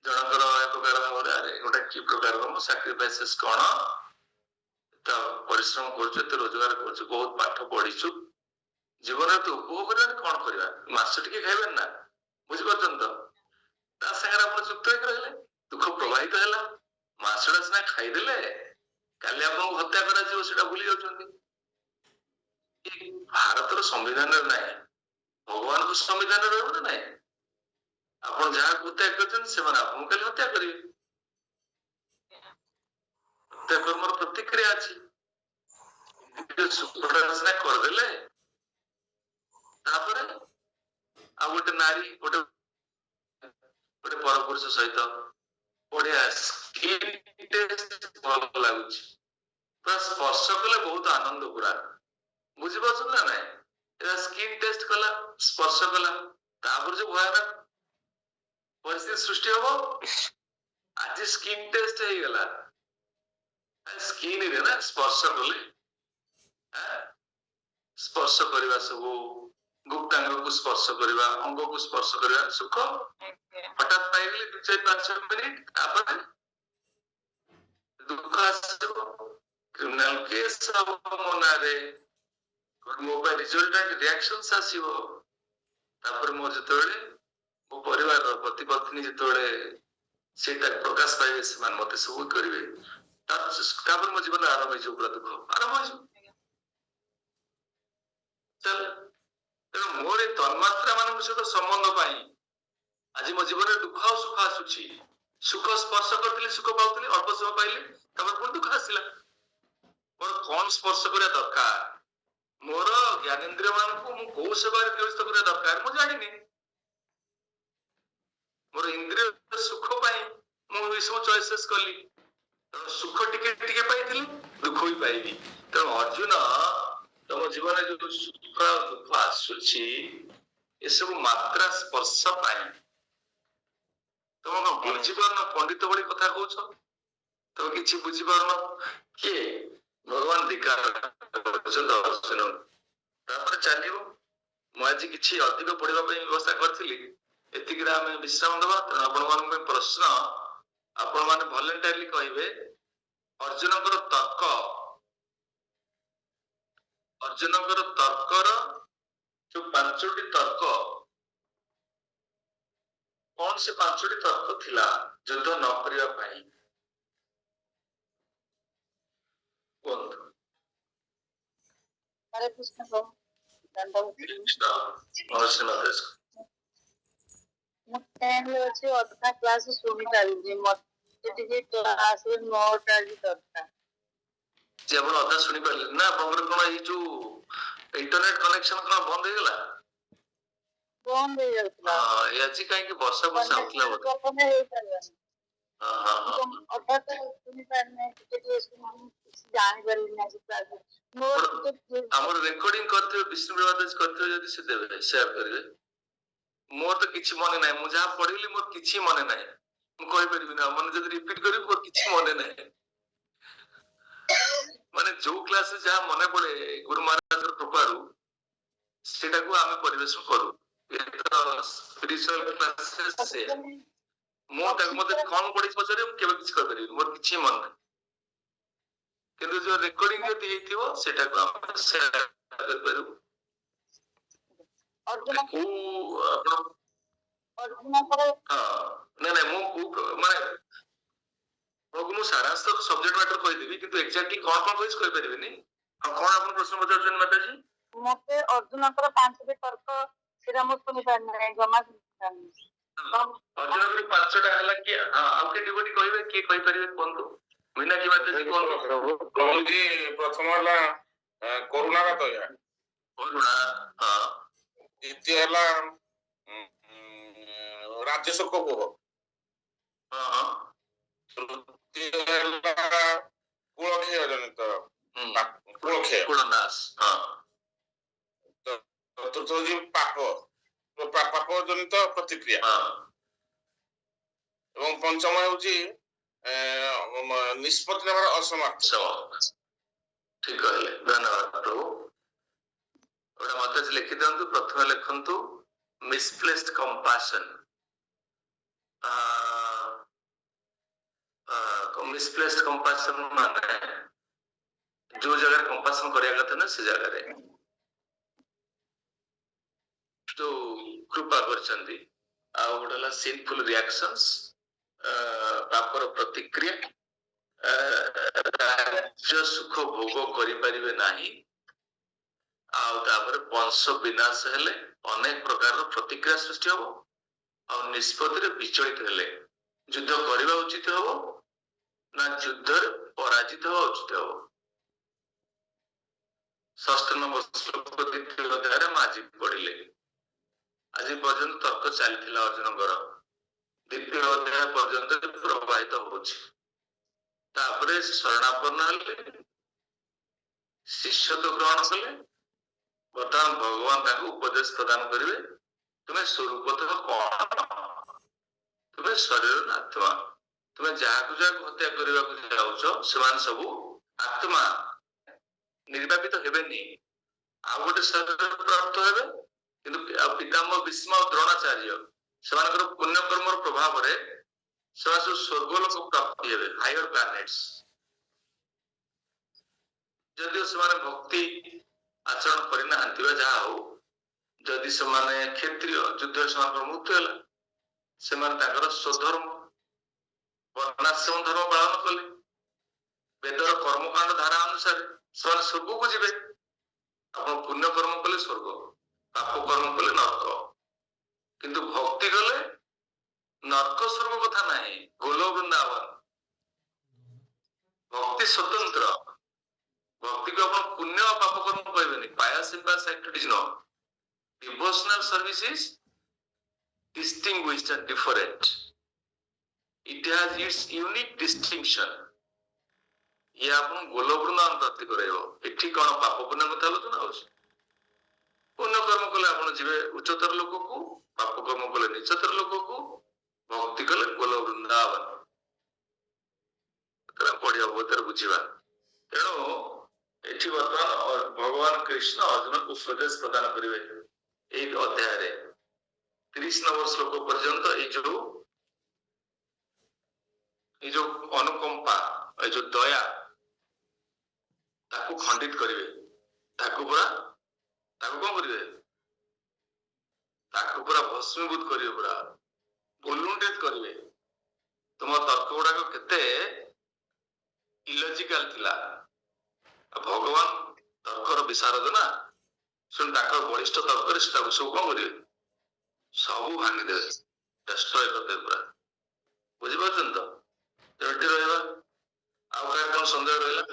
ଜଣଙ୍କର ଏକ ପ୍ରକାର ଭାବରେ ଆରେ ଗୋଟେ କି ପ୍ରକାରର ମୁଁ ସାକ୍ରିଫାଇସେସ୍ କଣ, ଏତେ ପରିଶ୍ରମ କରୁଛୁ, ଏତେ ରୋଜଗାର କରୁଛୁ, ବହୁତ ପାଠ ପଢିଛୁ, ଜୀବନରେ ତ ଉପଭୋଗ କରିବାନି, କଣ କରିବା? ମାସ ଟିକେ ଖାଇବେନି ନା? ବୁଝିପାରୁଛନ୍ତି ତ? ତା ସାଙ୍ଗରେ ଆପଣ ଯୁକ୍ତ ହେଇକି ରହିଲେ, ଦୁଃଖ ପ୍ରବାହିତ ହେଲା। ମାସଟା ସିନା ଖାଇଦେଲେ, କାଲି ଆପଣଙ୍କୁ ହତ୍ୟା କରାଯିବ ସେଟା ଭୁଲି ଯାଉଛନ୍ତି। ଭାରତର ସମ୍ବିଧାନରେ ନାହିଁ, ଭଗବାନଙ୍କ ସମ୍ବିଧାନରେ ରହିବ ନା ନାହିଁ? ଆପଣ ଯାହାକୁ ହତ୍ୟା କରିଛନ୍ତି ସେମାନେ ଆପଣଙ୍କୁ କାଲି ହତ୍ୟା କରିବେ। ହତ୍ୟା କର୍ମର ପ୍ରତିକ୍ରିୟା ଅଛି। ସୁଖଟା କରିଦେଲେ ତାପରେ ଆଉ ଗୋଟେ ନାରୀ ଗୋଟେ ପରପୁରୁଷ ସହିତ ବଢିଆ ଭଲ ଲାଗୁଛି, ପୁରା ସ୍ପର୍ଶ କଲେ ବହୁତ ଆନନ୍ଦ ପୁରା। ବୁଝିପାରୁଛନ୍ତି ନା ନାଇଁ? ସ୍କିନ୍ ଟେଷ୍ଟ କଲା, ସ୍ପର୍ଶ କଲା, ତାପରେ ଯୋଉ ଭୟାନକ ପରିସ୍ଥିତି ସୃଷ୍ଟି ହବ। ଆଜି ସ୍କିନ୍ ଟେଷ୍ଟ ହେଇଗଲା, ସ୍କିନ୍ ରେ ନା ସ୍ପର୍ଶ କଲେ, ସ୍ପର୍ଶ କରିବା, ସବୁ ଗୁପ୍ତାଙ୍ଗକୁ ସ୍ପର୍ଶ କରିବା, ଅଙ୍ଗକୁ ସ୍ପର୍ଶ କରିବା, ସୁଖ ହଠାତ୍ ପାଇଗଲେ 2-4-5 ମିନିଟ୍, ତାପରେ ଦୁଃଖ ଆସିବ। କ୍ରିମିନାଲ କେସ୍ ହବ ମୋ ନାଁରେ, ମୋ ପାଇଁ ରିଜଲ୍ଟାଣ୍ଟ ରିଆକ୍ସନ୍ସ ଆସିବ। ତାପରେ ମୋ ଯେତେବେଳେ ମୋ ପରିବାରର ପତି ପତ୍ନୀ ଯେତେବେଳେ ସେଇଟା ପ୍ରକାଶ ପାଇବେ, ସେମାନେ ମତେ ସବୁ କରିବେ। ତାପରେ ମୋ ଜୀବନରେ ଆରମ୍ଭ ହେଇଯିବ, ପୁରା ଦୁଃଖ ଆରମ୍ଭ ହେଇଯିବ। ତେଣୁ ମୋର ଏ ତନ୍ମାତ୍ରା ମାନଙ୍କ ସହିତ ସମ୍ବନ୍ଧ ପାଇଁ ଆଜି ମୋ ଜୀବନରେ ଦୁଃଖ ଆଉ ସୁଖ ଆସୁଛି। ସୁଖ ସ୍ପର୍ଶ କରିଥିଲି, ସୁଖ ପାଉଥିଲି, ଅଳ୍ପ ସମୟ ପାଇଲି, ତାପରେ ପୁଣି ଦୁଃଖ ଆସିଲା। ମୋର କଣ ସ୍ପର୍ଶ କରିବା ଦରକାର? ମୋର ଜ୍ଞାନେନ୍ଦ୍ରିୟ ମାନଙ୍କୁ ମୁଁ କୋଉ ସେବାରେ ନିୟୋଜିତ କରିବା ଦରକାର ମୁଁ ଜାଣିନି। ମୋର ଇନ୍ଦ୍ରିୟ ସୁଖ ପାଇଁ ମୁଁ ଏସବୁ ଚଏସେସ୍ କଲି। ତେଣୁ ସୁଖ ଟିକେ ଟିକେ ପାଇଥିଲି, ଦୁଃଖ ବି ପାଇବି। ତେଣୁ ଅର୍ଜୁନ, ତମ ଜୀବନରେ ଯୋଉ ସୁଖ ଦୁଃଖ ଆସୁଛି, ଏସବୁ ମାତ୍ରା ସ୍ପର୍ଶ ପାଇଁ। ତମେ କଣ ବୁଝିପାରୁନ? ପଣ୍ଡିତ ଭଳି କଥା କହୁଛ, ତମେ କିଛି ବୁଝିପାରୁନ। କିଏ? ଭଗବାନ ଧିକାର ଅର୍ଜୁନ। ତାପରେ ଚାଲିବ। ମୁଁ ଆଜି କିଛି ଅଧିକ ପଢିବା ପାଇଁ ବ୍ୟବସ୍ଥା କରିଥିଲି, ଏତିକିରେ ଆମେ ବିଶ୍ରାମ ଦେବା। ତେଣୁ ଆପଣମାନଙ୍କ ପାଇଁ ପ୍ରଶ୍ନ, ଆପଣ ମାନେ ଭଲେଣ୍ଟାରିଲି କହିବେ, ଅର୍ଜୁନଙ୍କର ତର୍କର ଯୋଉ 5ଟି ତର୍କ, କଣ ସେ 5ଟି ତର୍କ ଥିଲା ଯୁଦ୍ଧ ନ କରିବା ପାଇଁ? କୁହନ୍ତୁ। ହରେ କୃଷ୍ଣ ପ୍ରଭୁ। ମୁଁ 10 ରେ ଅଛି, ଅଧା କ୍ଲାସ ଶୁଣି ପାରିବି। ମତେ ଟିକେ କ୍ଲାସରେ ନୋଟ ଆଜି ଦରକାର। ଯେ ଆପଣ ଅଧା ଶୁଣି ପାରିଲେ ନା? ଆପଣଙ୍କର କଣ ଏଇ ଯୋଉ ଇଣ୍ଟରନେଟ କନେକ୍ସନ କଣ ବନ୍ଦ ହେଇଗଲା? ବନ୍ଦ ହେଇଯାଉଥିଲା। ଆଜି କାହିଁକି ବର୍ଷା ହଉଥିଲା ବୋଧେ? ଅଧା ଶୁଣି ପାରିନି, ଟିକେ ଟିକେ ଜାଣିପାରିଲିନି ଆଜି କ୍ଲାସରେ। ଆମର ରେକର୍ଡିଂ କରିଥିବେ, ବିଷ୍ଣୁ ପ୍ରଭାତ କରିଥିବେ, ଯଦି ସେ ଦେବେ, ସେୟାର କରିବେ। ମୋର ତ କିଛି ମନେ ନାହିଁ, ମୁଁ ଯାହା ପଢିଲି ମୋର କିଛି ମନେ ନାହିଁ। ମୁଁ କହିପାରିବିନି, ମନେ ଯଦି ରିପିଟ କରିବି ମୋର କିଛି ମନେ ନାହିଁ। ମାନେ ଯୋଉ କ୍ଲାସ ଯାହା ମନେ ପଡେ ଗୁରୁ ମହାରାଜଙ୍କ କୃପାରୁ ସେଟାକୁ ଆମେ ପରିବେଷଣ କରୁ। ସ୍ପିରିଚୁଆଲ କ୍ଲାସେସ୍ ସେ ମୁଁ ତାକୁ ମତେ କଣ ପଢିଛି ପଚାରେ ମୁଁ କେବେ କିଛି କହିପାରିବିନି, ମୋର କିଛି ମନେ ନାହିଁ। କିନ୍ତୁ ଯୋଉ ରେକର୍ଡିଂ ଯଦି ହେଇଥିବ ସେଟାକୁ ଆମେ ସେୟାର କରିପାରିବୁ। କୋଉ ଆପଣ ନାଇଁ ନାଇଁ ମୁଁ ମାନେ ମୁଁ ସାରାଂଶ ସବଜେକ୍ଟ ମ୍ୟାଟର କହିଦେବି କିନ୍ତୁ ଏକ୍ଜାକ୍ଟଲି କଣ କଣ କହିଛି କହିପାରିବିନି। ଆଉ କଣ ଆପଣ ପ୍ରଶ୍ନ ପଚାରୁଛନ୍ତି ମାତାଜୀ? ମତେ ଅର୍ଜୁନଙ୍କର 5ଟି ତର୍କ ସେଟା ମୁଁ ଶୁଣିପାରି ନାହିଁ, ଜମା ଶୁଣିପାରୁନି। ଅର୍ଜୁନଙ୍କର 5ଟା ହେଲା କି ଆଉ କିଏ ଡିଭୋଟି କହିବେ, କିଏ କହିପାରିବେ କୁହନ୍ତୁ? ମୀନାକ୍ଷୀ ମାତାଜୀ କୁହନ୍ତୁ। ପ୍ରଥମ ହେଲା କରୁଣାର ଦୟା, କରୁଣା, ଦ୍ୱିତୀୟ ହେଲା ରାଜଶୋକ କୋହ, ତୃତୀୟ ହେଲା କୁଳକ୍ଷୟ ଜନିତ କୁଳନାଶ, ଚତୁର୍ଥ ହଉଛି ପାପ ଜନିତ ପ୍ରତିକ୍ରିୟା, ଏବଂ ପଞ୍ଚମ ହେଉଛି ନିଷ୍ପତ୍ତି ନେବାର ଅସମର୍ଥ। ଠିକ କହିଲେ, ଧନ୍ୟବାଦ ପ୍ରଭୁ। ଗୋଟେ ମାତାଜୀ ଲେଖି ଦିଅନ୍ତୁ, ପ୍ରଥମେ ଲେଖନ୍ତୁ ମିସପ୍ଲେସ୍ଡ କମ୍ପାସନ। ମିସପ୍ଲେସ୍ଡ କମ୍ପାସନ ମାନେ ଯୋଉ ଜାଗାରେ କମ୍ପାସନ କରିବା କଥା ନା ସେ ଜାଗାରେ ଯୋଉ କୃପା କରିଛନ୍ତି। ଆଉ ଗୋଟେ ହେଲା ସିନଫୁଲ ରିଆକ୍ସନ୍ସ, ପାପର ପ୍ରତିକ୍ରିୟା, ରାଜ୍ୟ ସୁଖ ଭୋଗ କରିପାରିବେ ନାହିଁ। ଆଉ ତାପରେ ବଂଶ ବିନାଶ ହେଲେ ଅନେକ ପ୍ରକାରର ପ୍ରତିକ୍ରିୟା ସୃଷ୍ଟି ହବ। ଆଉ ନିଷ୍ପତ୍ତିରେ ବିଚଳିତ ହେଲେ ଯୁଦ୍ଧ କରିବା ଉଚିତ ହବ ନା ଯୁଦ୍ଧରେ ପରାଜିତ ହବା ଉଚିତ ହବ। 6 ନମ୍ବର ଶ୍ଲୋକ 2ୟ ଅଧ୍ୟାୟରେ ମୁଁ ଆଜି ପଢିଲେ। ଆଜି ପର୍ଯ୍ୟନ୍ତ ତର୍କ ଚାଲିଥିଲା ଅର୍ଜୁନଙ୍କର, 2ୟ ଅଧ୍ୟାୟ ପର୍ଯ୍ୟନ୍ତ ପ୍ରବାହିତ ହଉଛି। ତାପରେ ଶରଣାପନ୍ନ ହେଲେ, ଶିଷ୍ୟତ୍ୱ ଗ୍ରହଣ କଲେ। ବର୍ତ୍ତମାନ ଭଗବାନ ତାଙ୍କୁ ଉପଦେଶ ପ୍ରଦାନ କରିବେ, ତୁମେ ସ୍ୱରୂପତଃ କଣ? ତୁମେ ଶରୀର ନା ଆତ୍ମା। ତୁମେ ଯାହାକୁ ହତ୍ୟା କରିବାକୁ ଯାଉଛ ସେମାନେ ସବୁ ଆତ୍ମା, ନିର୍ବାପିତ ହେବେନି। ଆଉ ଗୋଟେ ଶରୀର ପ୍ରାପ୍ତ ହେବେ, କିନ୍ତୁ ପିତାମହ ଭୀଷ୍ମ ଆଉ ଦ୍ରୋଣାଚାର୍ଯ୍ୟ ସେମାନଙ୍କର ପୁଣ୍ୟକର୍ମର ପ୍ରଭାବରେ ସେମାନେ ସବୁ ସ୍ୱର୍ଗ ଲୋକ ପ୍ରାପ୍ତି ହେବେ, ହାୟର ପ୍ଲାନେଟ୍ସ। ଯଦିଓ ସେମାନେ ଭକ୍ତି ଆଚରଣ କରିନାହାନ୍ତି ବା ଯାହା ହଉ, ଯଦି ସେମାନେ କ୍ଷତ୍ରିୟ ଯୁଦ୍ଧରେ ସେମାନଙ୍କର ମୃତ୍ୟୁ ହେଲା, ସେମାନେ ତାଙ୍କର ସ୍ୱଧର୍ମ ବର୍ଣ୍ଣାଶ୍ରମ ଧର୍ମ ପାଳନ କଲେ, ବେଦର କର୍ମକାଣ୍ଡ ଧାରା ଅନୁସାରେ ସେମାନେ ସ୍ୱର୍ଗକୁ ଯିବେ। ଆପଣ ପୁଣ୍ୟ କର୍ମ କଲେ ସ୍ୱର୍ଗ, ପାପ କର୍ମ କଲେ ନରକ। କିନ୍ତୁ ଭକ୍ତି କଲେ ନରକ ସ୍ୱର୍ଗ କଥା ନାହିଁ, ଗୋଲ ବୃନ୍ଦାବନ। ଭକ୍ତି ସ୍ୱତନ୍ତ୍ର। ଭକ୍ତିକୁ ଆପଣ ପୁଣ୍ୟ ପାପ କର୍ମ କହିବେନି, ପାୟସ ଇମ୍ପାସ ଆକ୍ଟିଭିଟିଜ ନୁହଁ। Devotional service is distinguished and different. It has its unique distinction. ଇଏ ଆପଣ ଗୋଲ ବୃନ୍ଦାବନ ପ୍ରାପ୍ତି କରାଇବ। ଏଠି କଣ ପାପ ପୁଣ୍ୟ କଥା ଆଲୋଚନା ହଉଛି? ପୁଣ୍ୟ କର୍ମ କଲେ ଆପଣ ଯିବେ ଉଚ୍ଚତର ଲୋକକୁ, ପାପ କର୍ମ କଲେ ନିଚତର ଲୋକକୁ, ଭକ୍ତି କଲେ ଗୋଲ ବୃନ୍ଦାବନ। ପଢିବା ବହୁତ ବୁଝିବା। ତେଣୁ ଏଠି ବର୍ତ୍ତମାନ ଭଗବାନ କୃଷ୍ଣ ଅର୍ଜୁନକୁ ଉପଦେଶ ପ୍ରଦାନ କରିବେ ଏଇ ଅଧ୍ୟାୟରେ 30 ନମ୍ବର ଶ୍ଲୋକ ପର୍ଯ୍ୟନ୍ତ। ଏଇ ଯୋଉ ଅନୁକମ୍ପା, ଏଇ ଯୋଉ ଦୟା, ତାକୁ ଖଣ୍ଡିତ କରିବେ। ତାକୁ କଣ କରିବେ? ତାକୁ ପୁରା ଭସ୍ମୀଭୂତ କରିବେ, ପୁରା ଭୁଲୁଣ୍ଡିତ କରିବେ। ତୁମ ତର୍କ ଗୁଡାକ କେତେ ଇଲଜିକାଲ ଥିଲା। ଭଗବାନ ତର୍କର ବିଶାରଦ ନା, ଶୁଣି ତାଙ୍କର ବଳିଷ୍ଠ ତର୍କରେ ସେଟାକୁ ସବୁ କଣ କରିବେ? ସବୁ ଭାଙ୍ଗିଦେବେ, ଡେଷ୍ଟ୍ରୟ କରିଦେବେ ପୁରା। ବୁଝିପାରୁଛନ୍ତି ତ? ଏଠି ରହିବା। ଆଉ କାହାର କଣ ସନ୍ଦେହ ରହିଲା?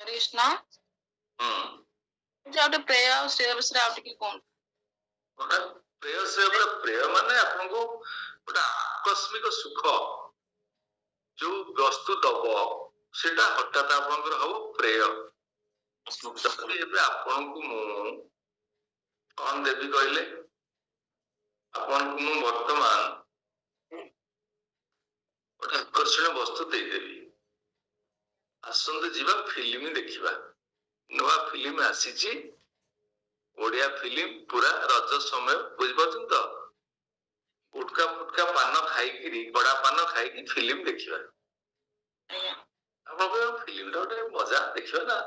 କୃଷ୍ଣ ଗୋଟେ ପ୍ରେୟ ଆଉ ଶ୍ରେୟ ବିଷୟରେ ଆଉ ଟିକେ କୁହନ୍ତୁ। ଗୋଟେ ପ୍ରେୟ ଶ୍ରେୟ, ପ୍ରେୟ ମାନେ ଆପଣଙ୍କୁ ଗୋଟେ ଆକସ୍ମିକ ସୁଖ ଯୋଉ ବସ୍ତୁ ଦବ ସେଟା ହଠାତ୍ ଆପଣଙ୍କର ହବ ପ୍ରେୟ। ଏବେ ଆପଣଙ୍କୁ ମୁଁ କଣ ଦେବି କହିଲେ? ଆପଣଙ୍କୁ ମୁଁ ବର୍ତ୍ତମାନ ଗୋଟେ ଆକର୍ଷଣୀୟ ବସ୍ତୁ ଦେଇଦେବି, ଆସନ୍ତୁ ଯିବା ଫିଲ୍ମ ଦେଖିବା। ନୂଆ ଫିଲ୍ମ ଆସିଛି, ଓଡିଆ ଫିଲ୍ମ, ପୁରା ରଜ ସମୟ, ବୁଝିପାରୁଛନ୍ତି ତ? ଗୁଟକା ଫୁଟକା ପାନ ଖାଇକିରି, ବଡା ପାନ ଖାଇକି ଫିଲ୍ମ ଦେଖିବା। ଆପଣଙ୍କ ଫିଲ୍ମଟା ଗୋଟେ ମଜା ଦେଖିବା ନା।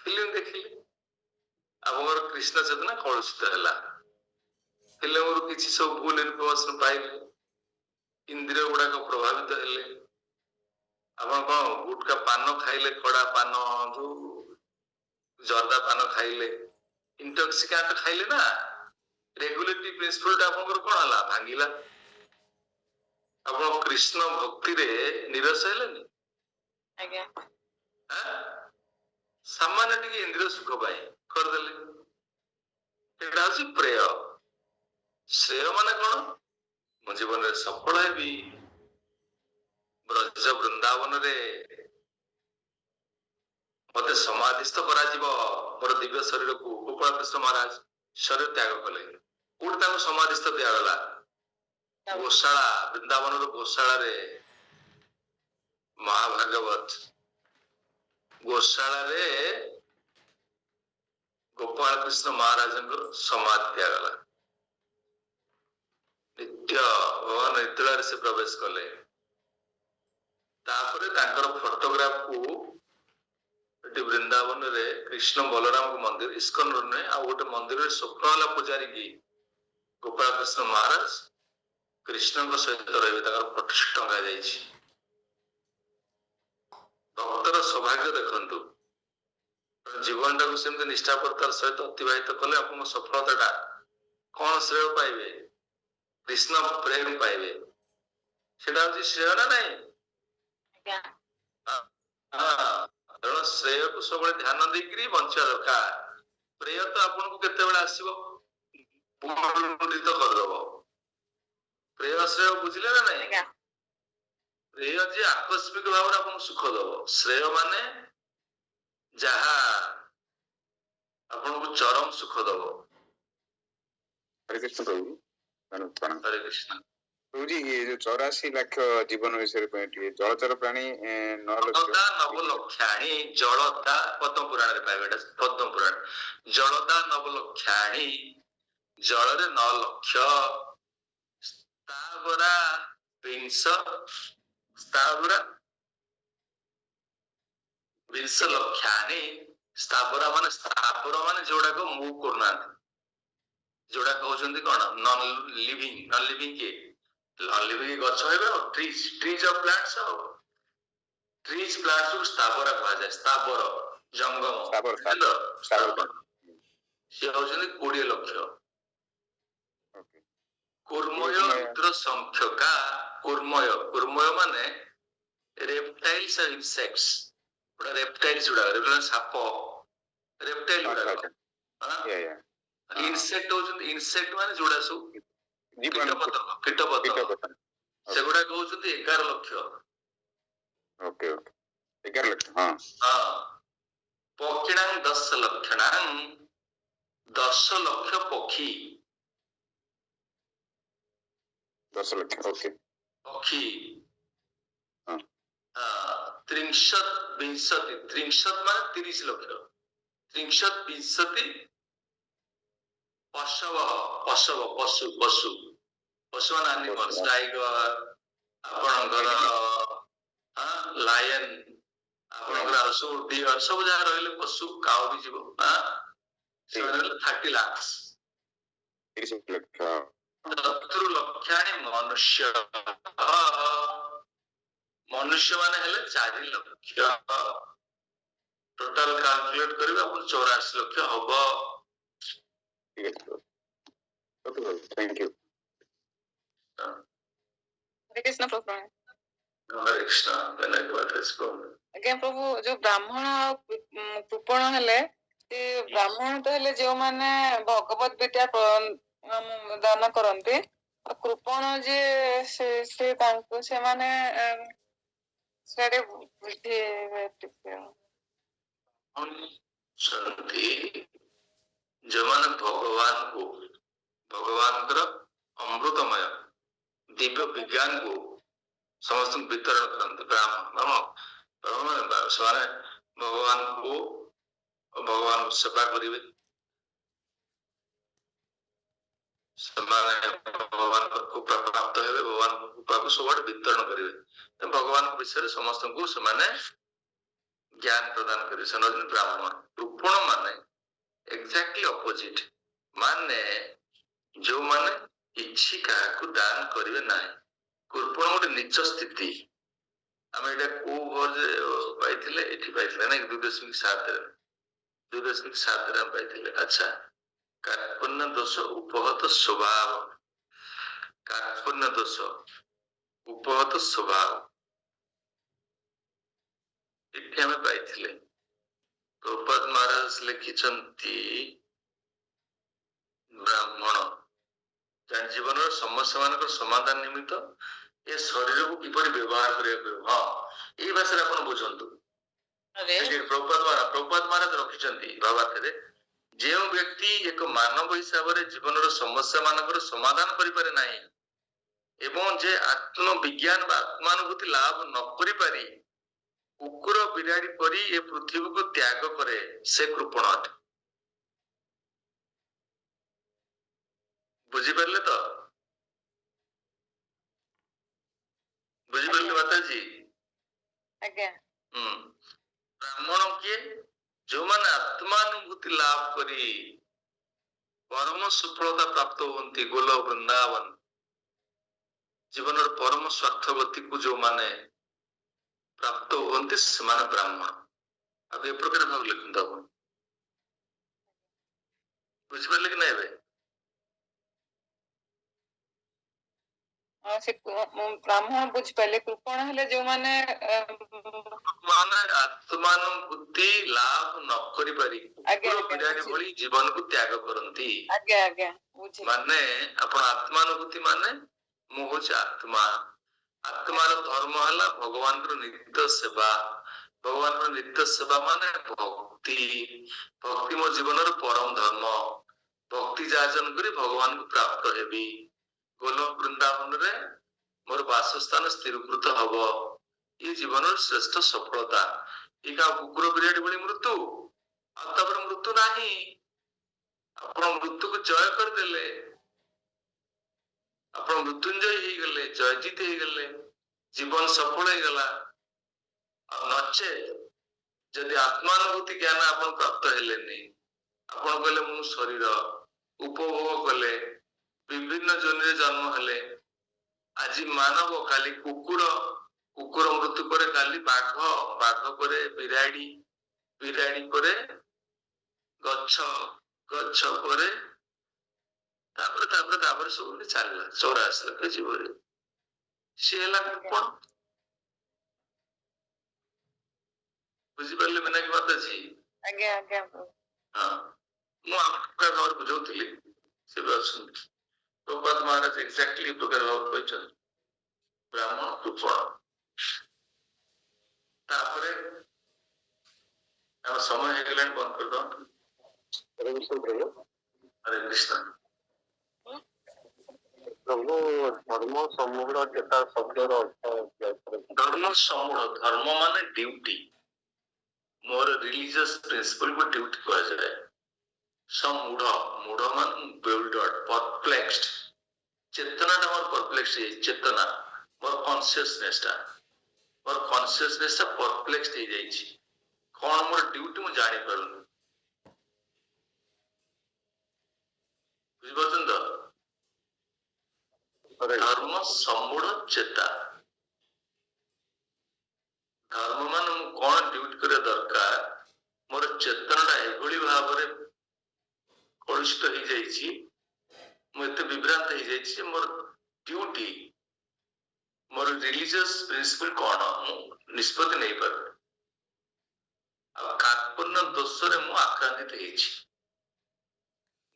ଫିଲ୍ମ ଦେଖିଲେ ଆପଣଙ୍କର କୃଷ୍ଣ ଚେତନା କଳୁଷିତ ହେଲା। ଫିଲ୍ମରୁ କିଛି ସବୁ ଭୁଲ ଇନଫର୍ମେସନ ପାଇଲେ, ଇନ୍ଦ୍ରିୟ ଗୁଡାକ ପ୍ରଭାବିତ ହେଲେ। ଆପଣ କଣ ଗୁଟକା ପାନ ଖାଇଲେ, କଡା ପାନ, ଯୋଉ ଜର୍ଦା ପାନ ଖାଇଲେ, ଇଣ୍ଟକ୍ସିକାଣ୍ଟ ଖାଇଲେ ନା, ରେଗୁଲେଟରୀ ପ୍ରିନ୍ସିପଲ ଟା ଆପଣଙ୍କର କଣ ହେଲା, ଭାଙ୍ଗିଲା। ଆପଣ କୃଷ୍ଣ ଭକ୍ତିରେ ନିରସ ହେଲେନି। ସାମାନ୍ୟ ଟିକେ ଇନ୍ଦ୍ରିୟ ସୁଖ ପାଇଁ କରିଦେଲେ। ଏଇଟା ହଉଛି ପ୍ରେୟ। ଶ୍ରେୟ ମାନେ କଣ? ମୋ ଜୀବନରେ ସଫଳ ହେବି, ବ୍ରଜ ବୃନ୍ଦାବନରେ ମତେ ସମାଧିସ୍ଥ କରାଯିବ, ମୋର ଦିବ୍ୟ ଶରୀରକୁ। ଗୋପାଳ କୃଷ୍ଣ ମହାରାଜ ଶରୀର ତ୍ୟାଗ କଲେ। କୋଉଠି ତାଙ୍କୁ ସମାଧିସ୍ଥ ଦିଆଗଲା? ଗୋଶାଳା, ବୃନ୍ଦାବନର ଗୋଶାଳାରେ। ମହାଭାଗବତ ଗୋଶାଳାରେ ଗୋପାଳ କୃଷ୍ଣ ମହାରାଜଙ୍କର ସମାଧି ଦିଆଗଲା। ନିତ୍ୟ ଭଗବାନ ନିତ୍ୟଳାରେ ସେ ପ୍ରବେଶ କଲେ। ତାପରେ ତାଙ୍କର ଫଟୋଗ୍ରାଫକୁ ଏଠି ବୃନ୍ଦାବନରେ କୃଷ୍ଣ ବଳରାମଙ୍କ ମନ୍ଦିର, ଇସ୍କନ ନୁହେଁ, ଆଉ ଗୋଟେ ମନ୍ଦିରରେ ସ୍ୱପ୍ନବାଲା ପୂଜାରୀ କି ଗୋପାଳ କୃଷ୍ଣ ମହାରାଜ କୃଷ୍ଣଙ୍କ ସହିତ ରହିବେ, ତାଙ୍କର ପ୍ରତିଷ୍ଠା ଟଙ୍ଗା ଯାଇଛି। ଭକ୍ତର ସୌଭାଗ୍ୟ ଦେଖନ୍ତୁ, ଜୀବନଟାକୁ ସେମିତି ନିଷ୍ଠାପରତାର ସହିତ ଅତିବାହିତ କଲେ ଆପଣଙ୍କ ସଫଳତାଟା କଣ ଶ୍ରେୟ ପାଇବେ? କୃଷ୍ଣ ପ୍ରେମ ପାଇବେ। ସେଟା ହଉଛି ଶ୍ରେୟ ନା ନାଇଁ? ତେଣୁ ଶ୍ରେୟକୁ ସବୁବେଳେ ଧ୍ୟାନ ଦେଇକିରି ବଞ୍ଚିବା ଦରକାର। ପ୍ରେୟ ତ ଆପଣଙ୍କୁ କେତେବେଳେ ଆସିବ, କରିଦବ। ପ୍ରେୟ ଶ୍ରେୟ ବୁଝିଲେ ନା ନାଇଁ? ପ୍ରେୟ ଯେ ଆକସ୍ମିକ ଭାବରେ ଆପଣଙ୍କୁ ସୁଖ ଦବ। ଶ୍ରେୟ ମାନେ ଯାହା ଆପଣଙ୍କୁ ଚରମ ସୁଖ ଦବ। हरे कृष्ण प्रभु। हरे कृष्ण प्रभुजी, ये जो 84 लाख जीवन विषय पे जलचर प्राणी 9 ଜଳଦା ନବଲକ୍ଷାଣି, ଜଳଦା ପଦ୍ମ ପୁରାଣରେ ପାଇବେ। ଏଟା ପଦ୍ମ ପୁରାଣ। ଜଳଦା ନବଲକ୍ଷାଣି, ଜଳରେ 9 ଲକ୍ଷ, ସ୍ଥାବରା ବିଂଶ, ସ୍ଥାବରା ବିଂଶ ଲକ୍ଷାଣି। ସ୍ଥାବରା ମାନେ, ସ୍ଥାବର ମାନେ ଯୋଉଟାକ ମୁଭ କରୁନାହାନ୍ତି, ଯୋଉଟା କହୁଛନ୍ତି କଣ, ନନ୍ ଲିଭିଂ। ନନ୍ ଲିଭିଂ କିଏ? ନନ୍ ଲିଭିଂ ଗଛ ହେବେ, ଟ୍ରିଜ, ଟ୍ରିଜ ଅଫ ପ୍ଲାଣ୍ଟସ। ଟ୍ରିଜ ପ୍ଲାଣ୍ଟସ କୁ ସ୍ଥାବର କୁହାଯାଏ। ସ୍ଥାବର ଜଙ୍ଗମ, ସିଏ ହଉଛନ୍ତି 20 ଲକ୍ଷ। କୁର୍ମୟ ରୁଦ୍ର ସଂଖ୍ୟକା। କୁର୍ମୟ, କୁର୍ମୟ ମାନେ ରେପ୍ଟାଇଲ୍ସ ଆଉ ଇନସେକ୍ଟସ। ଗୁଡା ରେପ୍ଟାଇଲ୍ସ ଗୁଡାକ, ସାପ, ରେପ୍ଟାଇଲ ଗୁଡାକ। ଇନସେକ୍ଟ ହଉଛନ୍ତି, ଇନସେକ୍ଟ ମାନେ ଯୋଉଟା ସବୁ କୀଟପତଙ୍ଗ, ସେଗୁଡାକ ହଉଛନ୍ତି 11 ଲକ୍ଷ। 11 ଲକ୍ଷ। ପକ୍ଷିଣାଂ 10 ଲକ୍ଷଣାଂ, 10 ଲକ୍ଷ ପକ୍ଷୀ। 10 ଲକ୍ଷ। ଓକେ। ପକ୍ଷୀ। ତ୍ରିଂଶତ୍ ବିଂଶତି, ତ୍ରିଂଶତ୍ ମାନେ 30 ଲକ୍ଷ। ତ୍ରିଂଶତ୍ ବିଂଶତି ପଶବ, ପଶବ ପଶୁ, ପଶୁ, ପଶୁ ମାନେ ଆନିମଲ୍ସ, ଟାଇଗର, ଆପଣଙ୍କର ଲାୟନ, ଆପଣଙ୍କର ଆଉ ସବୁ ଡିଅର, ସବୁ ଯାହା ରହିଲେ ପଶୁ, କାଉ ବି ଯିବ। ସେମାନେ ହେଲେ 30 ଲାଖ। 30 ଲକ୍ଷ। ଚତୁର୍ ଲକ୍ଷାଣି ମନୁଷ୍ୟ, ମନୁଷ୍ୟ ମାନେ ହେଲେ 4 ଲକ୍ଷ। ଟୋଟାଲ କାଲକୁଲେଟ କରିବେ ଆପଣ 84 ଲକ୍ଷ ହବ। Thank you. हरे कृष्ण प्रभु। हरे कृष्ण। ଆଜ୍ଞା ପ୍ରଭୁ, ଯୋଉ ବ୍ରାହ୍ମଣ ଆଉ କୃପଣ ହେଲେ, ସେ ବ୍ରାହ୍ମଣ ତ ହେଲେ ଯୋଉମାନେ ଭଗବତ ବିଦ୍ୟା ଦାନ କରନ୍ତି, କୃପଣ ଯିଏ ସେ ତାଙ୍କୁ ସେମାନେ ସେଠି ବୁଝି ଯୋଉମାନେ ଭଗବାନଙ୍କୁ, ଭଗବାନଙ୍କର ଅମୃତମୟ ଦିବ୍ୟ ବିଜ୍ଞାନକୁ ସମସ୍ତଙ୍କୁ ବିତରଣ କରନ୍ତି। ବ୍ରାହ୍ମଣ ସେମାନେ ଭଗବାନଙ୍କୁ ଭଗବାନଙ୍କୁ ସେବା କରିବେ, ସେମାନେ ଭଗବାନଙ୍କ କୃପା ପ୍ରାପ୍ତ ହେବେ, ଭଗବାନଙ୍କ କୃପାକୁ ସବୁଆଡେ ବିତରଣ କରିବେ। ଭଗବାନଙ୍କ ବିଷୟରେ ସମସ୍ତଙ୍କୁ ସେମାନେ ଜ୍ଞାନ ପ୍ରଦାନ କରିବେ। ସେମାନେ ହଉଛନ୍ତି ବ୍ରାହ୍ମଣ। କୃପଣ ମାନେ ଏକ୍ଜାକ୍ଟଲି ଅପୋଜିଟ, ମାନେ ଯୋଉମାନେ କିଛି କାହାକୁ ଦାନ କରିବେ ନାହିଁ। କୃପଣ ଗୋଟେ ନିଚ ସ୍ଥିତି। ଆମେ ଏଇଟା କୋଉ ଭର୍ଜରେ ପାଇଥିଲେ? ଏଠି ପାଇଥିଲେ ନାଇଁ, 2.7ରେ 2.7ରେ ଆମେ ପାଇଥିଲେ। ଆଚ୍ଛା, କାର୍ପଣ୍ୟ ଦୋଷ ଉପହତ ସ୍ୱଭାବ, କାର୍ପଣ୍ୟ ଦୋଷ ଉପହତ ସ୍ୱଭାବ ଏଠି ଆମେ ପାଇଥିଲେ। ପ୍ରଭୁପାଦ ମହାରାଜ ଲେଖିଛନ୍ତି ବ୍ରାହ୍ମଣ ଜୀବନର ସମସ୍ୟା ମାନଙ୍କର ସମାଧାନ ନିମିତ୍ତ ଏ ଶରୀରକୁ କିପରି ବ୍ୟବହାର କରିବାକୁ ହେବ। ହଁ, ଏଇ ଭାଷାରେ ଆପଣ ବୁଝନ୍ତୁ। ପ୍ରଭୁପାଦ ମହାରାଜ ରଖିଛନ୍ତି ଭାବାର୍ଥରେ, ଯେଉଁ ବ୍ୟକ୍ତି ଏକ ମାନବ ହିସାବରେ ଜୀବନର ସମସ୍ୟା ମାନଙ୍କର ସମାଧାନ କରିପାରେ ନାହିଁ ଏବଂ ଯେ ଆତ୍ମବିଜ୍ଞାନ ବା ଆତ୍ମାନୁଭୂତି ଲାଭ ନ କରିପାରି କୁକୁର ବିରାଡ଼ି ପରି ଏ ପୃଥିବୀକୁ ତ୍ୟାଗ କରେ, ସେ କୃପଣ ଅଟେ। ବୁଝିପାରିଲେ ତ? ବୁଝିପାରିଲେ ମାତାଜୀ? ଆଜ୍ଞା। ବ୍ରାହ୍ମଣ କିଏ? ଯୋଉମାନେ ଆତ୍ମାନୁଭୂତି ଲାଭ କରି ପରମ ସଫଳତା ପ୍ରାପ୍ତ ହୁଅନ୍ତି, ଗୋଲ ବୃନ୍ଦାବନ ଜୀବନର ପରମ ସ୍ୱାର୍ଥବତୀକୁ ଯୋଉମାନେ ପ୍ରାପ୍ତ ହୁଅନ୍ତି ସେମାନେ ବ୍ରାହ୍ମଣ। ଆଉ ଏ ପ୍ରକାର ଭାବ ଲେଖନ୍ତୁ ଆପଣ। ବୁଝିପାରିଲେ କି ନାଇଁ? ଏବେ ସେ ବ୍ରାହ୍ମଣ ବୁଝିପାରିଲେ। କୃପଣ ହେଲେ ଯୋଉମାନେ ଆତ୍ମାନୁଭୂତି ଲାଭ ନ କରିପାରି କୁକୁର ବିରାଡ଼ି ଭଳି ଜୀବନକୁ ତ୍ୟାଗ କରନ୍ତି। ଆଜ୍ଞା ଆଜ୍ଞା, ମାନେ ଆପଣ ଆତ୍ମାନୁଭୂତି ମାନେ ମୁଁ ହଉଛି ଆତ୍ମା, ଆତ୍ମାର ଧର୍ମ ହେଲା ଭଗବାନଙ୍କର ନିତ୍ୟ ସେବା। ଭଗବାନଙ୍କର ନିତ୍ୟ ସେବା ମାନେ ଭକ୍ତି। ଭକ୍ତି ମୋ ଜୀବନର ପରମ ଧର୍ମ। ଭକ୍ତି ଯାଚନ କରି ଭଗବାନଙ୍କୁ ପ୍ରାପ୍ତ ହେବି। ଗୋଲ ବୃନ୍ଦାବନରେ ମୋର ବାସସ୍ଥାନ ସ୍ଥିରୀକୃତ ହବ। ଏ ଜୀବନର ଶ୍ରେଷ୍ଠ ସଫଳତା। ଏକା କୁକୁର ବିରାଡ଼ି ଭଳି ମୃତ୍ୟୁ, ଆଉ ତାପରେ ମୃତ୍ୟୁ ନାହିଁ। ଆପଣ ମୃତ୍ୟୁକୁ ଜୟ କରିଦେଲେ, ଆପଣ ମୃତ୍ୟୁଞ୍ଜୟ ହେଇଗଲେ, ଜୟଜିତ ହେଇଗଲେ, ଜୀବନ ସଫଳ ହେଇଗଲା। ଆଉ ନଚେତ ଯଦି ଆତ୍ମାନୁଭୂତି ଜ୍ଞାନ ଆପଣ ପ୍ରାପ୍ତ ହେଲେନି, ଆପଣ କହିଲେ ମୁଁ ଶରୀର ଉପଭୋଗ କଲେ, ବିଭିନ୍ନ ଯୋନିରେ ଜନ୍ମ ହେଲେ, ଆଜି ମାନବ, କାଲି କୁକୁର, କୁକୁର ମୃତ୍ୟୁ ପରେ କାଲି ବାଘ, ବାଘ ପରେ ବିରାଡ଼ି, ବିରାଡ଼ି ପରେ ଗଛ, ଗଛ ପରେ ତାପରେ ତାପରେ ତାପରେ ସବୁ ଚାଲିଲା 84 ଲକ୍ଷ ଜୀବରେ। ସିଏ ହେଲା କୃପଣ। ବୁଝିପାରିଲେ ମୀନାକ୍ଷୀ ମାତାଜୀ? ଆଜ୍ଞା ଆଜ୍ଞା। ହଁ, ମୁଁ ଆଉ ପ୍ରକାର ଭାବରେ ବୁଝାଉଥିଲି, ସେ ବି ଅଛନ୍ତି। ପ୍ରଭୁପାଦ ମହାରାଜ ଏକ୍ଜାକ୍ଟଲି ପ୍ରକାର ଭାବରେ କହିଛନ୍ତି ବ୍ରାହ୍ମଣ କୃପଣ। ତାପରେ ଆମ ସମୟ ହେଇଗଲାଣି, ବନ୍ଦ କରିଦବା। ହରେ କୃଷ୍ଣ। ପ୍ରଭୁ, ଧର୍ମ ସମୂଳ ଚେତା ଶବ୍ଦର ଅର୍ଥ? ଧର୍ମ ସମୂଳ, ଧର୍ମ ମାନେ ଡ୍ୟୁଟି। ମୋର ରିଲିଜିୟସ୍ ପ୍ରିନ୍ସିପଲ କୁ ଡ୍ୟୁଟି କୁହାଯାଏ। ସମୂଢ, ମୂଢ ମାନେ bewildered, perplexed। ଚେତନାଟା ମୋର perplexed ହେଇଯାଇଛି। ଚେତନା ମୋର କନସିୟସନେସ ଟା perplexed ହେଇଯାଇଛି। କଣ ମୋର ଡ୍ୟୁଟି ମୁଁ ଜାଣିପାରୁନି। ବୁଝିପାରୁଛନ୍ତି ତ? ଧର୍ମ ସମୂଢ ଚେତା। ଧର୍ମ ମାନେ ମୁଁ କଣ ଡ୍ୟୁଟି କରିବା ଦରକାର, ମୋର ଚେତନାଟା ଏଭଳି ଭାବରେ କଳୁଷିତ ହେଇଯାଇଛି, ମୁଁ ଏତେ ବିଭ୍ରାନ୍ତ ହେଇଯାଇଛି ଯେ ମୋର ଡ୍ୟୁଟି, ମୋର ରିଲିଜିୟସ୍ ପ୍ରିନ୍ସିପଲ କଣ ମୁଁ ନିଷ୍ପତ୍ତି ନେଇପାରୁନି। ଆଉ କାର୍ପଣ୍ୟ ଦୋଷରେ ମୁଁ ଆକ୍ରାନ୍ତିତ ହେଇଛି।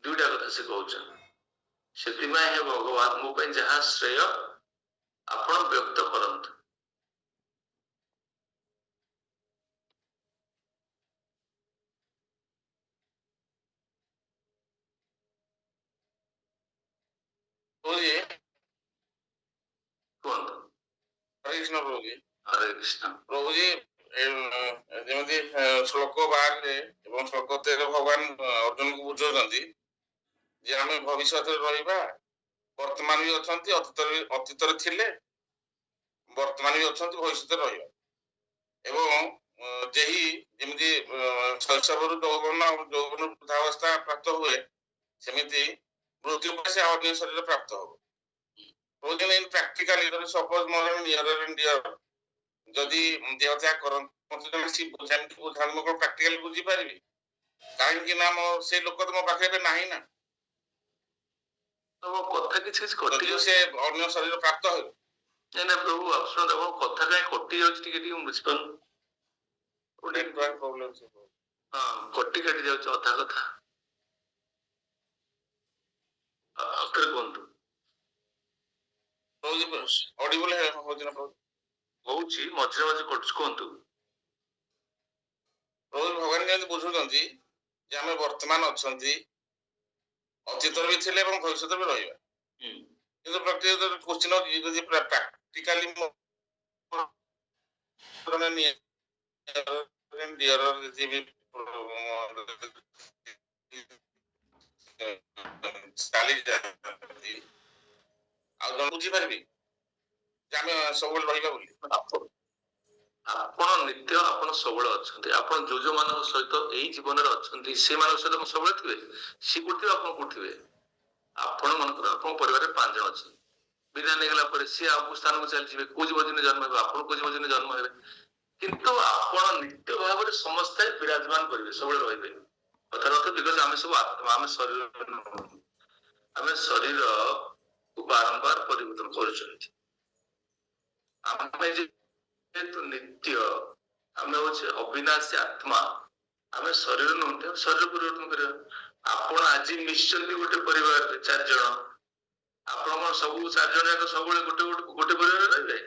ଦୁଇଟା କଥା ସେ କହୁଛନ୍ତି। ସେଥିପାଇଁ ହେ ଭଗବାନ, ମୋ ପାଇଁ ଯାହା ଶ୍ରେୟ ଆପଣ ବ୍ୟକ୍ତ କରନ୍ତୁ। କୁହନ୍ତୁ। ହରେ କୃଷ୍ଣ ପ୍ରଭୁଜୀ। ହରେ କୃଷ୍ଣ। ପ୍ରଭୁଜୀ, ଯେମିତି ଶ୍ଲୋକ 12 ଏବଂ ଶ୍ଲୋକ 13 ଭଗବାନ ଅର୍ଜୁନକୁ ବୁଝାଉଛନ୍ତି ଯେ ଆମେ ଭବିଷ୍ୟତରେ ରହିବା, ବର୍ତ୍ତମାନ ବି ଅଛନ୍ତି, ଅତୀତରେ ଥିଲେ, ବର୍ତ୍ତମାନ ବି ଅଛନ୍ତି, ଭବିଷ୍ୟତରେ ରହିବା। ଏବଂ ଯେହି ଯେମିତି ଶୈଶବରୁ ଯୌବନ ବୃଦ୍ଧାବସ୍ଥା ପ୍ରାପ୍ତ ହୁଏ, ସେମିତି ମୃତ୍ୟୁ ପରେ ସେ ଅନ୍ୟ ଶରୀର ପ୍ରାପ୍ତ ହବ। ପ୍ରାକ୍ଟିକାଲି ସପୋଜ ମୋର ନିୟର ଆଣ୍ଡ ଡିୟର ଯଦି ଦେହ ତ୍ୟାଗ କରନ୍ତି ମୁଁ ପ୍ରାକ୍ଟିକାଲି ବୁଝିପାରିବି, କାହିଁକି ନା ସେ ଲୋକ ତ ମୋ ପାଖରେ ଏବେ ନାହିଁ ନା। କଥା କିଛି କଟି ସେ ଅନ୍ୟ ଶରୀର ପ୍ରାପ୍ତ ହେବେ। ନାଇଁ ନା ପ୍ରଭୁ ଆପଣ କଥା କାହିଁ କଟି ଯାଉଛି ଟିକେ ଟିକେ ମୁଁ ବୁଝିପାରୁନି। ହଁ କଟି କାଟି ଯାଉଛି ଅଧା କଥା। କୁହନ୍ତୁ ଅଡିବଲ ହଉଛି ନା ହଉଛି, ମଝିରେ ମଝିରେ କଟୁଛି, କୁହନ୍ତୁ। ପ୍ରଭୁ ଭଗବାନ ଯେମିତି ବୁଝୁଛନ୍ତି ଯେ ଆମେ ବର୍ତ୍ତମାନ ଅଛନ୍ତି, ଅତୀତରେ ବି ଥିଲେ ଏବଂ ଭବିଷ୍ୟତରେ ବି ରହିବା। କିନ୍ତୁ ପ୍ରତ୍ୟେକ କୋଶ୍ଚିନ୍ ହଉଛି ଯଦି ପ୍ରାକ୍ଟିକାଲି ଆଉ ଜଣ ବୁଝିପାରିବି ଯେ ଆମେ ସବୁବେଳେ ରହିବା ବୋଲି। ଆପଣ ନିତ୍ୟ ଆପଣ ସବୁବେଳେ ଅଛନ୍ତି। ଆପଣ ଯୋଉମାନଙ୍କ ସହିତ ଏଇ ଜୀବନରେ ଅଛନ୍ତି ସେମାନଙ୍କ ସହିତ ସବୁବେଳେ ଥିବେ। ସିଏ କୋଉଠି ଥିବେ, ଆପଣ କୋଉଠି ଥିବେ। ଆପଣ ମନେକର ଆପଣଙ୍କ ପରିବାରରେ 5 ଜଣ ଅଛନ୍ତି, ବିଦାୟ ନେଇଗଲା ପରେ ସିଏ ଆଉ ସ୍ଥାନକୁ ଚାଲିଯିବେ, କୋଉ ଜୀବଦିନେ ଜନ୍ମ ହେବେ, ଆପଣ କୋଉ ଜୀବଦିନେ ଜନ୍ମ ହେବେ, କିନ୍ତୁ ଆପଣ ନିତ୍ୟ ଭାବରେ ସମସ୍ତେ ବିରାଜମାନ କରିବେ, ସବୁବେଳେ ରହିବେ। କଥାର ଅର୍ଥ ବିକଜ ଆମେ ସବୁ ଆତ୍ମା, ଆମେ ଶରୀର, ଆମେ ଶରୀରକୁ ବାରମ୍ବାର ପରିବର୍ତ୍ତନ କରୁଛନ୍ତି। ଆମେ ଯେହେତୁ ନିତ୍ୟ, ଆମେ ହଉଛି ଅବିନାଶୀ ଆତ୍ମା, ଆମେ ଶରୀର ନୁହନ୍ତି, ଶରୀର ପରିବର୍ତ୍ତନ କରିବା। ଆପଣ ଆଜି ମିଶିଛନ୍ତି ଗୋଟେ ପରିବାରରେ 4 ଜଣ, ଆପଣଙ୍କର ସବୁ 4 ଜଣ ଯାକ ସବୁବେଳେ ଗୋଟେ ପରିବାରରେ ରହିବେ।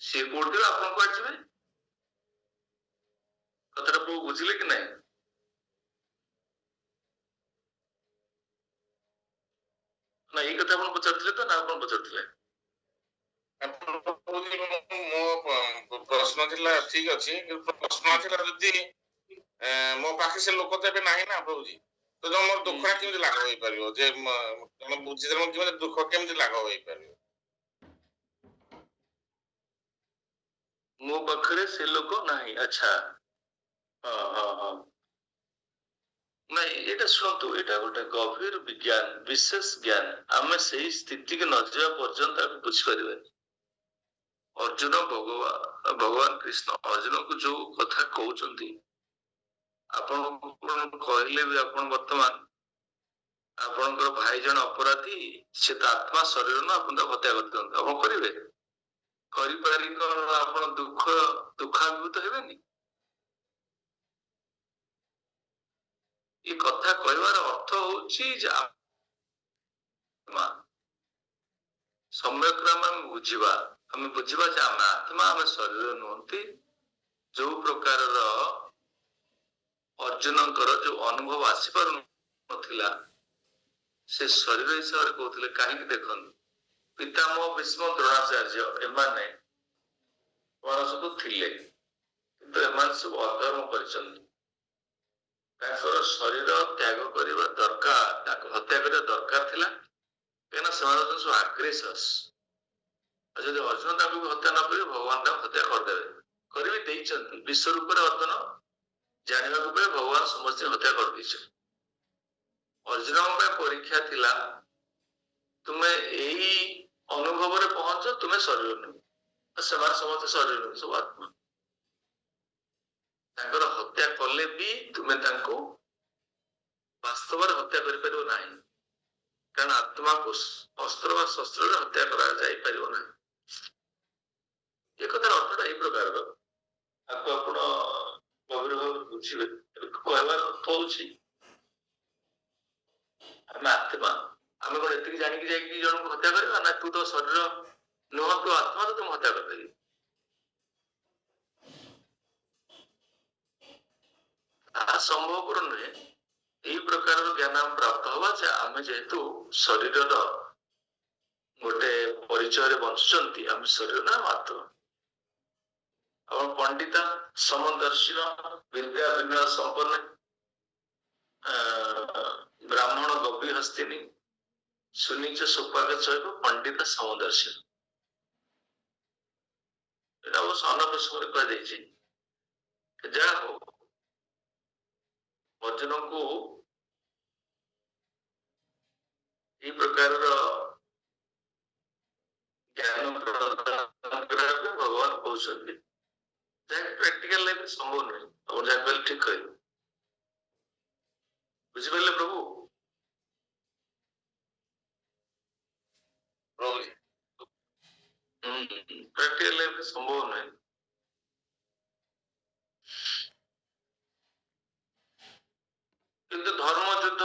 ସିଏ କୋଉଠି ଥିବେ, ଆପଣ କୁଆଡେ ଯିବେ। କଥାଟା ପ୍ରଭୁ ବୁଝିଲେ କି ନାହିଁ? ନା ଏଇ କଥା ଆପଣ ପଚାରୁଥିଲେ ତ, ନା ଆପଣ ପଚାରୁଥିଲେ? ମୋ ପ୍ରଶ୍ନ ଥିଲା ଠିକ ଅଛି, କିନ୍ତୁ ପ୍ରଶ୍ନ ଥିଲା ଯଦି ମୋ ପାଖେ ସେ ଲୋକ ତ ଏବେ ନାହିଁ ନା ପ୍ରଭୁଜୀ, ତ ମୋର ଦୁଃଖ କେମିତି ଲାଘବ ହେଇପାରିବ, ଯେ ତମେ ବୁଝିଦେଲେ କେମିତି ଦୁଃଖ କେମିତି ଲାଘବ ହେଇପାରିବ? ମୋ ପାଖରେ ସେ ଲୋକ ନାହିଁ। ଆଚ୍ଛା, ହଁ ହଁ ହଁ, ନାଇଁ ଏଇଟା ଶୁଣନ୍ତୁ, ଏଇଟା ଗୋଟେ ଗଭୀର ବିଜ୍ଞାନ, ବିଶେଷ ଜ୍ଞାନ। ଆମେ ସେଇ ସ୍ଥିତିକି ନ ଯିବା ପର୍ଯ୍ୟନ୍ତ ଆମେ ବୁଝିପାରିବାନି। ଅର୍ଜୁନ ଭଗବାନ କୃଷ୍ଣ ଅର୍ଜୁନକୁ ଯୋଉ କଥା କହୁଛନ୍ତି, ଆପଣ କହିଲେ ବି ଆପଣ ବର୍ତ୍ତମାନ ଆପଣଙ୍କର ଭାଇ ଜଣେ ଅପରାଧୀ, ସେ ତ ଆତ୍ମା, ଶରୀର ନା, ଆପଣ ତାକୁ ହତ୍ୟା କରିଦିଅନ୍ତୁ, ଆପଣ କରିବେ? କରିପାରି କଣ ଆପଣ ଦୁଃଖାଭିଭୂତ ହେବେନି? ଏ କଥା କହିବାର ଅର୍ଥ ହଉଛି ଯେ ସମ୍ୟକ୍ରମେ ଆମେ ବୁଝିବା ଯେ ଆମେ ଆତ୍ମା, ଆମେ ଶରୀର ନୁହନ୍ତି। ଯୋଉ ପ୍ରକାରର ଅର୍ଜୁନଙ୍କର ଯୋଉ ଅନୁଭବ ଆସିପାରୁନଥିଲା, ସେ ଶରୀର ହିସାବରେ କହୁଥିଲେ। କାହିଁକି ଦେଖନ୍ତୁ, ପିତାମହ ଭୀଷ୍ମ ଦ୍ରୋଣାଚାର୍ଯ୍ୟ ଏମାନେ ସବୁ ଥିଲେ, କିନ୍ତୁ ଏମାନେ ସବୁ ଅଧର୍ମ କରିଛନ୍ତି। ତାଙ୍କର ଶରୀର ତ୍ୟାଗ କରିବା ଦରକାର, ତାକୁ ହତ୍ୟା କରିବା ଦରକାର ଥିଲା, କାହିଁକିନା ସେମାନେ ସବୁ ଆଗ୍ରେସର୍ସ। ଆଉ ଯଦି ଅର୍ଜୁନ ତାଙ୍କୁ ବି ହତ୍ୟା ନ କରିବେ, ଭଗବାନ ତାଙ୍କୁ ହତ୍ୟା କରିଦେବେ, କରିବି ଦେଇଛନ୍ତି। ବିଶ୍ୱ ରୂପରେ ଅର୍ଜୁନ ଜାଣିବାକୁ ପାଇ ଭଗବାନ ସମସ୍ତେ ହତ୍ୟା କରିଦେଇଛନ୍ତି। ଅର୍ଜୁନଙ୍କ ପାଇଁ ପରୀକ୍ଷା ଥିଲା, ତୁମେ ଏଇ ଅନୁଭବରେ ପହଞ୍ଚ, ତୁମେ ଶରୀର ନୁହେଁ। ସେମାନେ ସମସ୍ତେ ଶରୀର ନୁହେଁ, ସବୁ ଆତ୍ମା। ତାଙ୍କର ହତ୍ୟା କଲେ ବି ତୁମେ ତାଙ୍କୁ ବାସ୍ତବରେ ହତ୍ୟା କରିପାରିବ ନାହିଁ, କାରଣ ଆତ୍ମାକୁ ଅସ୍ତ୍ର ବା ଶସ୍ତ୍ରରେ ହତ୍ୟା କରାଯାଇପାରିବ ନାହିଁ। ଏ କଥାର ଅର୍ଥଟା ଏଇ ପ୍ରକାରର, ତାକୁ ଆପଣ ଗଭୀର ଭାବରେ ବୁଝିବେ। କହିବାର ଅର୍ଥ ହଉଛି ଆମେ ଆତ୍ମା, ଆମେ କଣ ଏତିକି ଜାଣିକି ଯାଇକି ଜଣଙ୍କୁ ହତ୍ୟା କରିବା? ନା ତୁ ତ ଶରୀର ନୁହଁ, ତୁ ଆତ୍ମା, ତ ତୁମ ହତ୍ୟା କରିପାରିବି। ତାହା ସମ୍ଭବପର ନୁହେଁ। ଏଇ ପ୍ରକାରର ଜ୍ଞାନ ଆମେ ପ୍ରାପ୍ତ ହବା ଯେ ଆମେ ଯେହେତୁ ଶରୀରର ଗୋଟେ ପରିଚୟରେ ବଞ୍ଚୁଛନ୍ତି, ଆମେ ଶରୀର ନା ଆତ୍ମା। और पंडिता समदर्शी विद्या विनय संपन्न ब्राह्मण गवी हस्तिनी सुनीच सुपाग चैव पंडित समदर्शी এটা অবশ্য অন্য প্রসঙ্গে କୁହାଯାଇଛି ଯାହା ହଉ ଅର୍ଜୁନଙ୍କୁ এই ପ୍ରକାରର ଜ୍ଞାନ ପ୍ରଦାନ କରିବାକୁ ଭଗବାନ କହୁଛନ୍ତି ଯାହାକି ପ୍ରାକ୍ଟିକାଲ ଲାଇଫରେ ସମ୍ଭବ ନୁହେଁ। ଆପଣ ଯାହା କହିଲେ ଠିକ କହିଲେ, ବୁଝିପାରିଲେ ପ୍ରଭୁ? ପ୍ରାକ୍ଟିକାଲ ଲାଇଫରେ ସମ୍ଭବ ନୁହେଁ। କିନ୍ତୁ ଧର୍ମ ଯୁଦ୍ଧ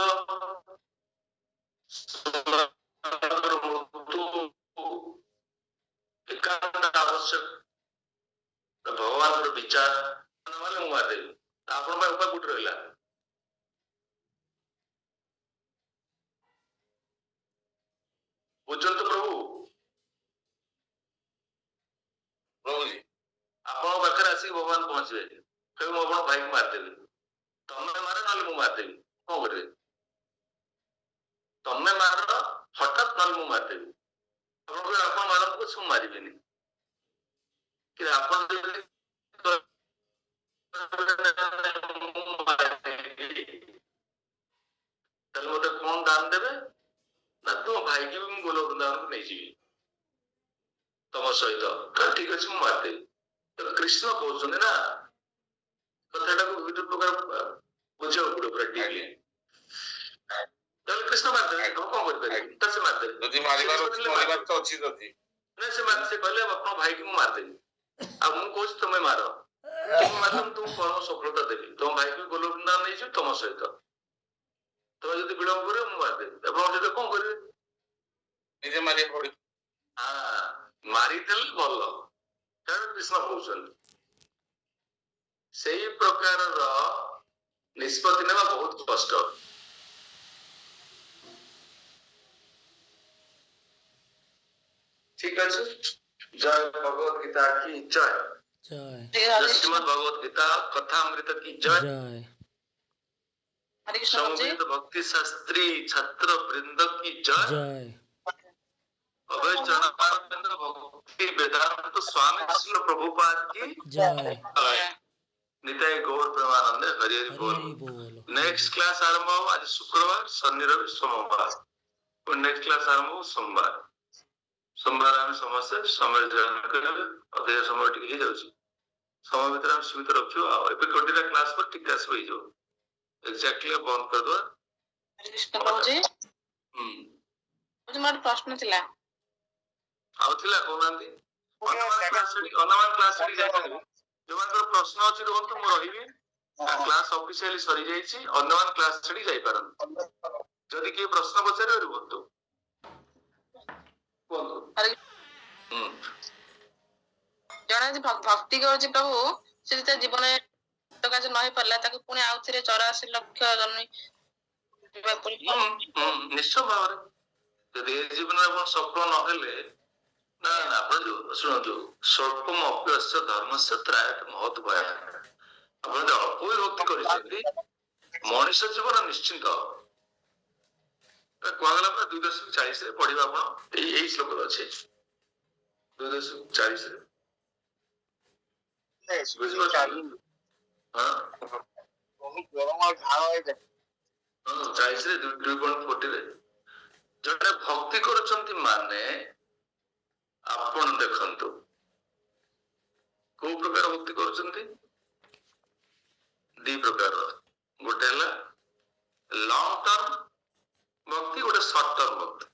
ଏକାନ୍ତ ଆବଶ୍ୟକ। ଭଗବାନଙ୍କର ବିଚାର ନହେଲେ ମୁଁ ମାରିଦେବି। ଆପଣଙ୍କ ପାଇଁ ଉପାୟ କୋଉଠି ରହିଲା? ବୁଝନ୍ତୁ ପ୍ରଭୁ, ପ୍ରଭୁଜୀ ଆପଣଙ୍କ ପାଖରେ ଆସିକି ଭଗବାନ ପହଞ୍ଚିବେ, କହିବେ ମୁଁ ଆପଣଙ୍କ ଭାଇକୁ ମାରିଦେବି। ତମେ ମାର ନହେଲେ ମୁଁ ମାରିଦେବି। କଣ କରିବେ? ତମେ ମାର ହଠାତ୍ ନହେଲେ ମୁଁ ମାରିଦେବି। ଆପଣ କହିବେ ଆପଣ ମାରନ୍ତୁ ମୁଁ ମାରିବିନି। କି ଆପଣ ଯଦି ତାହେଲେ ମତେ କଣ ଦାନ ଦେବେ ନା ତୁମ ଭାଇକି ବି ମୁଁ ଗୋଲ ବୃନ୍ଦାବନକୁ ନେଇଯିବି ତମ ସହିତ। ତାହେଲେ ଠିକ ଅଛି ମୁଁ ମାରିଦେବି। ତେଣୁ କୃଷ୍ଣ କହୁଛନ୍ତି ନା କଥାଟାକୁ ବିଭିନ୍ନ ପ୍ରକାର ବୁଝିବାକୁ ପଡିବ ପ୍ରାକ୍ଟିକାଲି। ତାହେଲେ କୃଷ୍ଣ ମାରିଦେବେ, ତମେ କଣ କରିପାରିବେ? ତ ସେ ମାରିଦେବେ। ଯଦି ମାରିବାର ତ ଅଛି ଯଦି ନାଇଁ ସେ କହିଲେ ଆପଣଙ୍କ ଭାଇକି ମୁଁ ମାରିଦେବି। ଆଉ ମୁଁ କହୁଛି ତମେ ମାର। ତମେ ମାରିଲେ ମୁଁ ତୁମକୁ ପରମ ସଫଳତା ଦେବି। ତମ ଭାଇକି ଗୋଲ ବୃନ୍ଦାବନ ନେଇଯିବି ତମ ସହିତ। ତମେ ଯଦି ବିଳମ୍ବ କରିବ ମୁଁ ମାରିଦେବି। ଆପଣ ଯଦି କଣ କରିବେ? ନିଜେ ମାରିବାକୁ ପଡିବ। ମାରିଦେଲେ ଭଲ, କାରଣ କୃଷ୍ଣ କହୁଛନ୍ତି। ସେଇ ପ୍ରକାରର ନିଷ୍ପତ୍ତି ନେବା ବହୁତ କଷ୍ଟ। ঠিক আছে, জয় ভগবত গীতা কি জয়। জয় শ্রীমদ ভগবত গীতা কথামৃত কি জয়। জয় সমবেত ভক্তি শাস্ত্রী ছাত্র বৃন্দ কি জয়। জয় অভয় চরণারবিন্দ ভক্তি বেদান্ত স্বামী শ্রী প্রভুপাদ কি জয় নিতাই গৌর প্রেমানন্দে হরি হরি বল। হরি বল। নেক্সট ক্লাস আরম্ভ হব আজ শুক্রবার, শনি রবি সোমবার। নেক্সট ক্লাস আরম্ভ হব সোমবার। সোমবার আমি ସମସ୍ତେ ସମୟ ଧ୍ୟାନ କରିବେ। ଅଧିକ ସମୟ ଟିକେ ହେଇଯାଉଛି, ସମୟ ଭିତରେ ଆମେ ସୀମିତ ରଖିବୁ। ଆଉ ଏବେ ଗୋଟିଏ କ୍ଲାସ ପରେ ଠିକ ଆସିବ ହେଇଯିବ। ଏକ୍ଜାକ୍ଟଲି ବନ୍ଦ କରିଦବା। ମୋର ପ୍ରଶ୍ନ ଥିଲା। ଆଉ ଥିଲା କହୁନାହାନ୍ତି। ଅନ୍ୟମାନ କ୍ଲାସ ଯାଇପାରିବେ। ଯୋଉମାନଙ୍କର ପ୍ରଶ୍ନ ଅଛି ରୁହନ୍ତୁ, ମୁଁ ରହିବି। କ୍ଲାସ ଅଫିସିଆଲି ସରିଯାଇଛି। ଅନ୍ୟମାନ କ୍ଲାସ ଛାଡି ଯାଇପାରନ୍ତି। ଯଦି କିଏ ପ୍ରଶ୍ନ ପଚାରିବେ ରୁହନ୍ତୁ, ଜଣେ ଭକ୍ତି କରୁଛି ପ୍ରଭୁ, ସେ ଯେତେ ଜୀବନରେ କାର୍ଯ୍ୟ ନ ହେଇ ପାରିଲା ତାକୁ ପୁଣି ଆଉ ଥରେ 84 ଲକ୍ଷ ନିଶ୍ଚୟ ଭାବରେ ଯଦି ଏ ଜୀବନରେ ଆପଣ ସଫଳ ନହେଲେ ନା ଆପଣ ଯୋଉ ଶୁଣନ୍ତୁ, ସ୍ୱଳ୍ପମ ଅପ୍ୟସ୍ୟ ଧର୍ମସ୍ୟ ତ୍ରାୟତ ମହତ୍ ଭୟ। ଆପଣ ଯଦି ଅଳ୍ପ ବି ଭକ୍ତି କରିଛନ୍ତି, ମଣିଷ ଜୀବନ ନିଶ୍ଚିନ୍ତ କୁହାଗଲା ପୁରା 2:40 ପଢିବା। ଆପଣ ଏଇ ଶ୍ଲୋକରେ ଅଛି 2:40। ବୁଝିପାରୁଛନ୍ତି? ହଁ 40 2:40 ଜଣେ ଭକ୍ତି କରୁଛନ୍ତି ମାନେ ଆପଣ ଦେଖନ୍ତୁ କୋଉ ପ୍ରକାର ଭକ୍ତି କରୁଛନ୍ତି। ଦି ପ୍ରକାର, ଗୋଟେ ହେଲା ଲଙ୍ଗ ଟର୍ମ ଭକ୍ତି, ଗୋଟେ ସର୍ଟ ଟର୍ମ ଭକ୍ତି।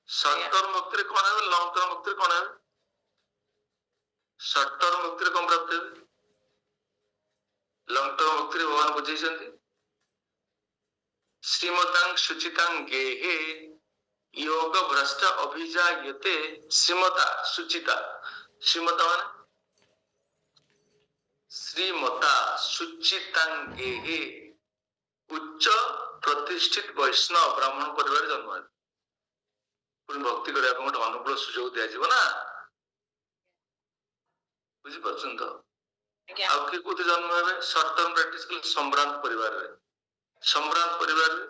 ସର୍ଟ ଟର୍ମ ଭକ୍ତିରେ କଣ হবে, ଲଙ୍ଗ ଟର୍ମ ଭକ୍ତିରେ କଣ হবে? ସର୍ଟ ଟର୍ମ ଭକ୍ତିରେ କଣ ପ୍ରାପ୍ତି হবে? ଲଙ୍ଗ ଟର୍ମ ଭକ୍ତିରେ ଭଗବାନ ବୁଝେଇଛନ୍ତି ଶ୍ରୀମତାଂ ଶୁଚିତାଂ ଗେହେ योग भ्रष्ट अभिजायते। श्रीमता सुचिता, श्रीमता माने श्रीमता सुचितांगे, उच्च प्रतिष्ठित वैष्णव ब्राह्मण परिवार जन्म है। पुणी भक्ति करने गोटे अनुकूल सुजोग दिया ना। ବୁଝିପାରୁଛନ୍ତି ତ? ଆଜ୍ଞା ଆଉ କିଏ କୋଉଠି ଜନ୍ମ ହେବେ ସର୍ଟ ଟର୍ମ ପ୍ରାକ୍ଟିସ କଲେ ସମ୍ଭ୍ରାନ୍ତ ପରିବାରରେ। ସମ୍ଭ୍ରାନ୍ତ ପରିବାରରେ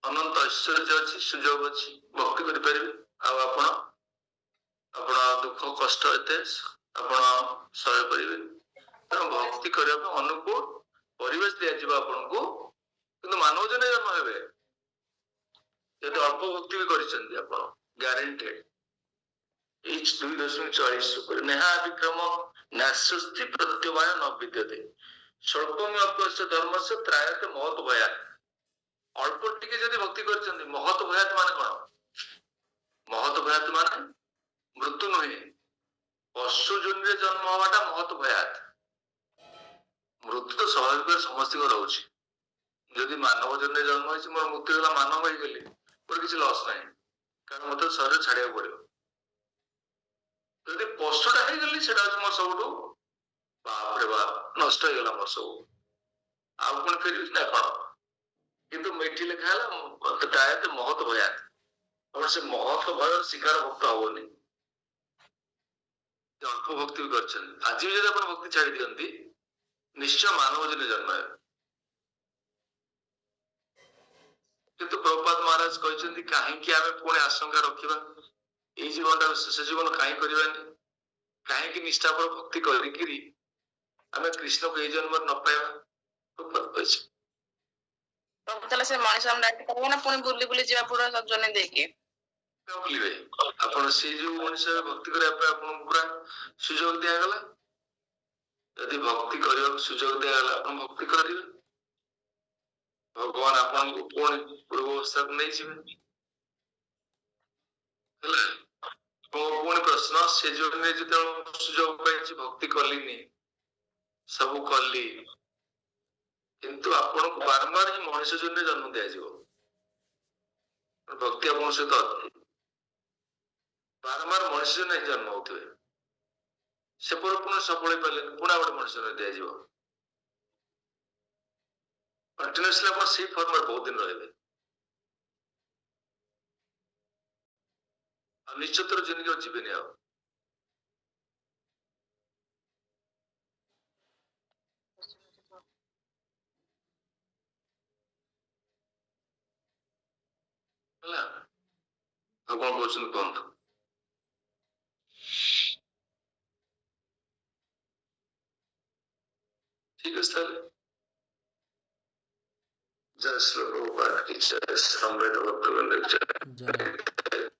ଅନନ୍ତ ଐଶ୍ୱର୍ଯ୍ୟ ଅଛି, ସୁଯୋଗ ଅଛି, ଭକ୍ତି କରିପାରିବେ। ଆଉ ଆପଣ ଦୁଃଖ କଷ୍ଟ ଏତେ ଆପଣ ସହ୍ୟ କରିବେନି। ତେଣୁ ଭକ୍ତି କରିବା ପାଇଁ ଅନୁକୂଳ ପରିବେଶ ଦିଆଯିବ ଆପଣଙ୍କୁ। କିନ୍ତୁ ମାନବ ଜନ୍ମ ଜନ୍ମ ହେବେ ଯଦି ଅଳ୍ପ ଭକ୍ତି ବି କରିଛନ୍ତି ଆପଣ ଗ୍ୟାରେଣ୍ଟେଡ। ଏଇ 2.40 ଉପରେ ନେହା ବିକ୍ରମ ନାସ୍ତି ପ୍ରତ୍ୟବାୟ ନ ବିଦ୍ୟତେ ସ୍ୱଳ୍ପମି ଅପ୍ୟସ୍ୟ ଧର୍ମସ୍ୟ ତ୍ରାୟତେ ମହତ ଭୟାତ। ଅଳ୍ପ ଟିକେ ଯଦି ଭକ୍ତି କରିଛନ୍ତି, ମହତ ଭୟାତ ମାନେ କଣ? ମହତ ଭୟାତ ମାନେ ମୃତ୍ୟୁ ନୁହେଁ, ପଶୁ ଜନ୍ମରେ ଜନ୍ମ ହବାଟା ମହତ ଭୟାତ। ମୃତ୍ୟୁ ତ ସ୍ୱାଭାବିକ ସମସ୍ତଙ୍କ ରହୁଛି। ଯଦି ମାନବ ଜନ୍ମରେ ଜନ୍ମ ହେଇଛି, ମୋର ମୃତ୍ୟୁ ହେଲା ମାନବ ହେଇଗଲି, ମୋର କିଛି ଲସ୍ ନାହିଁ, କାରଣ ମତେ ଶରୀର ଛାଡିବାକୁ ପଡିବ। ଯଦି ପଶୁଟା ହେଇଗଲି, ସେଟା ହଉଛି ମୋର ସବୁଠୁ ବାପରେ ବାପ, ନଷ୍ଟ ହେଇଗଲା ମୋର ସବୁ, ଆଉ ପୁଣି ଫେରିବି ନା କଣ? କିନ୍ତୁ ଏଠି ଲେଖା ହେଲା ତ୍ରାୟତେ ମହତ ଭୟାତ। ଆପଣ ସେ ମହତ ଭୟର ଶିକାର ଭକ୍ତ ହବନି। ଅଳ୍ପ ଭକ୍ତି ବି କରିଛନ୍ତି, ଆଜି ବି ଯଦି ଆପଣ ଭକ୍ତି ଛାଡି ଦିଅନ୍ତି, ନିଶ୍ଚୟ ମାନବ ଜନ୍ମ ଜନ୍ମ ହେବେ। କିନ୍ତୁ ପ୍ରଭୁପାଦ ମହାରାଜ କହିଛନ୍ତି, କାହିଁକି ଆମେ ପୁଣି ଆଶଙ୍କା ରଖିବା? ଏଇ ଜୀବନଟା ଶେଷ ଜୀବନ କାହିଁ କରିବାନି? କାହିଁକି ନିଷ୍ଠାପର ଭକ୍ତି କରିକିରି ଆମେ କୃଷ୍ଣକୁ ଏଇ ଜନ୍ମରେ ନ ପାଇବା? ପ୍ରଭୁପାଦ କହିଛି। ପ୍ରଭୁ ତାହେଲେ ସେ ମଣିଷ ଡାକି ପାରିବେ ନା ପୁଣି ବୁଲି ବୁଲି ଯିବା ପଡିବ ସଜନେ ଦେଇକି? ବୁଲିବେ ଆପଣ ସେଇ ଯୋଉ ମଣିଷ ଭକ୍ତି କରିବା ପାଇଁ ଆପଣଙ୍କୁ ପୁରା ସୁଯୋଗ ଦିଆଗଲା। ଯଦି ଭକ୍ତି କରିବାକୁ ସୁଯୋଗ ଦିଆଗଲା, ଆପଣ ଭକ୍ତି କରିବେ, ଭଗବାନ ଆପଣଙ୍କୁ ପୁଣି ପୂର୍ବ ଅବସ୍ଥାକୁ ନେଇଯିବେ। ହେଲା, ପୁଣି ପ୍ରଶ୍ନ, ସେ ଯୋଉ ଯେତେବେଳେ ସୁଯୋଗ ପାଇଛି ଭକ୍ତି କଲିନି, ସବୁ କଲି, କିନ୍ତୁ ଆପଣଙ୍କୁ ବାରମ୍ବାର ହିଁ ମଣିଷ ଜନ୍ମରେ ଜନ୍ମ ଦିଆଯିବ। ଭକ୍ତି ଆପଣଙ୍କ ସହିତ ବାରମ୍ବାର ମଣିଷ ଜନ୍ମ ହିଁ ଜନ୍ମ ହଉଥିବେ। ସେ ପରେ ପୁଣି ସଫଳ ହେଇପାରିଲେନି, ପୁଣି ଗୋଟେ ମଣିଷ ଜନ୍ମ ଦିଆଯିବ। କଣ୍ଟିନ୍ୟୁସଲି ଆପଣ ସେଇ ଫର୍ମରେ ବହୁତ ଦିନ ରହିବେ। ଆଉ ନିଶ୍ଚିତର ଜିନିଷ ଯିବେନି ଆଉ। ହେଲା, ଆଉ କଣ କହୁଛନ୍ତି କୁହନ୍ତୁ? ଠିକ ଅଛି ତାହେଲେ। ଜୟ ଶ୍ରୀ ପ୍ରଭୁପାଦ କି ଜୟ, ସମ୍ବେଦ ଭକ୍ତବୃନ୍ଦ କି ଜୟ। ଜୟ